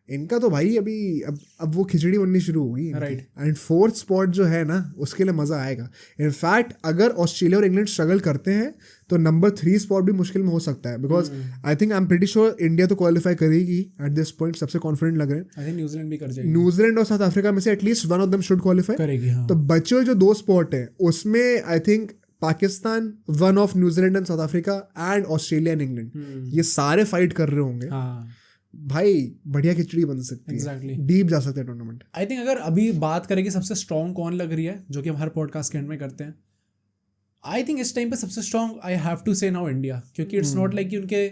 इनका तो भाई अभी अब वो खिचड़ी बननी शुरू होगी, राइट। एंड 4th स्पॉट जो है ना उसके लिए मजा आएगा। इनफैक्ट अगर ऑस्ट्रेलिया और इंग्लैंड स्ट्रगल करते हैं तो नंबर 3 स्पॉट भी मुश्किल में हो सकता है, because I think I am pretty sure India तो क्वालिफाई करेगी एट दिस पॉइंट, सबसे कॉन्फिडेंट लग रहे हैं। आई थिंक न्यूजीलैंड भी कर जाएगी, न्यूजीलैंड और साउथ अफ्रीका में से at least one of them should qualify करेगी, हाँ। तो बचे हुए जो 2 स्पॉट हैं उसमें I think Pakistan, one of New Zealand and south Africa and Australia and England, ये सारे फाइट कर रहे होंगे हाँ भाई, बढ़िया खिचड़ी बन सकती Exactly. है, डीप जा सकते हैं टूर्नामेंट। आई थिंक अगर अभी बात करें कि सबसे स्ट्रॉन्ग कौन लग रही है, जो कि हम हर पॉडकास्ट के एंड में करते हैं, आई थिंक इस टाइम पे सबसे स्ट्रॉन्ग आई हैव टू से नाउ इंडिया, क्योंकि इट्स नॉट लाइक कि उनके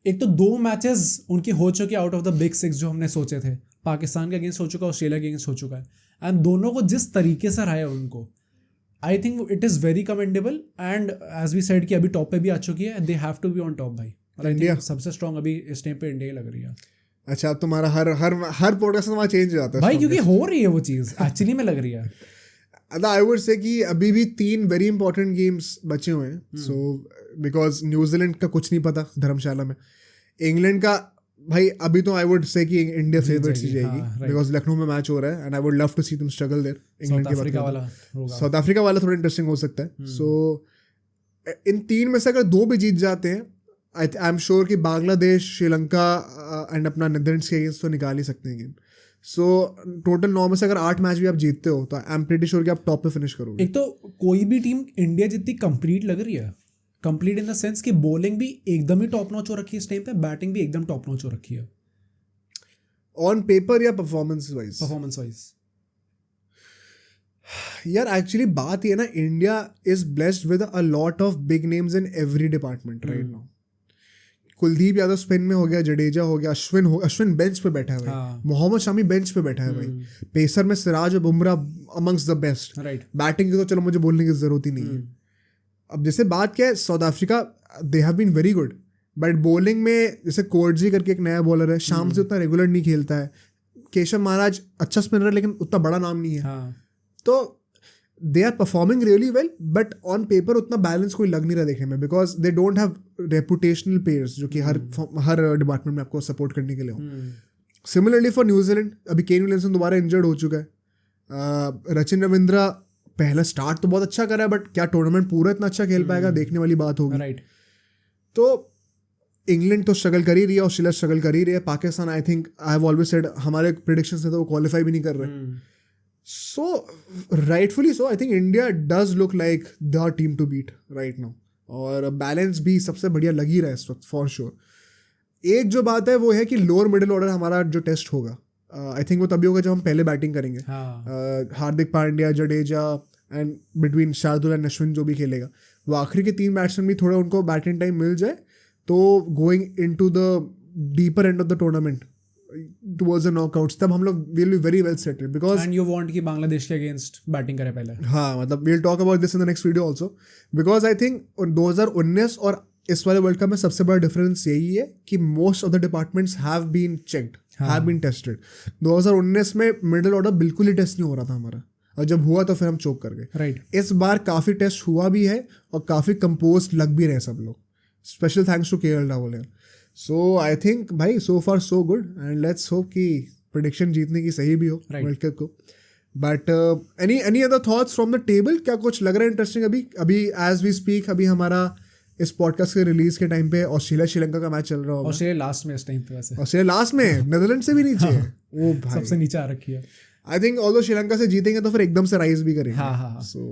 एक तो 2 मैचेस उनके हो चुके आउट ऑफ द बिग 6 जो हमने सोचे थे। पाकिस्तान के अगेंस्ट हो चुका है, ऑस्ट्रेलिया के अगेंस्ट हो चुका है, एंड दोनों को जिस तरीके से हराया उनको, I think it is very commendable. And as we said कि अभी टॉप पे भी आ चुकी है, they have to be on top भाई। इंडिया सबसे स्ट्रॉन्ग अभी इस टाइम पे इंडिया ही लग रही है। अच्छा, अब तुम्हारा हर पॉडकास्ट में चेंज हो जाता है भाई, क्योंकि हो रही है वो चीज़ एक्चुअली में लग रही है। आई वुड से कि अभी भी 3 वेरी इंपॉर्टेंट गेम्स बचे हुए हैं, सो बिकॉज न्यूजीलैंड का कुछ नहीं पता धर्मशाला में, इंग्लैंड का भाई अभी तो आई वुड से कि इंडिया फेवरेट ही जाएगी, बिकॉज लखनऊ में मैच हो रहा है and I would love to see them struggle there. England के साउथ अफ्रीका वाला थोड़ा इंटरेस्टिंग हो सकता है। सो इन 3 में से अगर 2 भी जीत जाते हैं, आई एम श्योर कि बांग्लादेश, श्रीलंका एंड अपना नीदरलैंड्स के अगेंस्ट तो निकाल ही सकते हैं गेम। सो टोटल 9 में से अगर 8 मैच भी आप जीतते हो तो आई एम प्रीटी श्योर कि आप टॉप पे फिनिश करोगे। एक तो कोई भी टीम इंडिया जितनी कंप्लीट लग रही है, कंप्लीट इन द सेंस कि बॉलिंग भी एकदम ही टॉप नॉच हो रखी है इस टाइम पे, बैटिंग भी एकदम टॉप नॉच हो रखी है ऑन पेपर या परफॉर्मेंस वाइज। यार एक्चुअली बात ये ना, India is blessed with a lot of big names in every department right now. Kuldeep Yadav spin में हो गया, जडेजा हो गया, अश्विन बेंच पे बैठा है भाई, मोहम्मद शमी बेंच पे बैठा है भाई, पेसर में सिराज और Bumrah amongst the best. Batting की तो चलो मुझे बोलने की जरूरत ही नहीं है। अब जैसे बात क्या है, South Africa they have been very good, but bowling में जैसे कोर्टजी करके एक नया बॉलर है, शाम से उतना रेगुलर नहीं खेलता है। केशव महाराज अच्छा स्पिनर है लेकिन उतना बड़ा नाम नहीं है। तो they are performing really well, but on paper उतना बैलेंस कोई लग नहीं रहा देखने में, because they don't have reputational players जो कि हर डिपार्टमेंट में आपको सपोर्ट करने के लिए हो। सिमिलरली फॉर न्यूजीलैंड, अभी केन विलियमसन दोबारा इंजर्ड हो चुका है। रचिन रविंद्रा पहला स्टार्ट तो बहुत अच्छा करा है, बट क्या टूर्नामेंट पूरा इतना अच्छा खेल पाएगा, देखने वाली बात होगी। तो इंग्लैंड तो स्ट्रगल कर ही रही है, ऑस्ट्रेलिया स्ट्रगल कर ही रही है, Pakistan I think I have always said हमारे प्रेडिक्शन से तो वो क्वालिफाई भी नहीं कर रहे। So rightfully so, I think India does look like the team to beat right now, और बैलेंस भी सबसे बढ़िया लग ही रहा है इस वक्त फॉर श्योर। एक जो बात है वो है कि लोअर मिडिल ऑर्डर हमारा जो टेस्ट होगा, आई थिंक वो तभी होगा जब हम पहले बैटिंग करेंगे। Hardik Pandya, Jadeja and between Shardul and Ashwin जो भी खेलेगा, वो आखिरी के 3 बैट्समैन भी थोड़ा उनको बैटिंग टाइम मिल जाए तो going into the deeper and of the tournament towards the knockouts, तब हम लोग will be very well settled, because and you want कि बांग्लादेश के अगेंस्ट बैटिंग करे पहले। हाँ, मतलब we'll talk about this in the next video also, because I think 2019 और इस वाले वर्ल्ड कप में सबसे बड़ा डिफरेंस यही है कि most of the departments have been checked, have been tested। 2019 में मिडिल ऑर्डर बिल्कुल ही टेस्ट नहीं हो रहा था हमारा, और जब हुआ तो फिर हम चोक कर गए। इस बार काफ़ी टेस्ट हुआ भी है और काफ़ी कंपोज लग भी रहे सब लोग, special thanks to KL Rahul. So I think भाई so far so good, and let's hope कि प्रेडिक्शन जीतने की सही भी हो वर्ल्ड कप को। But any other thoughts from the table? क्या कुछ लग रहा है इंटरेस्टिंग अभी एज वी स्पीक? अभी हमारा इस पॉडकास्ट के रिलीज के टाइम पे ऑस्ट्रेलिया श्रीलंका का मैच चल रहा होगा। ऑस्ट्रेलिया लास्ट में इस टाइम पे, वैसे ऑस्ट्रेलिया लास्ट में नीदरलैंड से भी नीचे है वो भाई, सबसे नीचे आ रखी है। आई थिंक ऑल्दो श्रीलंका से जीतेंगे तो फिर एकदम से राइज भी करेंगे। सो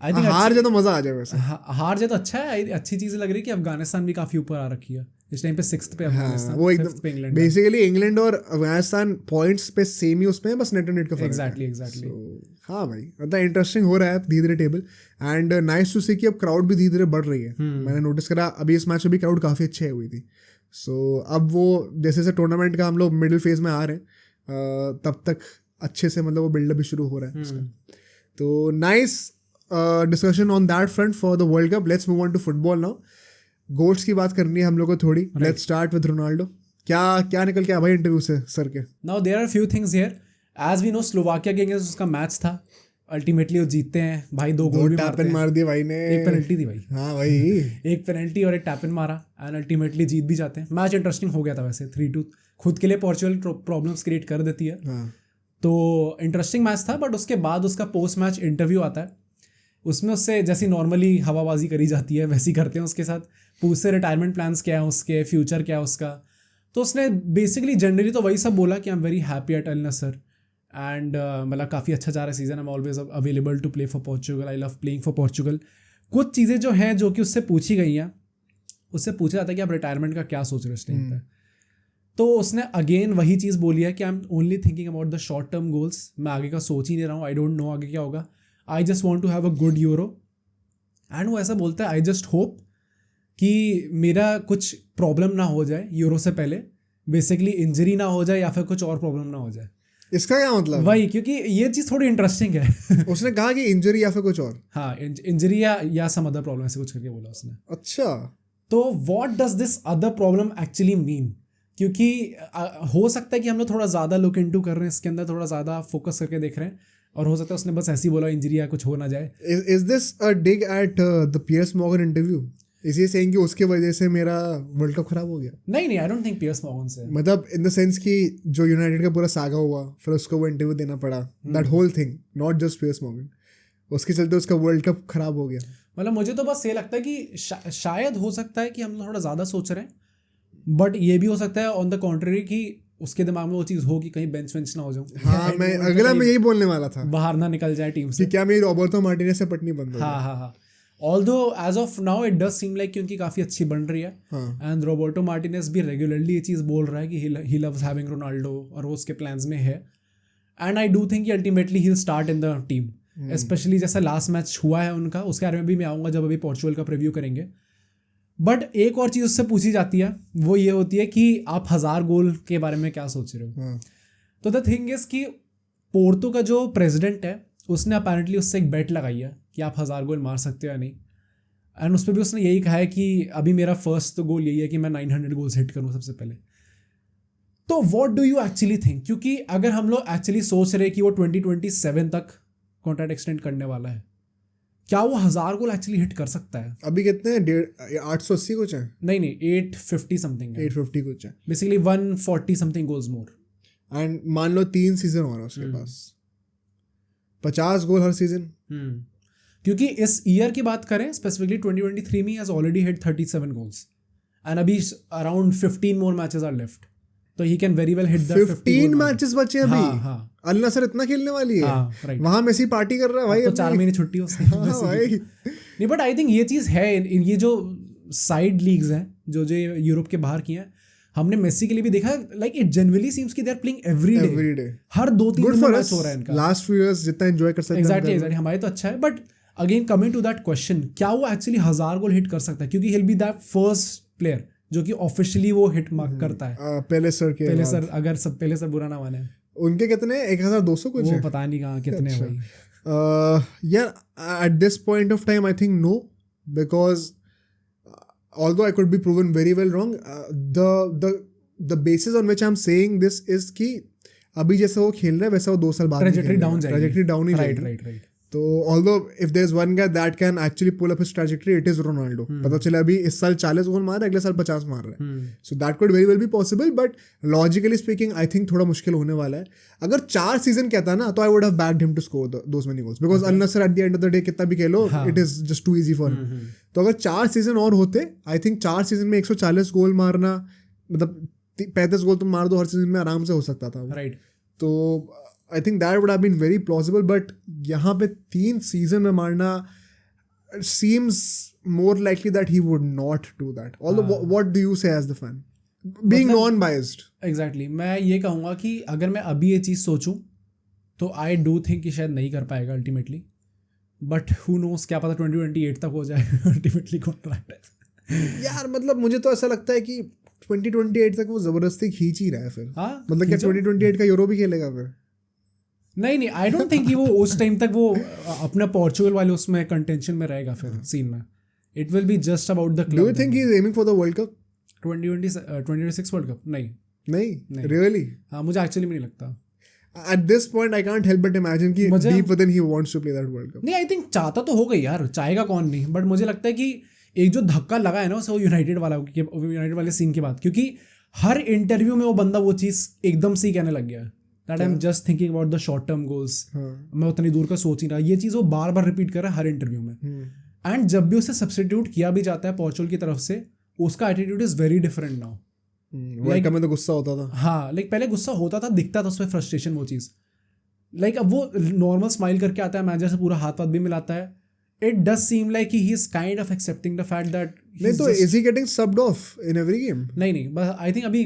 आई थिंक हार जाए तो मजा आ जाए। वैसे हार जाए तो अच्छा है, अच्छी चीज लग रही है कि अफगानिस्तान भी काफी ऊपर आ रखी है इस टाइम पे, 6th पे अफगानिस्तान, वो एकदम बेसिकली इंग्लैंड और अफगानिस्तान पॉइंट्स पे सेम ही उसमें, बस नेट का फर्क है। एग्जैक्टली। हाँ भाई, मतलब इंटरेस्टिंग हो रहा है धीरे धीरे table, and nice to see कि अब क्राउड भी धीरे धीरे बढ़ रही है। मैंने नोटिस करा अभी इस मैच में भी क्राउड काफ़ी अच्छी हुई थी। सो अब वो जैसे जैसे टूर्नामेंट का हम लोग मिडिल फेज में आ रहे हैं, तब तक अच्छे से मतलब वो बिल्डअप भी शुरू हो रहा है उसका। तो nice discussion on that front for the world cup. Let's move on to football now. Goats की बात करनी है हम लोग को थोड़ी। Let's start with Ronaldo. क्या निकल के आया भाई इंटरव्यू से सर के? Now there are few things here. As we know Slovakia के अगेंस्ट उसका मैच था, अल्टीमेटली वो जीतते हैं भाई, 2 गोल भी मारते हैं। मार दिए भाई ने, एक पेनल्टी थी भाई। हाँ भाई एक पेनल्टी और एक टैपिन मारा एंड अल्टीमेटली जीत भी जाते हैं। मैच इंटरेस्टिंग हो गया था वैसे, 3-2 खुद के लिए पोर्चुगल प्रॉब्लम्स क्रिएट कर देती है। तो इंटरेस्टिंग मैच था, बट उसके बाद उसका पोस्ट मैच इंटरव्यू आता है, उसमें उससे जैसी नॉर्मली हवाबाजी करी जाती है वैसी करते हैं उसके साथ, पूछते रिटायरमेंट प्लान्स क्या है उसके, फ्यूचर क्या है उसका। तो उसने बेसिकली जनरली तो वही सब बोला कि I am very happy at Al Nassr and मतलब काफ़ी अच्छा जा रहा है season, I am always available to play for Portugal, I love playing for Portugal. कुछ चीज़ें जो हैं जो कि उससे पूछी गई हैं, उससे पूछा जाता है कि आप रिटायरमेंट का क्या सोच रहे हो इस टाइम पे, तो उसने अगेन वही चीज़ बोली है कि I am only thinking about the short term goals, मैं आगे का सोच ही नहीं रहा हूँ, आई डोंट नो आगे क्या होगा, I just want to have a good Euro. And वो ऐसा बोलता है, आई जस्ट होप कि मेरा कुछ प्रॉब्लम ना हो जाए यूरो से पहले, बेसिकली इंजरी ना हो जाए या फिर कुछ और प्रॉब्लम ना हो जाए। इसका क्या मतलब? वही, क्योंकि ये चीज़ थोड़ी इंटरेस्टिंग है। उसने कहा कि इंजरी या फिर कुछ और? हाँ, इंजरी या सम अदर प्रॉब्लम ऐसे कुछ करके बोला उसने। अच्छा, तो what does this other problem actually mean? क्योंकि हो सकता है कि हम लोग थोड़ा ज़्यादा लुक इनटू कर रहे हैं इसके अंदर, थोड़ा ज़्यादा फोकस करके देख रहे हैं, और हो सकता है उसने बस ऐसे ही बोला इंजरी या कुछ हो ना जाए। Is this a dig at the Piers Morgan interview? Is he saying कि उसके वजह से मेरा वर्ल्ड कप खराब हो गया? नहीं, I don't think Piers Morgan से, मतलब इन द सेंस कि जो यूनाइटेड का पूरा सागा हुआ, फिर उसको वो इंटरव्यू देना पड़ा, that whole thing, not just Piers Morgan, उसके चलते उसका वर्ल्ड कप खराब हो गया। मतलब मुझे तो बस ये लगता है कि शायद हो सकता है कि हम थोड़ा ज़्यादा सोच रहे हैं, बट ये भी हो सकता है ऑन द कॉन्ट्ररी कि उसके दिमाग में वो चीज़ हो कि कहीं बेंच वेंच ना हो जाऊँ। हाँ, मैं यही बोलने वाला था, बाहर ना निकल जाए टीम से, कि क्या मेरी रॉबर्टो मार्टिनेज से पटनी बंद हो जाए। हाँ। Although as of now it does seem like कि उनकी काफ़ी अच्छी बन रही है, एंड रॉबर्टो मार्टिनेज भी रेगुलरली ये चीज़ बोल रहा है कि ही लव्स हैविंग रोनाल्डो, और वो उसके प्लान्स में है, एंड आई डू थिंक कि ultimately he will start in the team, specially जैसा लास्ट मैच हुआ है उनका, उसके बारे में भी मैं आऊँगा जब अभी पोर्चुगल का प्रीव्यू करेंगे। बट एक और चीज़ उससे पूछी जाती है, वो ये होती है कि आप 1000 गोल के बारे में क्या सोच रहे हो। तो द थिंग इज कि पोर्तो का जो प्रेसिडेंट है उसने अपेरेंटली उससे एक बेट लगाई है कि आप 1000 गोल मार सकते हो या नहीं, एंड उस पर भी उसने यही कहा है कि अभी मेरा फर्स्ट गोल यही है कि मैं 900 गोल्स हिट करूँ सबसे पहले। तो what do you actually think? क्योंकि अगर हम लोग एक्चुअली सोच रहे कि वो 2027 तक कॉन्ट्रैक्ट एक्सटेंड करने वाला है, क्या वो 1000 गोल एक्चुअली हिट कर सकता है? अभी कितने हैं? 880 कुछ है? नहीं, 850 समथिंग है, 850 कुछ है, basically 140 something goals more. And मान लो 3 सीजन हो रहा है उसके पास, 50 गोल हर सीजन। क्योंकि इस ईयर की बात करें स्पेसिफिकली 2023 में has already hit 37 goals, and अभी around 15 more matches are left, तो he can very well hit the 15 matches बचे अभी। हाँ। अल नसर इतना खेलने वाली है, राइट, वहां मेसी पार्टी कर रहा है भाई, तो 4 महीने छुट्टी उसकी। हाँ भाई। नहीं, बट आई थिंक ये चीज़ है, ये जो साइड लीग्स हैं जो यूरोप के बाहर की हैं, हमने मेसी के लिए भी देखा, लाइक इट जनरली सीम्स कि they are playing every day, हर 2-3 दिन मैच हो रहा है इनका। लास्ट फ्यू इयर्स जितना एंजॉय कर सकते हैं एग्जैक्टली हमारे तो अच्छा है, but again coming to that question, क्या वो एक्चुअली 1000 गोल हिट कर सकता है? क्योंकि ही will B that first player जो कि ऑफिशियली वो हिट मार्क करता है। पहले सर अगर सब पहले सर बुरा ना माने, उनके कितने 1200 कुछ है, वो पता नहीं कहाँ कितने हैं भाई। यार at this point of time I think no, because although I could be proven very well wrong, the basis on which I'm saying this is कि अभी जैसा वो खेल रहा है वैसा वो 2 साल बाद ट्रैजेक्टरी डाउन जाएगी, ट्रैजेक्टरी डाउन ही जाएगी। राइट। तो although if there is one guy that can actually pull up his trajectory, it is Ronaldo. पता चला अभी इस साल 40 गोल मार रहा है, अगले साल 50 मार रहा है, so that could very well be possible, but logically speaking I think थोड़ा मुश्किल होने वाला है। अगर 4 सीजन कहता ना तो I would have backed him to score those many goals, because Al Nassr at the end of the day कितना भी खेलो it is just too easy for him। तो अगर 4 सीजन और होते, I think 4 सीजन में 140 गोल मारना, मतलब 35 गोल तुम मार दो हर सीजन में, आराम से हो सकता था, राइट। तो I think that would have been very plausible, but यहाँ पे 3 सीजन में मारना seems more likely that he would not do that. Although what do you say as the fan, being non-biased? Exactly, मैं ये कहूँगा कि अगर मैं अभी ये चीज़ सोचूं तो I do think कि शायद नहीं कर पाएगा अल्टीमेटली, बट who knows, क्या पता 2028 तक हो जाए अल्टीमेटली कॉन्ट्रैक्ट। यार मतलब मुझे तो ऐसा लगता है कि 2028 तक वो जबरदस्ती खींच ही रहा है फिर। हाँ, मतलब क्या 2028 का यूरो भी खेलेगा फिर? नहीं, आई डोंट थिंक कि वो उस टाइम तक वो अपना पोर्चुगल वाले उसमें कंटेंशन में रहेगा फिर सीन में। It will be just about the club. Do you think he is aiming for the world cup 2026 world cup? नहीं रियली? हाँ, मुझे एक्चुअली नहीं लगता। At this point I can't help but imagine कि deep within he wants to play that World Cup. नहीं, आई थिंक चाहता तो होगा यार, चाहेगा कौन नहीं, बट मुझे लगता है कि एक जो धक्का लगा है ना वो यूनाइटेड वाले सीन के बाद, क्योंकि हर इंटरव्यू में वो बंदा वो चीज़ एकदम से ही कहने लग गया that I am just thinking about the short term goals, मैं उतनी दूर का सोच ही रहा। ये चीज़ वो बार बार रिपीट कर रहा है हर इंटरव्यू में, एंड जब भी उसे सब्स्टिट्यूट किया भी जाता है पोर्चुगल की तरफ से, उसका attitude is very different now. World cup में तो गुस्सा होता था। हाँ, लाइक पहले गुस्सा होता था, दिखता था उसमें फ्रस्ट्रेशन, वो चीज़ लाइक अब वो नॉर्मल स्माइल करके आता है, मैनेजर से पूरा हाथ वाथ भी मिलाता है, it does seem like he is kind of accepting the fact that नहीं he's तो just- is he getting subbed off in every game? नहीं बस आई थिंक अभी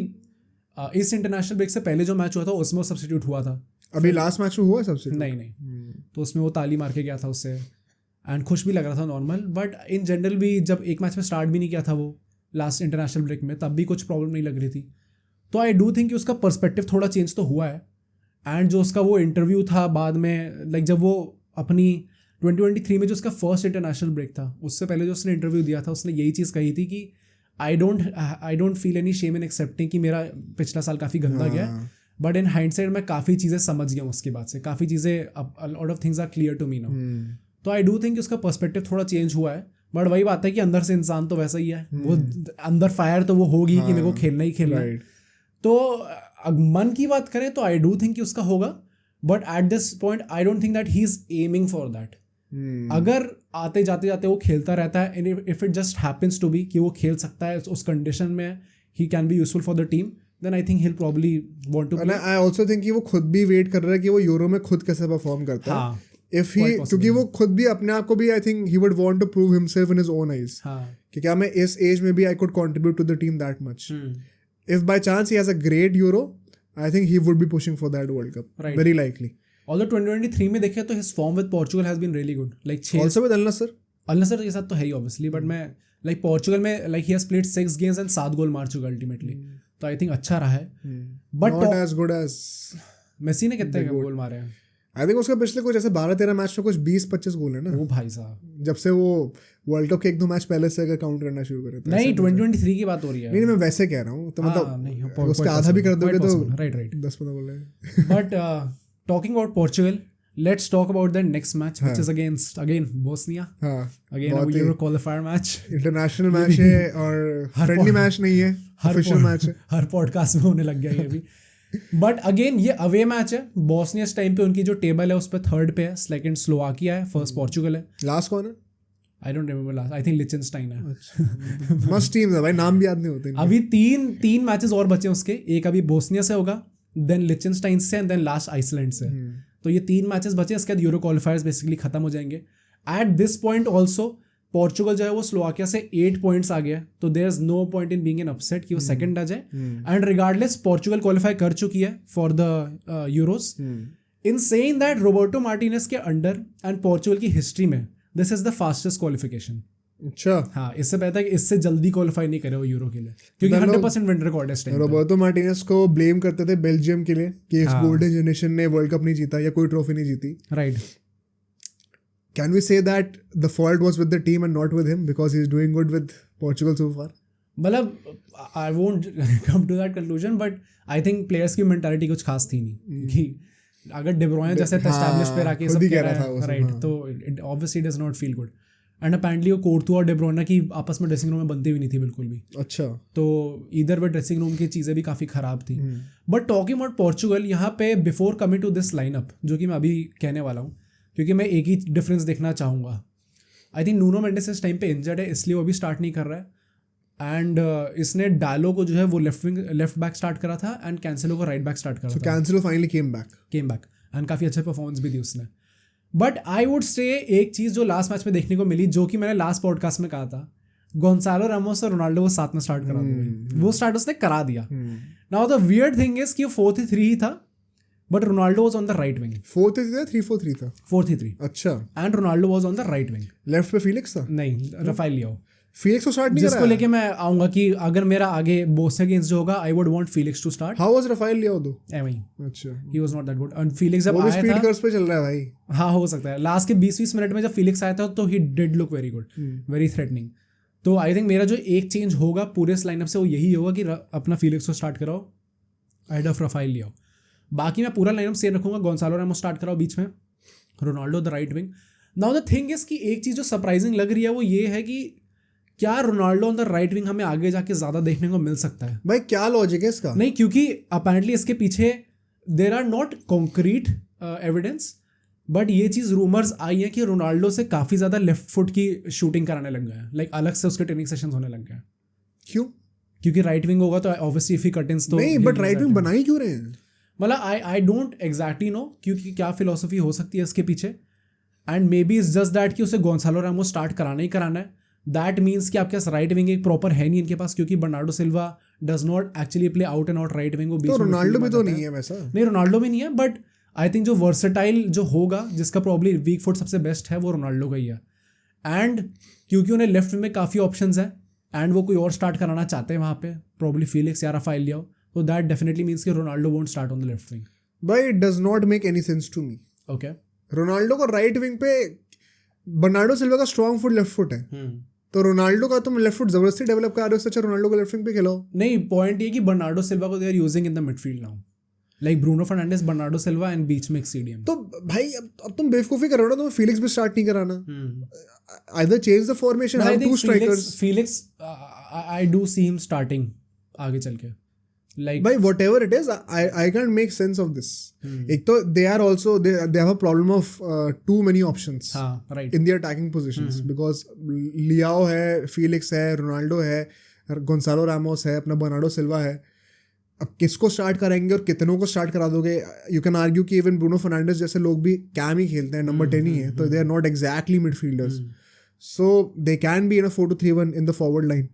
इस इंटरनेशनल ब्रेक से पहले जो मैच हुआ था उसमें वो सब्स्टिट्यूट हुआ था। अभी लास्ट मैच में हुआ सबसे? नहीं तो उसमें वो ताली मार के गया था उससे एंड खुश भी लग रहा था नॉर्मल, बट इन जनरल भी जब एक मैच में स्टार्ट भी नहीं किया था वो लास्ट इंटरनेशनल ब्रेक में, तब भी कुछ प्रॉब्लम नहीं लग रही थी। तो आई डू थिंक कि उसका पर्सपेक्टिव थोड़ा चेंज तो हुआ है। एंड जो उसका वो इंटरव्यू था बाद में, लाइक जब वो अपनी 2023 में जो उसका फर्स्ट इंटरनेशनल ब्रेक था उससे पहले जो उसने इंटरव्यू दिया था उसने यही चीज़ कही थी कि I don't feel any shame in accepting कि मेरा पिछला साल काफ़ी गंदा गया, बट इन हाइंडसाइड मैं काफ़ी चीज़ें समझ गया हूँ उसके बाद से, काफ़ी चीज़ें lot of things are clear to me now. तो आई डू थिंक उसका पर्सपेक्टिव थोड़ा चेंज हुआ है, बट वही बात है कि अंदर से इंसान तो वैसा ही है, वो अंदर फायर तो वो होगी कि मेरे को खेलना ही खेलना है। तो मन की बात करें तो आई डू थिंक कि उसका होगा, but at this point I don't think that he is aiming for that. अगर आते जाते वो खेलता रहता है, and if it just happens to be कि वो खेल सकता है उस कंडीशन में, ही can be useful for the team, then I think he will probably want to play. I also think कि वो खुद भी वेट कर रहा है कि वो यूरो में खुद कैसे परफॉर्म करता है। इफ ही, क्योंकि वो खुद भी अपने आप को भी I think he would want to prove himself in his own eyes कि क्या मैं इस एज में भी I could contribute to the team that much. If by chance he has a great Euro, I think he would be pushing for that world cup very likely. Although 2023 में देखें तो his form with Portugal has been really good, like also with Al Nassr के साथ तो है ही ऑब्वियसली, बट मैं लाइक पोर्चुगल में like he has played 6 games and 7 goal मार चुका अल्टीमेटली, तो आई थिंक अच्छा रहा है। But not as good as Messi ने कितने गोल मारे हैं? आई थिंक उसका पिछले कुछ ऐसे 12-13 मैच में कुछ 20-25 गोल है ना वो भाई साहब, जब से वो वर्ल्ड कप के 1-2 मैच पहले से अगर काउंट करना शुरू करे तो। नहीं 2023 की बात हो रही है। नहीं मैं वैसे कह रहा हूँ तो मतलब उसका आधा भी कर दोगे तो राइट 10-15 गोल है। But talking about Portugal, let's talk about the next match which is against again Bosnia. Again a euro qualifier match, international match है और फ्रेंडली मैच नहीं है, ऑफिशियल मैच है। हर पॉडकास्ट में होने लग गया ये भी। बट अगेन ये अवे मैच है। बोस्निया इस टाइम पे उनकी जो टेबल है उस पर 3rd पे है, सेकंड स्लोवाकिया है, फर्स्ट पोर्चुगल है। लास्ट कौन है? I don't remember last, I think Liechtenstein है। मस्त टीम है भाई, नाम भी याद नहीं होते। अभी तीन मैचेस और बचे उसके, एक अभी बोस्निया से होगा, देन लिचेनस्टाइन से, एंड देन लास्ट आइसलैंड से। तो ये 3 मैचेस बचे, इसके बाद यूरो क्वालिफायर्स बेसिकली खत्म हो जाएंगे। Eight this point also Portugal जो है वो स्लोवाकिया से 8 पॉइंट्स आ गया, तो there is no point in being an upset कि वो सेकंड आ जाए। एंड रिगार्डलेस पोर्चुगल क्वालिफाई कर चुकी है for the Euros. In saying that Roberto Martinez के अंडर एंड पोर्चुगल की हिस्ट्री में this is the fastest qualification. अच्छा हाँ, इससे पहले था कि इससे जल्दी क्वालिफाई नहीं करे वो यूरो के लिए, क्योंकि 100% विन रिकॉर्ड है इस टाइम पे। रोबर्टो मार्टिनेज को ब्लेम करते थे बेल्जियम के लिए कि इस गोल्डन जनरेशन ने वर्ल्ड कप नहीं जीता या कोई ट्रॉफी नहीं जीती। Right. Can we say that the fault was with the team and not with him because he is doing good with Portugal so far? मतलब I won't come to that conclusion, but I think players की मेंटालिटी कुछ खास थी नहीं कि अगर डे ब्रुयने जैसे एस्टैब्लिश प्लेयर आके सब कह रहा है, राइट, तो it obviously does not feel good. And apparently वो कोर्टुआ और डे ब्रुयने की आपस में ड्रेसिंग रूम में बनती भी नहीं थी बिल्कुल भी। अच्छा, तो इधर वे ड्रेसिंग रूम की चीज़ें भी काफ़ी ख़राब थी। बट टॉकिंग अबाउट पोर्चुगल, यहाँ पे before coming to this lineup जो कि मैं अभी कहने वाला हूँ, क्योंकि मैं एक ही डिफरेंस देखना चाहूँगा। आई थिंक नूनो मेंडेस इस टाइम पे इंजर्ड है, इसलिए वो भी स्टार्ट नहीं कर रहा है। एंड इसने डालो को जो है वो लेफ्ट बैक स्टार्ट करा था एंड कैंसेलो को राइट बैक स्टार्ट करा था। Cancelo finally came back and काफ़ी अच्छा परफॉर्मेंस भी दी उसने। बट आई वुड से एक चीज़ जो लास्ट मैच में देखने को मिली, जो कि मैंने लास्ट पॉडकास्ट में कहा था, गोंसालो रामोस और रोनाल्डो को साथ में स्टार्ट करा दिया, वो स्टार्ट उसने करा दिया। Now the weird thing is कि 4-3 ही था, but Ronaldo was on the right wing. 4-3 था, 3-4-3 था, 4-3। अच्छा। And Ronaldo was on the right wing. Left पे फिलिक्स था? नहीं, राफेल लियाओ। फिलिक्स को स्टार्ट नहीं करा, जिसको लेके मैं आऊंगा कि अगर मेरा आगे बोस्निया अगेंस्ट जो होगा, I would want Felix to start. How was Rafael Leao though? एवं, अच्छा, he was not that good. And Felix जब वो भी आया स्पीड था, कर्व्स पे चल रहा है भाई। हाँ, हो सकता है लास्ट के 20-20 मिनट में जब फिलिक्स आया था तो he did look very good, very threatening. तो आई थिंक मेरा जो एक चेंज होगा पूरे इस लाइनअप से वो यही होगा कि अपना फिलिक्स को स्टार्ट कराओ, हेड ऑफ राफेल लियाओ। बाकी मैं पूरा लाइनअप सेम रखूंगा, गोंसालो रामोस स्टार्ट कराओ बीच में, Ronaldo the right wing. Now the thing is कि एक चीज़ जो सरप्राइजिंग लग रही है वो ये है कि क्या Ronaldo on the right wing हमें आगे जाके ज़्यादा देखने को मिल सकता है? भाई क्या लॉजिक है इसका? नहीं, क्योंकि अपेरेंटली इसके पीछे there are not concrete evidence, but ये चीज़ रूमर्स आई है कि रोनाल्डो से काफ़ी ज़्यादा लेफ्ट फुट की शूटिंग कराने लग गया है, लाइक अलग से उसके ट्रेनिंग सेशंस होने लग गए हैं। क्यों? क्योंकि राइट विंग होगा तो ऑब्वियसली इफ ही कटिंग्स तो नहीं, बट राइट विंग बना ही क्यों रहे हैं? मतलब आई डोंट एग्जैक्टली नो क्योंकि क्या फिलोसफी हो सकती है इसके पीछे। And may be is just that कि उसे गोंसालो रामोस स्टार्ट कराना ही कराना है. दैट मीन्स कि आपके पास राइट विंग एक प्रॉपर है नहीं इनके पास, क्योंकि Bernardo Silva does not actually play out and out right wing. वो बीच तो में रोनाल्डो midfield भी में तो आता नहीं है वैसा. नहीं, रोनाल्डो भी नहीं है, बट आई थिंक जो वर्सेटाइल जो होगा, जिसका प्रॉब्ली वीक फुट सबसे बेस्ट है, वो रोनाल्डो का ही है. एंड क्योंकि उन्हें लेफ्ट विंग में काफ़ी ऑप्शंस हैं एंड वो कोई और स्टार्ट कराना चाहते हैं वहाँ पे, प्रॉब्ली फीलिक्स या राफाएल लियाओ, तो दैट डेफिनेटली मीन्स कि Ronaldo won't start on the left wing. भाई it does not make any sense to me. Okay. Ronaldo को राइट विंग पे, बर्नार्डो सिल्वा का स्ट्रॉन्ग फुट लेफ्ट फुट है, तो रोनाल्डो का तुम लेफ्ट फुट जबरदस्ती डेवलप कर रहे हो, उससे अच्छा रोनाल्डो को लेफ्ट विंग पे खिलाओ. नहीं, पॉइंट ये कि बर्नार्डो सिल्वा को they are using in the midfield now, like Bruno Fernandes, Bernardo Silva and बीच में एक सीडीएम. तो भाई अब तुम बेवकूफी कर रहे हो ना, तुम्हें फीलिक्स भी स्टार्ट नहीं कराना. Either change the formation, have two strikers. Felix I do see him starting आगे चल के, लाइक भाई whatever it is, I can't make sense of this. एक तो they are also they have a problem of too many options right in their attacking positions, because लियाओ है, फीलिक्स है, रोनाल्डो है, गोंसालो रामोस है, अपना बर्नार्डो सिल्वा है. अब किसको स्टार्ट कराएंगे और कितनों को स्टार्ट करा दोगे? यू कैन आर्ग्यू कि इवन ब्रूनो फर्नांडिस जैसे लोग भी कैम ही खेलते हैं, नंबर 10 ही है, तो they are not exactly midfielders, so they can be in a 4-2-3-1 in the forward line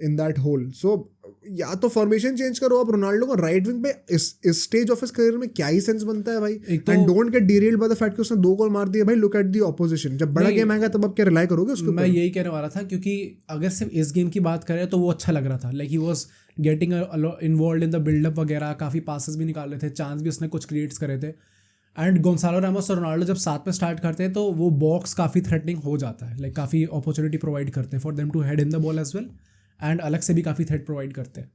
in that hole. So या तो फॉर्मेशन चेंज करो. अब रोनाल्डो को राइट विंग पे इस स्टेज ऑफ हिज करियर में क्या ही सेंस बनता है भाई? And don't get derailed by the fact कि उसने 2 गोल मार दिए. भाई लुक एट द ऑपोजिशन. जब बड़ा गेम आएगा तब आप क्या रिलाई करोगे उसके ऊपर? मैं यही कहने वाला था, क्योंकि अगर सिर्फ इस गेम की बात करें तो वो अच्छा लग रहा था, like he was getting involve in the buildup वगैरह, काफ़ी पासेस भी निकाल रहे थे, चांस भी उसने कुछ क्रिएट्स करे थे. एंड गोंसालो रामोस और रोनाल्डो जब साथ में स्टार्ट करते हैं तो वो बॉक्स काफ़ी थ्रेटनिंग हो जाता है, लाइक काफ़ी अपॉर्चुनिटी प्रोवाइड करते हैं for them to head in the ball as well, and अलग से भी काफ़ी थ्रेट प्रोवाइड करते हैं.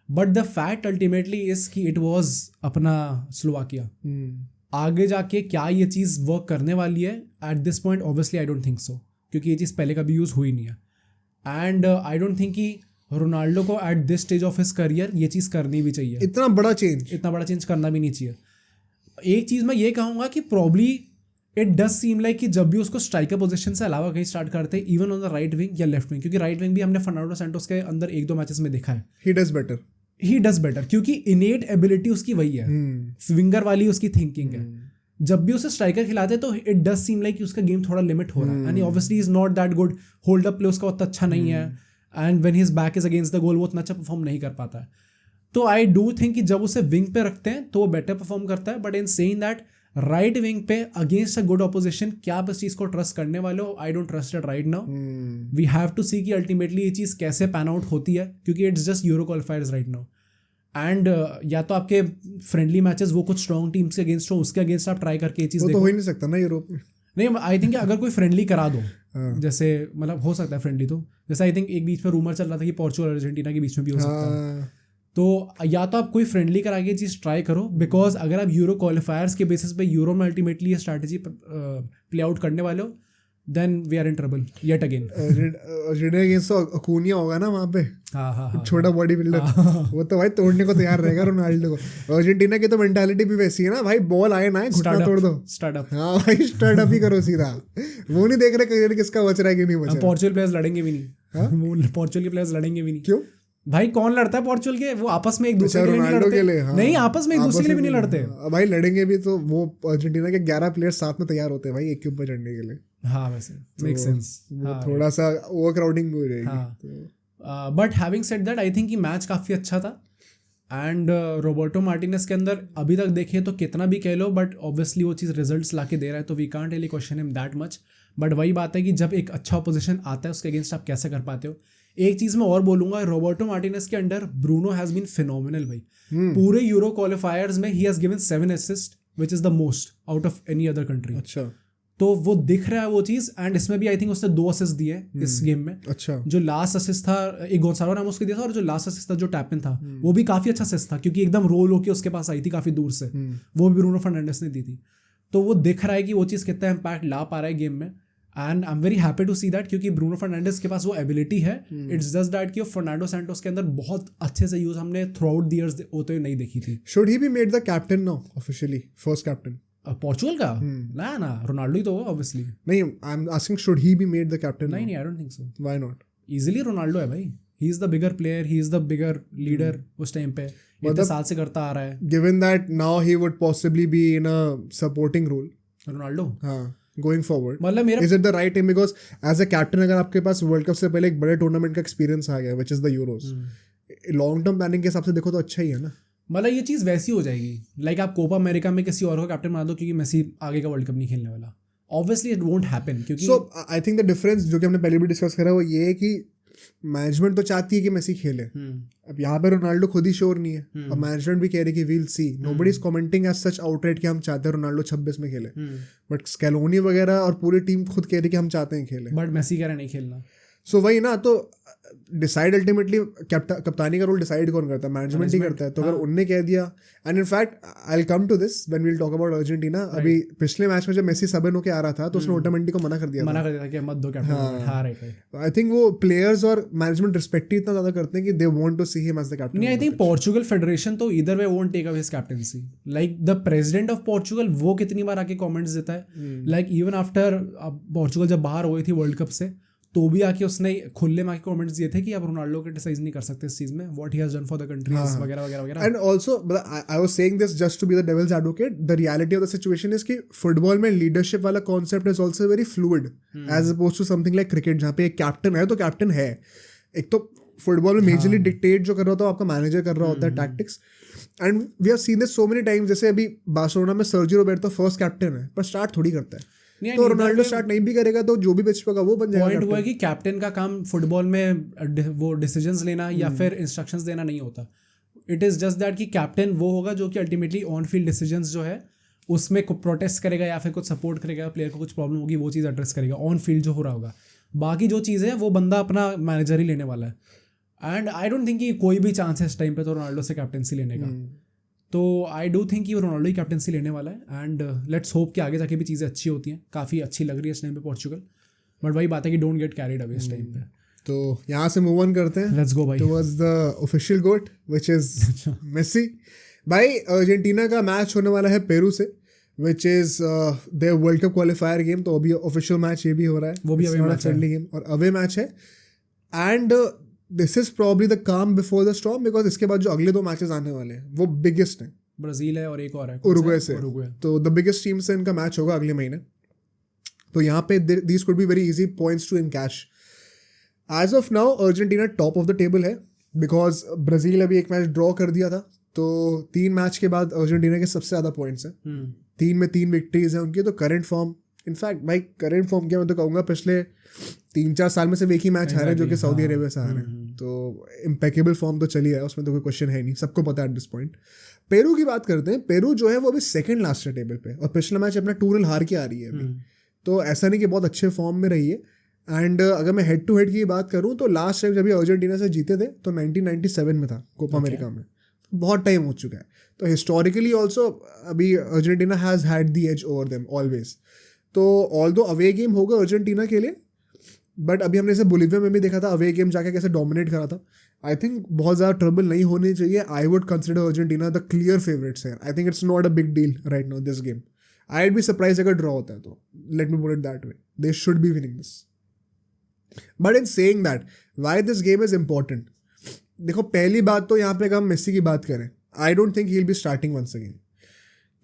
But the fact ultimately is कि इट वॉज अपना स्लोवाकिया. आगे जाके क्या ये चीज़ वर्क करने वाली है at this point? Obviously I don't think so, क्योंकि ये चीज़ पहले कभी यूज़ हुई नहीं है. एंड आई डोंट थिंक कि रोनाल्डो को at this stage of his career ये चीज़ करनी भी चाहिए. इतना बड़ा चेंज करना भी नहीं चाहिए. एक चीज़ मैं ये कहूँगा कि probably it does seem like कि जब भी उसको स्ट्राइकर पोजीशन से अलावा कहीं स्टार्ट करते हैं, even on the right wing या लेफ्ट विंग, क्योंकि राइट विंग भी हमने फर्नांडो सैंटोस के अंदर 1-2 मैचेस में देखा है, ही डज बेटर क्योंकि इनेट एबिलिटी उसकी वही है, विंगर वाली उसकी थिंकिंग है. जब भी उसे स्ट्राइकर खिलाते हैं तो इट डज सीम लाइक कि उसका गेम थोड़ा लिमिट हो रहा है, and obviously is not that good. Hold up play उसका उतना अच्छा नहीं है, and when his back is against the goal वो उतना अच्छा परफॉर्म नहीं कर पाता है. तो आई डू थिंक कि जब उसे विंग पे रखते हैं तो वो बेटर परफॉर्म करता है. But in saying that, right wing पे अगेंस्ट अ गुड ऑपोजिशन क्या आप इस चीज को ट्रस्ट करने वाले हो? I don't trust it right now. We have to see कि अल्टीमेटली ये चीज़ कैसे पैन आउट होती है, क्योंकि it's just euro क्वालिफायर्स right now. And या तो आपके फ्रेंडली मैचेस वो कुछ स्ट्रॉन्ग टीम्स के अगेंस्ट हो, उसके अगेंस्ट आप ट्राई करके ये चीज़ देखो. तो हो ही नहीं सकता ना यूरोप में. नहीं, आई थिंक अगर कोई फ्रेंडली करा दो, जैसे मतलब हो सकता है फ्रेंडली, तो जैसे आई थिंक एक बीच में रूमर चल रहा था कि पोर्चुगल और अर्जेंटीना के बीच में भी हो सकता है. तो या तो आप कोई फ्रेंडली करा के चीज़ ट्राई करो, बिकॉज अगर आप यूरो क्वालिफायर्स के बेसिस पे यूरो में अल्टीमेटली ये स्ट्रैटेजी प्ले आउट करने वाले हो, then we are in trouble yet again. Acuna होगा ना वहाँ पे, हाँ, छोटा बॉडी बिल्डर, वो तो भाई तोड़ने को तैयार रहेगा रोनाल्डो को. अर्जेंटीना की तो मेंटालिटी भी वैसी है ना भाई, बॉल आए ना घुटना तोड़ दो, स्टार्टअप. हाँ भाई, स्टार्टअप ही करो सीधा. वो नहीं देख रहे करियर किसका बच रहा है कि नहीं बच रहा. पोर्चुगल प्लेयर्स लड़ेंगे भी नहीं, पोर्चुगल के प्लेयर्स लड़ेंगे भी नहीं. क्यों भाई? कौन लड़ता है पोर्चुगल के? वो आपस में एक दूसरे के लिए नहीं लड़ते. हाँ. नहीं, आपस में एक दूसरे के लिए भी नहीं लड़ते. भाई लड़ेंगे भी तो वो अर्जेंटीना के 11 प्लेयर्स साथ में तैयार होते हैं भाई एक के ऊपर चढ़ने के लिए. हाँ, वैसे मेक सेंस. थोड़ा सा ओवरक्राउडिंग भी हो जाएगी. But having said that, I think कि मैच काफ़ी अच्छा था. एंड रोबर्टो मार्टिनेज के अंदर अभी तक देखे तो कितना भी कह लो, बट ऑब्वियसली वो चीज़ रिजल्ट्स ला के दे रहा है, तो we can't really question him that much. But वही बात है कि जब एक अच्छा अपोजिशन आता है उसके अगेंस्ट आप कैसे कर पाते हो. एक चीज़ मैं और बोलूँगा, रोबर्टो मार्टिनेज के under Bruno has been phenomenal भाई. पूरे यूरो क्वालिफायर्स में he has given 7 assist, which is the most out of any other country. अच्छा, तो वो दिख रहा है वो चीज़. एंड इसमें भी आई थिंक उसने 2 असिस्ट दिए इस गेम में. अच्छा, जो लास्ट असिस्ट था एक गोंसालो रामोस को दिया था, और जो लास्ट असिस्ट था जो टैपिन था वो भी काफ़ी अच्छा असिस्ट था, क्योंकि एकदम रोल होके उसके पास आई थी काफ़ी दूर से. वो भी ब्रूनो फर्नांडिस ने दी थी. तो वो दिख रहा है कि वो चीज़ कितना इम्पैक्ट ला पा रहा है गेम में. And I am very happy to see that, क्योंकि ब्रूनो फर्नांडिस के पास वो एबिलिटी है. इट्स जस्ट दैट कि फर्नांडो सैंटोस के अंदर बहुत अच्छे से यूज हमने थ्रू आउट द ईयर्स होते हुए नहीं देखी थी. Should he be made the captain now officially, first captain Portugal का? ना रोनाल्डो ही तो ऑब्वियसली. नहीं, I am asking should he be made the captain? नहीं, I don't think so. Why not? Easily Ronaldo है भाई. He is the bigger player, he is the bigger leader. उस टाइम पे इतने साल से करता आ रहा है. Given that now he would possibly be in a supporting role, Ronaldo. हाँ, गोइंग फॉरवर्ड? मतलब मेरा is it the right time? Because as a captain अगर आपके पास वर्ल्ड कप से पहले एक बड़े टूर्नामेंट का एक्सपीरियंस आ गया which is the euros, long term planning के हिसाब से देखो तो अच्छा ही है ना. मतलब ये चीज़ वैसी हो जाएगी लाइक आप कोपा अमेरिका में किसी और को कैप्टन बना दो क्योंकि मेसी आगे का वर्ल्ड कप नहीं खेलने वाला. ऑब्वियसली इट वोंट हैपन क्योंकि सो आई थिंक द डिफरेंस जो कि हमने पहले भी डिस्कस करा वो ये है कि मैनेजमेंट तो चाहती है कि मेसी खेले. अब यहाँ पे रोनाल्डो खुद ही श्योर नहीं है और मैनेजमेंट भी कह रही है कि we'll see. Nobody is commenting as such outright कि हम चाहते हैं रोनाल्डो 26 में खेले, बट स्कैलोनी वगैरह और पूरी टीम खुद कह रही है कि हम चाहते हैं खेले. बट मेसी कह रहा है नहीं खेलना. सो वही ना, तो डिसाइड अल्टीमेटली कप्तानी का रोल डिसाइड कौन करता है? मैनेजमेंट ही करता है. तो अगर उनने कह दिया, and in fact I will come to this when we will talk about Argentina. अभी पिछले मैच में जब मेसी सबन होके आ रहा था तो उसने ओटामेंडी को मना कर दिया था कि मत दो कैप्टन. हाँ राइट. आई थिंक वो प्लेयर्स और मैनेजमेंट रिस्पेक्ट ही इतना ज्यादा करते हैं कि they want to see him as the captain. नहीं, आई थिंक पोर्चुगल फेडरेशन तो इधर वे won't take away his captaincy. Like the president of Portugal वो कितनी बार आके कमेंट्स देता है. लाइक इवन आफ्टर पोर्चुगल जब बाहर हुई थी वर्ल्ड कप से तो भी आके उसने खुले में आके कमेंट्स दिए थे कि आप रोनाल्डो क्रिटिसाइज नहीं कर सकते इस चीज में, what he has done for the countries वगैरह वगैरह वगैरह. And also I was saying this just to be the devil's advocate. The reality of the situation is कि फुटबॉल में लीडरशिप वाला concept is also very fluid as oppose to something like cricket जहाँ पे एक कैप्टन है तो कैप्टन है. एक तो फुटबॉल में मेजरली डिक्टेट जो कर रहा होता है आपका मैनेजर कर रहा होता है tactics. And we have seen this so many times. जैसे अभी बार्सिलोना में सर्जियो रोबर्टो फर्स्ट कैप्टन है पर स्टार्ट थोड़ी करता है. तो रोनाल्डो स्टार्ट नहीं भी करेगा तो जो भी पिच पे होगा वो बन जाएगा. पॉइंट हुआ है कि कैप्टन का काम फुटबॉल में वो डिसीजंस लेना या फिर इंस्ट्रक्शंस देना नहीं होता. इट इज़ जस्ट दैट कि कैप्टन वो होगा जो कि अल्टीमेटली ऑन फील्ड डिसीजंस जो है उसमें प्रोटेस्ट करेगा या फिर कुछ सपोर्ट करेगा, प्लेयर को कुछ प्रॉब्लम होगी वो चीज़ एड्रेस करेगा ऑन फील्ड जो हो रहा होगा. बाकी जो चीज़ है वो बंदा अपना मैनेजर ही लेने वाला है. एंड आई डोंट थिंक कि कोई भी चांस है इस टाइम पे तो रोनाल्डो से कैप्टनसी लेने का. तो आई डू थिंक कि रोनाल्डो ही कैप्टनसी लेने वाला है. एंड लेट्स होप कि आगे जाके भी चीज़ें अच्छी होती हैं. काफ़ी अच्छी लग रही है इस टाइम पे पोर्चुगल, बट वही बात है कि डोंट गेट कैरिड अवे इस टाइम पे. तो यहाँ से मूव ऑन करते हैं. लेट्स गो भाई towards the official GOAT which is Messi. भाई अर्जेंटीना का मैच होने वाला है पेरू से which is their world cup qualifier game. तो अभी ऑफिशियल मैच ये भी हो रहा है, वो भी अवे मैच है गेम और अवे मैच है. And this is probably the काम बिफोर द स्टॉर्म बिकॉज इसके बाद जो अगले 2 मैचेस आने वाले हैं वो बिगेस्ट हैं. ब्राजील है और एक और है उरुग्वे से. तो द बिगेस्ट टीम से इनका मैच होगा अगले महीने. तो यहाँ पे these could be very easy points to encash. As of now Argentina top of the table है बिकॉज ब्राजील अभी एक मैच ड्रॉ कर दिया था. तो 3 मैच के बाद अर्जेंटीना के सबसे ज़्यादा पॉइंट्स हैं. 3 में 3 विक्ट्रीज हैं उनकी. तो करंट फॉर्म, इनफैक्ट भाई करंट फॉर्म क्या मैं तो कहूँगा पिछले 3-4 साल में सिर्फ एक ही मैच हारे जो कि सऊदी अरेबिया से हारे. तो इम्पेकेबल फॉर्म तो चली है, उसमें तो कोई क्वेश्चन है नहीं, सबको पता है एट दिस पॉइंट. पेरू की बात करते हैं. पेरू जो है वो अभी सेकंड लास्ट है टेबल पे और पिछला मैच अपना 2-0 हार के आ रही है अभी. तो ऐसा नहीं कि बहुत अच्छे फॉर्म में रही है. एंड अगर मैं हेड टू हेड की बात करूँ तो लास्ट टाइम जब अर्जेंटीना से जीते थे तो 1997 में था कोपा अमेरिका में. बहुत टाइम हो चुका है. तो हिस्टोरिकली ऑल्सो अभी Argentina has had the edge over them always. तो ऑल्दो अवे गेम होगा अर्जेंटीना के लिए, बट अभी हमने इसे बोलीविया में भी देखा था अवे गेम जाके कैसे डोमिनेट करा था. आई थिंक बहुत ज़्यादा ट्रबल नहीं होनी चाहिए. I would consider Argentina the clear favourites है. I think it's not a big deal right now this game. I would be surprise अगर ड्रॉ होता है तो. Let me put it that way. They should be winning this. But in saying that why this game is important, देखो पहली बात तो यहाँ पे अगर हम मेसी की बात करें, I don't think he will be starting once again.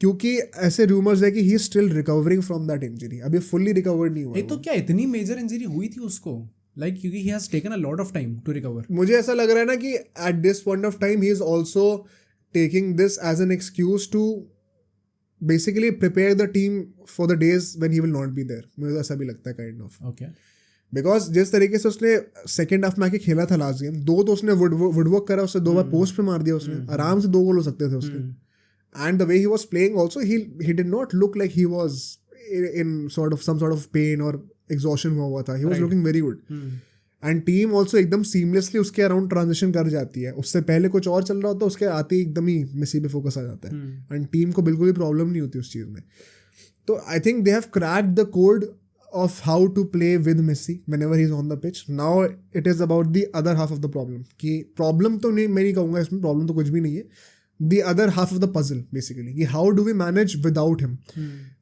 क्योंकि ऐसे रूमर्स है कि he is still recovering from that injury. अभी फुल्ली रिकवर नहीं हुआ. एक तो क्या इतनी मेजर इंजरी हुई थी उसको, लाइक क्योंकि he has taken a lot of time to recover. मुझे ऐसा लग रहा है ना कि at this point of time he is also taking this as an excuse to basically prepare the team for the days when he will not be there. मुझे ऐसा भी लगता है काइंड ऑफ. ओके. बिकॉज जिस तरीके से उसने सेकेंड हाफ में आके खेला था लास्ट गेम, 2 तो उसने वुडवर्क करा, उससे 2 बार पोस्ट पे मार दिया उसने. आराम से 2 गोल हो सकते थे उसके. And the way he was playing also, he did not look like he was in some sort of pain or exhaustion हुआ था. He was looking very good. And team also एकदम seamlessly उसके around transition कर जाती है. उससे पहले कुछ और चल रहा होता है, उसके आते ही एकदम ही मेसी पे फोकस आ जाता है. And team को बिल्कुल भी प्रॉब्लम नहीं होती उस चीज़ में. तो I think they have cracked the code of how to play with Messi whenever he's on the pitch. Now it is about the other half of the problem. कि problem तो नहीं, मैं नहीं कहूँगा इसमें problem तो कुछ भी नहीं है. The other half of the puzzle basically कि how do we manage without him.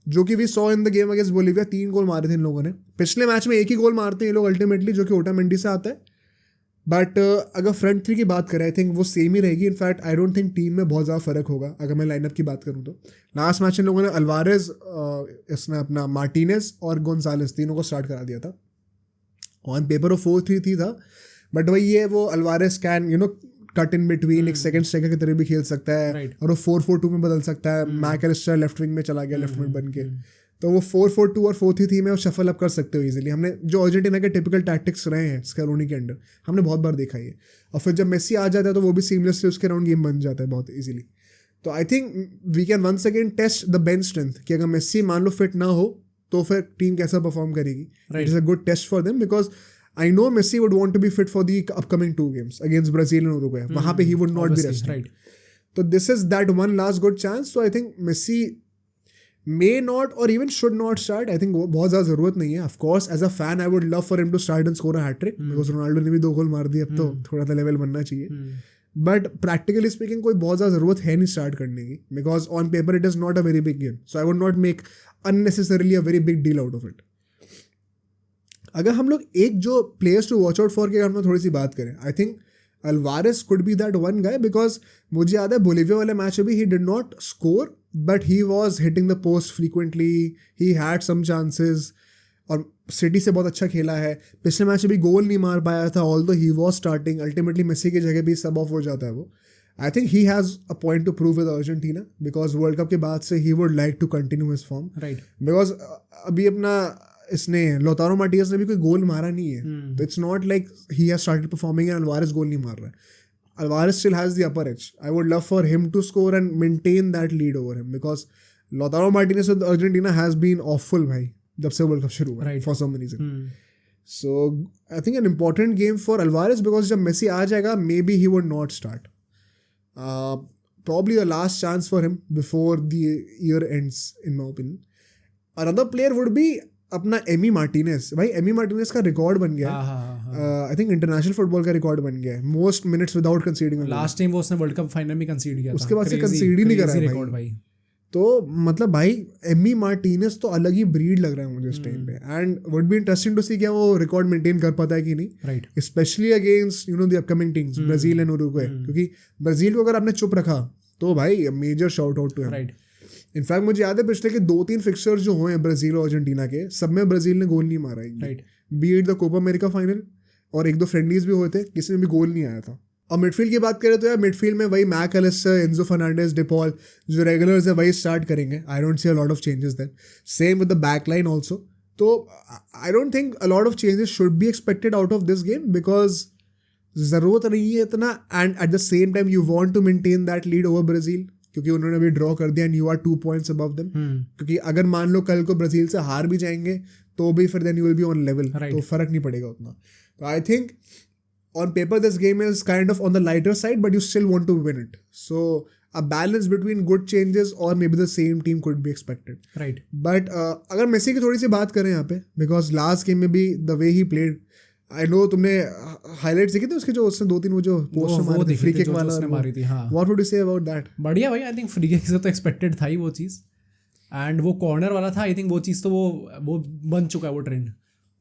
जो कि we saw in the game against Bolivia, 3 गोल मारे थे इन लोगों ने. पिछले मैच में 1 ही गोल मारते हैं ये लोग अल्टीमेटली, जो कि ओटामेंडी से आता है. बट अगर फ्रंट थ्री की बात करें आई थिंक वो सेम ही रहेगी. In fact I don't think team में बहुत ज़्यादा फर्क होगा. अगर मैं लाइनअप की बात करूँ तो लास्ट मैच इन लोगों ने अल्वारेज, इसने अपना मार्टिनेज और गोंजालेस तीनों को स्टार्ट करा दिया था. ऑन पेपर वो 4-3-3 था, बट वही है वो Alvarez can cut in between, एक सेकंड स्ट्राइकर की तरह भी खेल सकता है. Right. और वो 4-4-2 में बदल सकता है. मैकलिस्टर लेफ्ट विंग में चला गया लेफ्ट विंग बन के, तो वो 4-4-2 और 4-3-3 में शफल अप कर सकते हो इजीली. हमने जो अर्जेंटीना के टिपिकल टैक्टिक्स रहे हैं स्कैलोनी के अंडर, हमने बहुत बार देखा है. और फिर जब मेसी आ जाता है तो वो भी सीमलेसली उसके राउंड गेम बन जाता है बहुत इजीली. तो I think we can once again test the bench strength कि अगर मेसी मान लो फिट ना हो तो फिर टीम कैसा परफॉर्म करेगी. It is a good test for them because I know Messi would want to be fit for the upcoming 2 games against Brazil and Uruguay. वहाँ पे he would not be resting. Right. So this is that one last good chance. So I think Messi may not or even should not start. I think वो बहुत ज़्यादा ज़रूरत नहीं है. Of course, as a fan, I would love for him to start and score a hat trick because Ronaldo ने भी 2 गोल मार दिए. अब तो थोड़ा सा लेवल बनना चाहिए. But practically speaking, कोई बहुत ज़्यादा ज़रूरत है नहीं स्टार्ट करने की because on paper it is not a very big game. So I would not make unnecessarily a very big deal out of it. अगर हम लोग एक जो players to watch out for के हम लोग थोड़ी सी बात करें, I think Alvarez could be that one guy because मुझे याद है बोलिविया वाले मैच में भी he did not score but he was hitting the post frequently, he had some chances और सिटी से बहुत अच्छा खेला है. पिछले मैच में भी गोल नहीं मार पाया था although he was starting. Ultimately Messi की जगह भी सब ऑफ हो जाता है वो. I think he has a point to prove with Argentina because world cup के बाद से he would like to continue his form. Right. Because अभी अपना इसने लोतारो मार्टिनेज ने भी कोई गोल मारा नहीं है. तो it's not like he has started performing and Alvarez goal नहीं मार रहा है. Alvarez still has the upper edge. I would love for him to score and maintain that lead over him because Lautaro Martinez with Argentina has been awful भाई जब से वर्ल्ड कप शुरू हुआ for some reason. So I think an important game for Alvarez because जब मेसी आ जाएगा maybe he would not start. probably a last chance for him before the year ends in my opinion. Another player would be अपना एमी मार्टिनेज. भाई एमी मार्टिनेज का रिकॉर्ड बन गया है. आई थिंक इंटरनेशनल फुटबॉल का रिकॉर्ड बन गया है most minutes without conceding. Last time वो उसने वर्ल्ड कप फाइनल में कंसीड किया था, उसके बाद से कंसीड ही नहीं करा है भाई. तो मतलब भाई एमी मार्टिनेज तो अलग ही ब्रीड लग रहा है मुझे इस टाइम पे. And would be interesting to see क्या वो रिकॉर्ड मेंटेन कर पाता है कि नहीं. Right. Especially against the upcoming teams Brazil and Uruguay. क्योंकि ब्राजील को अगर आपने चुप रखा तो भाई major shout out to him. Right. In fact मुझे याद है पिछले के 2-3 फिक्सर्स जो हुए हैं ब्राजील और अर्जेंटीना के, सब में ब्राजील ने गोल नहीं मारा है. Right. Be it the Copa America final और 1-2 फ्रेंडलीज भी हुए थे, किसी में भी गोल नहीं आया था. और मिडफील्ड की बात करें तो यार मिडफील्ड में वही मैकलिस्टर, एंजो फर्नांडिस, डिपॉल जो रेगुलर्स है वही स्टार्ट करेंगे. I don't see a lot of changes then. Same with the back line also. तो I don't think a lot of changes should be expected out of this game because ज़रूरत नहीं है इतना. And at the same time you want to maintain that lead over Brazil क्योंकि उन्होंने अभी ड्रॉ कर दिया and you are 2 points above them. क्योंकि अगर मान लो कल को ब्राजील से हार भी जाएंगे तो भी फिर then you will be on level. तो फर्क नहीं पड़ेगा उतना. तो I think on paper this game is kind of on the lighter side but you still want to win it. So a balance between good changes or maybe the same team could be expected. Right. But अगर मेसी की थोड़ी सी बात करें यहाँ पे because last game में भी the way he played, I know तुमने highlights देखे थे उसके जो उसने 2-3 वो जो पोस्ट मारे थे फ्री किक वाला उसने मारी थी. हाँ. What would you say about that? बढ़िया भाई. आई थिंक फ्री किक से तो एक्सपेक्टेड था ही वो चीज़. एंड वो कॉर्नर वाला था. आई थिंक वो चीज़ तो वो बन चुका है वो ट्रेंड.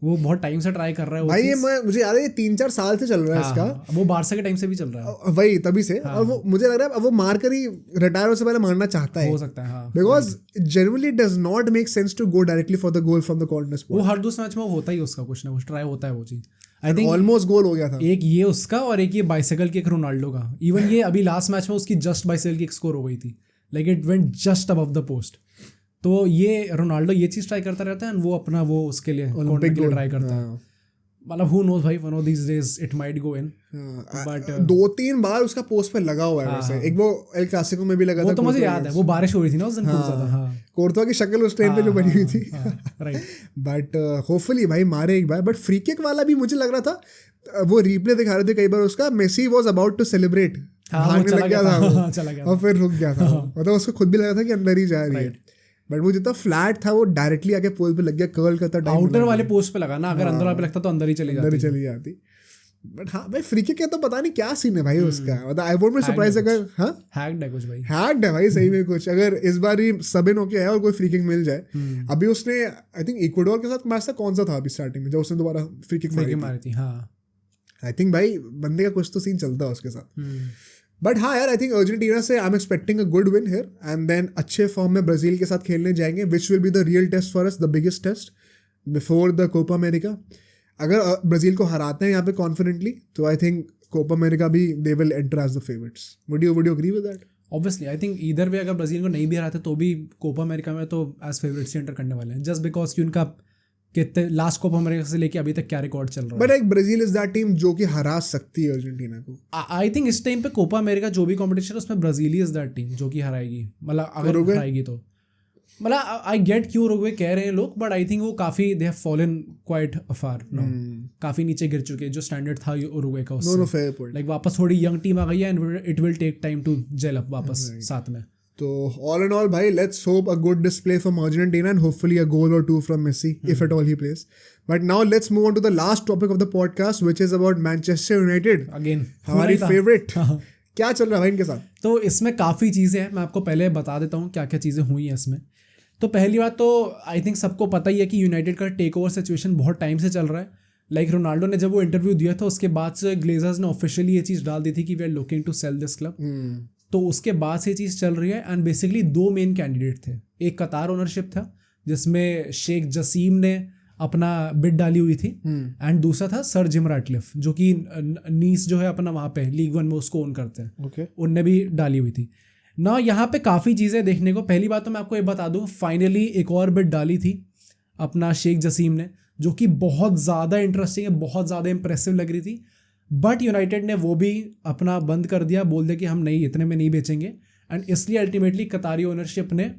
वो बहुत टाइम से ट्राई कर रहा है भाई. ये मुझे याद है ये 3-4 साल से चल रहा है इसका. वो बारसा के टाइम से भी चल रहा है वही तभी से. और वो मुझे लग रहा है अब वो मार कर ही रिटायर होने से पहले मारना चाहता है. हो सकता है. हाँ. Because generally it does not make sense to go directly for the goal from the corner spot. वो हर दूसरे मैच में होता ही उसका कुछ ना कुछ ट्राई होता है वो चीज़. आई थिंक ऑलमोस्ट गोल हो गया था. एक ये उसका और एक ये बाइसाइकिल की एक रोनाल्डो का. इवन ये अभी लास्ट मैच में उसकी जस्ट बाइसाइकिल की एक स्कोर हो गई थी. Like it went just above the post. तो ये रोनाल्डो ये चीज़ ट्राई करता रहता है एंड वो अपना वो उसके लिए ओलंपिक के लिए ट्राई करता है. मतलब who knows भाई, one of these days it might go in. But 2-3 बार उसका पोस्ट पे लगा हुआ है वैसे. एक वो एल क्लासिको में भी लगा था. वो तो मुझे याद है. वो बारिश हो रही थी ना उस दिन खूब ज़्यादा. हाँ. कोर्तवा की शक्ल उस टाइम पे जो बनी हुई थी. राइट. बट होपफुली भाई मारे एक बार. बट फ्री किक वाला भी मुझे लग रहा था वो रिप्ले दिखा रहे थे कई बार उसका. Messi was about to celebrate. भागने लग गया था चला गया और फिर रुक गया था. मतलब उसको खुद भी लगा था कि अंदर ही जा रही है. बट वो जितना फ्लैट था वो डायरेक्टली आके पोल पे लग गया. कर्ल करता टाइम आउटर वाले पोस्ट पे लगा ना. अगर अंदर वाले पे लगता तो अंदर ही चली जाती. बट हाँ भाई फ्री किक तो पता नहीं क्या सीन है भाई उसका. मतलब आई वोंट बी सरप्राइज अगर हाँ हैक्ड है कुछ भाई. हैक्ड है भाई सही में कुछ. अगर इस बार ही सबन होके आया और कोई फ्री किक मिल जाए. अभी उसने आई थिंक इक्वाडोर के साथ मैच था कौन सा था अभी स्टार्टिंग में जब उसने दोबारा फ्री किक मारी थी. हाँ. आई थिंक भाई बंदे का कुछ तो सीन चलता है उसके साथ. बट हाँ यार, आई थिंक अर्जेंटीना से I am expecting a good win here and then अच्छे फॉर्म में ब्राजील के साथ खेलने जाएंगे, which will be the real test for us, the biggest test before the Copa America. अगर ब्राजील को हराते हैं यहाँ पे कॉन्फिडेंटली, तो आई थिंक कोपा अमेरिका भी they will enter as the favourites. Would you agree with that? Obviously I think either way अगर ब्राजील को नहीं भी हराते तो भी कोपा अमेरिका में तो एज फेवरेट्स ही एंटर करने वाले हैं, जस्ट बिकॉज कि उनका कितने लास्ट कोपा अमेरिका से लेके अभी तक क्या रिकॉर्ड चल रहा है. But like Brazil is that team जो कि हरा सकती है अर्जेंटीना को. आई थिंक इस टाइम पे कोपा अमेरिका जो भी कॉम्पिटिशन है उसमें Brazil he is that team जो कि हराएगी, मतलब अगर हराएगी तो. मतलब आई गेट क्यों उरुग्वे कह रहे हैं लोग, बट आई थिंक वो काफी दे हैव फॉलन क्वाइट अफार, काफी नीचे गिर चुके हैं जो स्टैंडर्ड था उरुग्वे का उससे. No fair point. लाइक वापस थोड़ी यंग टीम आ गई है and it will take time to gel up वापस साथ में. तो all in all भाई, let's hope a good display from Argentina and hopefully a goal or two from Messi if at all he plays. But now let's move on to the last topic of the podcast, which is about Manchester United. Again हमारी favorite. क्या चल रहा है भाई इनके साथ? तो इसमें काफ़ी चीज़ें हैं, मैं आपको पहले बता देता हूँ क्या क्या चीज़ें हुई हैं इसमें. तो पहली बात तो आई थिंक सबको पता ही है कि यूनाइटेड का टेक ओवर सिचुएशन बहुत टाइम से चल रहा है. लाइक रोनाल्डो ने जब वो इंटरव्यू दिया था उसके बाद से ग्लेजर्स ने ऑफिशियली ये चीज़ डाल दी थी कि we are looking to sell this club. तो उसके बाद से चीज़ चल रही है एंड बेसिकली दो मेन कैंडिडेट थे. एक कतार ओनरशिप था जिसमें शेख जसीम ने अपना बिड डाली हुई थी एंड दूसरा था सर जिम रैटक्लिफ जो कि नीस जो है अपना वहाँ पे लीग 1 में उसको ओन करते हैं. उनने भी डाली हुई थी ना. यहाँ पे काफ़ी चीज़ें देखने को. पहली बात तो मैं आपको ये बता दूँ, फाइनली एक और बिड डाली थी अपना शेख जसीम ने जो कि बहुत ज़्यादा इंटरेस्टिंग है, बहुत ज़्यादा इंप्रेसिव लग रही थी. बट यूनाइटेड ने वो भी अपना बंद कर दिया, बोल दिया कि हम नहीं, इतने में नहीं बेचेंगे. एंड इसलिए अल्टीमेटली कतारी ओनरशिप ने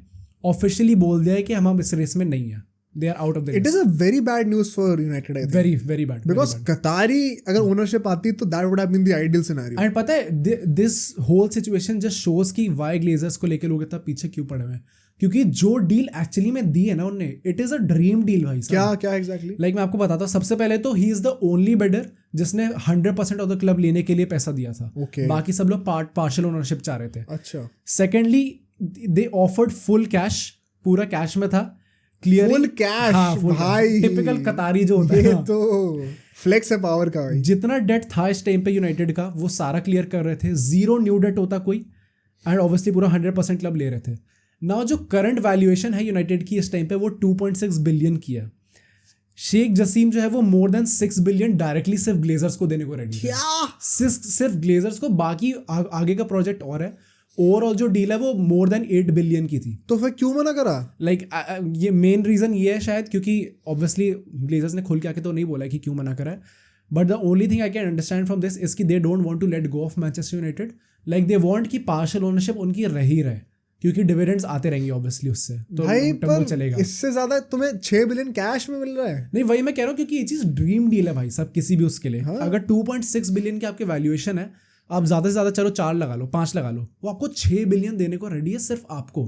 ऑफिशियली बोल दिया है कि हम इस रेस में नहीं है. They are out of the race. It is a very bad news for United, I think. Very, very bad. Because Qatari अगर ownership आती तो that would have been the ideal scenario. And पता है this whole situation just shows कि why Glazers को लेके लोग इतना पीछे क्यों पड़े हुए हैं. क्योंकि जो डील एक्चुअली में दी है ना उनने, it is a dream deal भाई साहब. क्या एग्जैक्टली? लाइक मैं आपको बताता हूँ. सबसे पहले तो ही इज द ओनली बिडर जिसने 100% ऑफ द क्लब लेने के लिए पैसा दिया था. बाकी सब लोग पार्शियल ओनरशिप चाह रहे थे. अच्छा. Secondly they offered full cash, पूरा कैश में था. Clear full cash. भाई टिपिकल कतारी जो होता है ये तो फ्लेक्स है पावर का भाई. जितना डेट था इस टाइम पे यूनाइटेड का वो सारा क्लियर कर रहे थे. 0 न्यू डेट होता कोई एंड ऑब्वियसली पूरा 100% क्लब ले रहे थे. नाउ जो करंट वैल्यूएशन है यूनाइटेड की इस टाइम पे वो 2.6 बिलियन की है. शेख जसीम जो है वो मोर देन 6 बिलियन डायरेक्टली सिर्फ ग्लेजर्स को देने को रेडी है. सिर्फ ग्लेजर्स को. बाकी आगे का प्रोजेक्ट और है. ओवरऑल जो डील है वो मोर देन 8 बिलियन की थी. तो फिर क्यों मना करा? लाइक ये मेन रीजन ये है शायद क्योंकि ऑब्वियसली ग्लेजर्स ने खुल के आके तो नहीं बोला कि क्यों मना करा है. But the only thing I can understand from this is कि they don't want to let go of Manchester United. Like they want कि पार्शियल ओनरशिप उनकी रह ही रहे क्योंकि डिविडेंड्स आते रहेंगे ऑब्वियसली उससे. तो भाई पर चलेगा. इससे ज्यादा तुम्हें 6 बिलियन कैश में मिल रहा है. नहीं वही मैं कह रहा हूँ क्योंकि ये चीज ड्रीम डील है भाई साहब किसी भी उसके लिए. अगर 2.6 बिलियन की आपके वैल्यूएशन है, आप ज्यादा से ज्यादा चलो 4 लगा लो, 5 लगा लो, वो आपको 6 बिलियन देने को रेडी है सिर्फ आपको.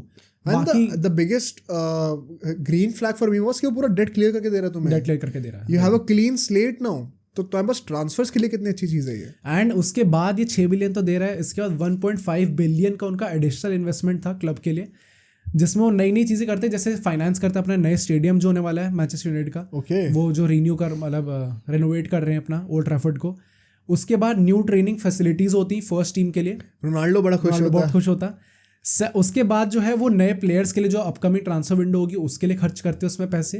बाकी the biggest green flag for me was कि वो पूरा डेट क्लियर करके दे रहा है तुम्हें. डेट क्लियर करके दे रहा है. You have a clean slate now. तो तुम्हारे पास ट्रांसफर्स के लिए कितनी अच्छी चीज़ है ये. एंड उसके बाद ये 6 बिलियन तो दे रहा है. इसके बाद 1.5 बिलियन का उनका एडिशनल इन्वेस्टमेंट था क्लब के लिए जिसमें वो नई नई चीज़ें करते हैं. जैसे फाइनेंस करते हैं अपना नए स्टेडियम जो होने वाला है मैनचेस्टर यूनाइटेड का. वो जो रीन्यू कर मतलब रेनोवेट कर रहे हैं अपना ओल्ड ट्रैफर्ड को. उसके बाद न्यू ट्रेनिंग फैसिलिटीज़ होती हैं फर्स्ट टीम के लिए. रोनाल्डो बहुत खुश होता. उसके बाद जो है वो नए प्लेयर्स के लिए जो अपकमिंग ट्रांसफर विंडो होगी उसके लिए खर्च करते हैं उसमें पैसे.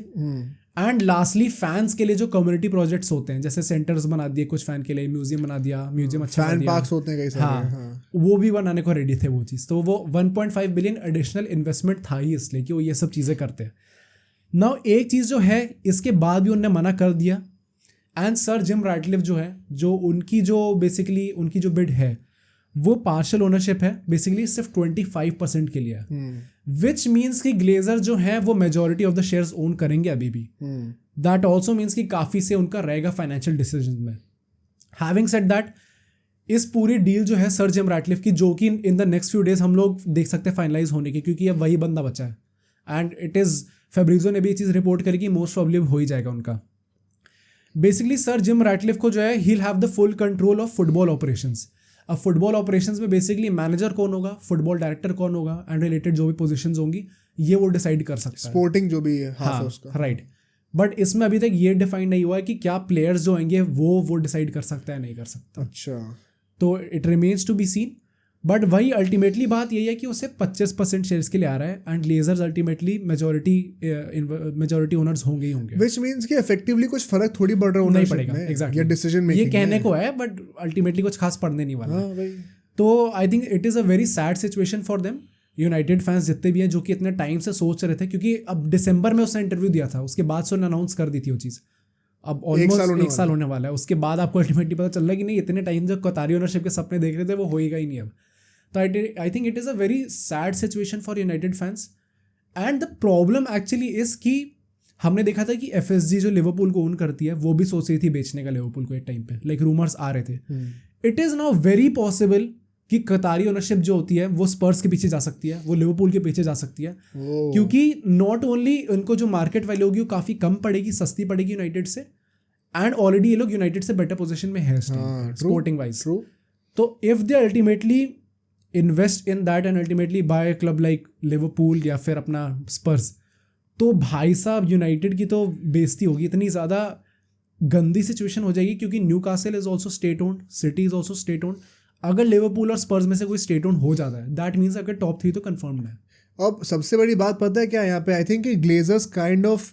एंड लास्टली फैंस के लिए जो कम्युनिटी प्रोजेक्ट्स होते हैं जैसे सेंटर्स बना दिए कुछ फैन के लिए, म्यूजियम बना दिया, म्यूजियम अच्छा फैन पार्क्स होते हैं कई सारे. हाँ, वो भी बनाने को रेडी थे वो चीज़. तो वो 1.5 बिलियन एडिशनल इन्वेस्टमेंट था ही इसलिए कि वो ये सब चीज़ें करते हैं. नाउ एक चीज़ जो है इसके बाद भी उन्होंने मना कर दिया. एंड सर जिम रैटक्लिफ जो है जो उनकी जो बेसिकली उनकी जो बिड है वो पार्शियल ओनरशिप है बेसिकली सिर्फ 25% के लिए. विच मीन्स कि ग्लेजर जो है वो majority of the shares own करेंगे अभी भी. दैट ऑल्सो मीन्स कि काफ़ी से उनका रहेगा फाइनेंशियल डिसीजन में. हैविंग सेड दैट इस पूरी डील जो है सर जिम रैटक्लिफ की जो कि in the next few days हम लोग देख सकते हैं फाइनलाइज होने की क्योंकि अब वही बंदा बचा है. एंड इट इज़ फेब्रिजो ने भी ये चीज़ रिपोर्ट करी कि मोस्ट प्रॉब्ली हो ही जाएगा उनका. बेसिकली सर जिम रैटक्लिफ को जो है he will have the full control of football operations. अब फुटबॉल ऑपरेशंस में बेसिकली मैनेजर कौन होगा, फुटबॉल डायरेक्टर कौन होगा एंड रिलेटेड जो भी पोजीशंस होंगी ये वो डिसाइड कर सकता है. स्पोर्टिंग जो भी है हाँ, उसका राइट. बट इसमें अभी तक ये डिफाइन नहीं हुआ है कि क्या प्लेयर्स जो होंगे वो डिसाइड कर सकता है नहीं कर सकता. अच्छा. तो it remains to be seen. But वही अल्टीमेटली बात यही है कि उसे 25% शेयर्स के लिए आ रहा है and Glazers ultimately majority owners होंगे ही होंगे. Which means कि effectively कुछ फर्क थोड़ी पड़ रहा है नहीं ownership पड़ेगा में, एग्जैक्टली. या decision making ये कहने में. को है बट अल्टीमेटली कुछ खास पड़ने नहीं वाला. हाँ भाई. तो I think it is a very sad situation for them. United fans जितने भी हैं जो कि इतने टाइम से सोच रहे थे, क्योंकि अब दिसंबर में उसने इंटरव्यू दिया था, उसके बाद से उन्होंने अनाउंस कर दी थी वो चीज़. अब ऑलमोस्ट 1 साल होने वाला है. उसके बाद आपको अल्टीमेटली पता चल रहा है कि नहीं, इतने टाइम जो कतारी ओनरशिप के सपने देख रहे थे वो होएगा ही नहीं अब. तो I think it is a very sad situation for United fans. And the problem actually is कि हमने देखा था कि FSG जो लिवरपूल को ओन करती है वो भी सोच रही थी बेचने का लिवरपूल को एक टाइम पे, लाइक रूमर्स आ रहे थे. It is now very possible कि कतारी ओनरशिप जो होती है वो स्पर्स के पीछे जा सकती है, वो लिवरपूल के पीछे जा सकती है. क्योंकि नॉट ओनली उनको जो मार्केट वैल्यू होगी वो काफ़ी कम पड़ेगी, सस्ती पड़ेगी यूनाइटेड से, एंड ऑलरेडी ये लोग यूनाइटेड से बेटर पोजीशन में है स्पोर्टिंग वाइज. तो if they ultimately invest in that and ultimately buy club like Liverpool या फिर अपना स्पर्स, तो भाई साहब यूनाइटेड की तो बेइज्जती होगी. इतनी ज़्यादा गंदी सिचुएशन हो जाएगी क्योंकि Newcastle is also state owned, city is also state owned. अगर लिवरपूल और स्पर्स में से कोई स्टेट ओन्ड हो जाता है दैट मीन्स अगर टॉप 3 तो कंफर्म्ड है. अब सबसे बड़ी बात पता है क्या यहाँ पे, I think Glazers kind of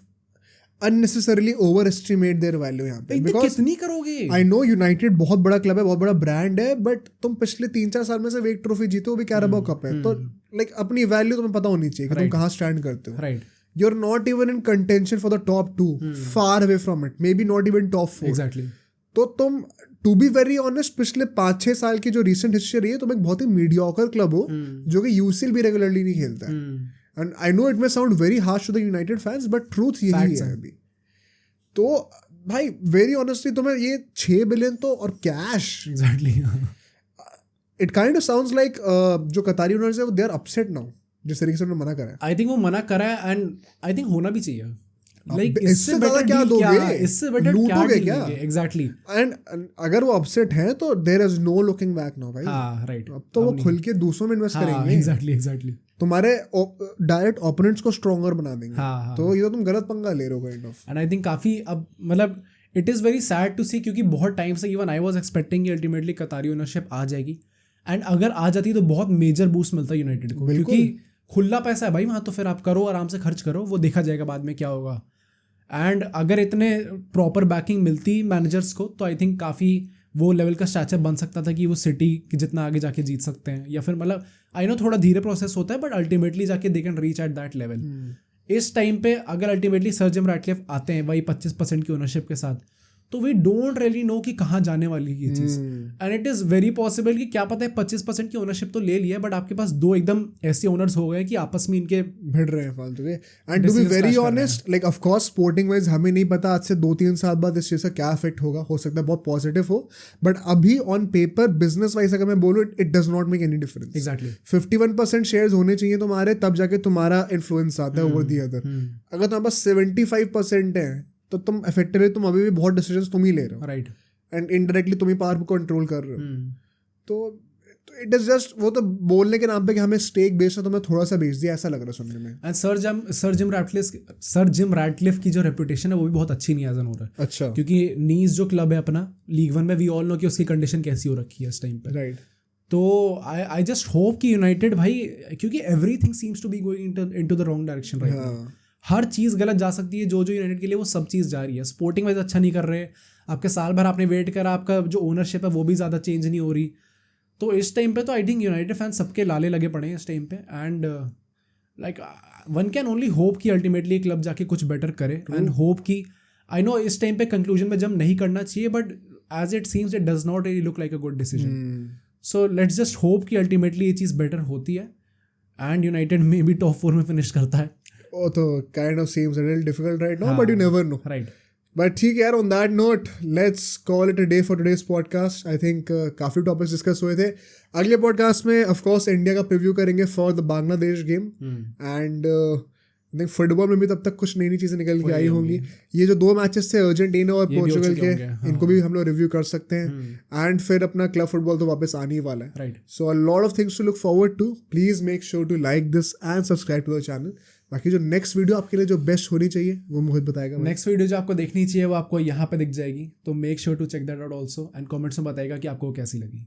unnecessarily overestimate their value यहाँ पे. Because कितनी करोगे? I know United बहुत बड़ा क्लब है, बहुत बड़ा ब्रांड है, बट तुम पिछले 3-4 साल में से एक ट्रॉफी जीते हो, भी कैराबाओ कप है. तो लाइक अपनी वैल्यू तुम्हें पता होनी चाहिए कि तुम कहाँ स्टैंड करते हो. Right. You're not even in contention for the top 2, far away from it, maybe not even top 4. Exactly. तो तुम टू बी वेरी ऑनेस्ट पिछले 5-6 साल की जो रिसेंट हिस्ट्री रही है, तुम एक बहुत ही मीडियोकर क्लब हो जो कि UCL भी रेगुलरली नहीं खेलता है. And I know it may sound very harsh to the United fans, but truth यही है अभी. तो भाई वेरी ऑनेस्टली तुम्हें ये 6 बिलियन तो और cash, exactly, it kind of sounds like जो कतारी ओनर्स है वो दे आर अपसेट नाउ जिस तरीके से उन्होंने मना करा है. आई थिंक वो मना करा है एंड आई थिंक होना भी चाहिए. लाइक इससे बेटर क्या दोगे, इससे बेटर लूटोगे क्या? एग्जैक्टली. एंड अगर वो अपसेट है तो there is no looking back now भाई. हाँ राइट. अब तो वो खुल के दूसरों में इन्वेस्ट करेंगे. एग्जैक्टली. तुम्हारे डायरेक्ट ओपोनेंट्स को स्ट्रॉन्गर बना देंगे. हाँ. तो ये तो तुम गलत पंगा ले रहे हो kind of. And I think काफी अब मतलब it is very sad to see, क्योंकि बहुत टाइम से इवन आई वाज एक्सपेक्टिंग कि अल्टीमेटली कतारी ओनरशिप आ जाएगी, एंड अगर आ जाती तो बहुत मेजर बूस्ट मिलता है यूनाइटेड को, क्योंकि खुला पैसा है भाई वहाँ, तो फिर आप करो, आराम से खर्च करो, वो देखा जाएगा बाद में क्या होगा. एंड अगर इतने प्रॉपर बैकिंग मिलती मैनेजर्स को तो आई थिंक काफ़ी वो लेवल का स्टैचर बन सकता था कि वो सिटी जितना आगे जाके जीत सकते हैं, या फिर मतलब आई नो थोड़ा धीरे प्रोसेस होता है बट अल्टीमेटली जाके they can reach at that level. इस टाइम पे अगर अल्टीमेटली सर जिम रैटक्लिफ आते हैं भाई 25% की ओनरशिप के साथ, तो वी डोंट रियली नो कि कहाँ जाने वाली है ये चीज़. And it is very possible कि क्या पता है 25% की ओनरशिप तो ले लिया बट आपके पास 2 एकदम ऐसे ओनर्स हो गए कि आपस में इनके भिड़ रहे हैं फालतू के. And to be very honest like of course sporting wise हमें नहीं पता आज से 2-3 साल बाद इस चीज़ का क्या इफेक्ट होगा, हो सकता है बहुत पॉजिटिव हो, बट अभी ऑन पेपर बिजनेस वाइज अगर मैं बोलूँ it does not make any difference. Exactly. 51% shares होने चाहिए तुम्हारे, तब जाके तुम्हारा इन्फ्लुएंस आता है ओवर दी अदर. अगर तुम्हारे पास 75% है तो तुम इफेक्टिवली तुम अभी भी बहुत डिसीजंस तुम ही ले रहे हो. राइट. एंड इनडायरेक्टली तुम ही पावर को कंट्रोल कर रहे हो. तो इट इज जस्ट वो तो बोलने के नाम पे कि हमें स्टेक बेचना, तो मैं थोड़ा सा बेच दिया ऐसा लग रहा है सुनने में. एंड सर जिम रैटक्लिफ की जो रेपुटेशन है वो भी बहुत अच्छी नहीं एज एन ओनर. अच्छा. क्योंकि नीस जो क्लब है अपना लीग 1 में, वी ऑल नो कि उसकी कंडीशन कैसी हो रखी है इस टाइम पे. राइट. तो आई जस्ट होप कि यूनाइटेड भाई, क्योंकि everything seems to be going into the wrong direction right now. हर चीज़ गलत जा सकती है, जो यूनाइटेड के लिए वो सब चीज़ जा रही है. स्पोर्टिंग वाइज अच्छा नहीं कर रहे, आपके साल भर आपने वेट करा, आपका जो ओनरशिप है वो भी ज़्यादा चेंज नहीं हो रही. तो इस टाइम पे तो आई थिंक यूनाइटेड फैंस सबके लाले लगे पड़े हैं इस टाइम पे. And like one can only hope कि अल्टीमेटली क्लब जाके कुछ बेटर करे. एंड होप कि आई नो इस टाइम पे कंक्लूजन में जब नहीं करना चाहिए, but as it seems it does not really look like a good decision. So let's just hope कि अल्टीमेटली ये चीज़ बेटर होती है and United may be top 4 में फिनिश करता है. Oh, तो kind of seems a little difficult right now, but you never know. Right. But ठीक है यार, on that note, let's call it a day for today's podcast. I think काफ़ी टॉपिक्स डिस्कस हुए थे. अगले पॉडकास्ट में ऑफ कोर्स इंडिया का प्रीव्यू करेंगे for the Bangladesh game. And I think football में भी तब तक कुछ नई नई चीज़ें निकल के आई होंगी. ये जो 2 मैचेस थे अर्जेंटीना और पोर्चुगल के, इनको भी हम लोग रिव्यू कर सकते हैं. एंड फिर अपना क्लब फुटबॉल तो वापस आने ही वाला है. So a lot of things to look forward to. Please make sure to like this and subscribe to the channel. बाकी जो नेक्स्ट वीडियो आपके लिए जो बेस्ट होनी चाहिए वो मोहित बताएगा भाई। नेक्स्ट वीडियो जो आपको देखनी चाहिए वो आपको यहाँ पे दिख जाएगी, तो make sure to check that out also and comments में बताएगा कि आपको कैसी लगी।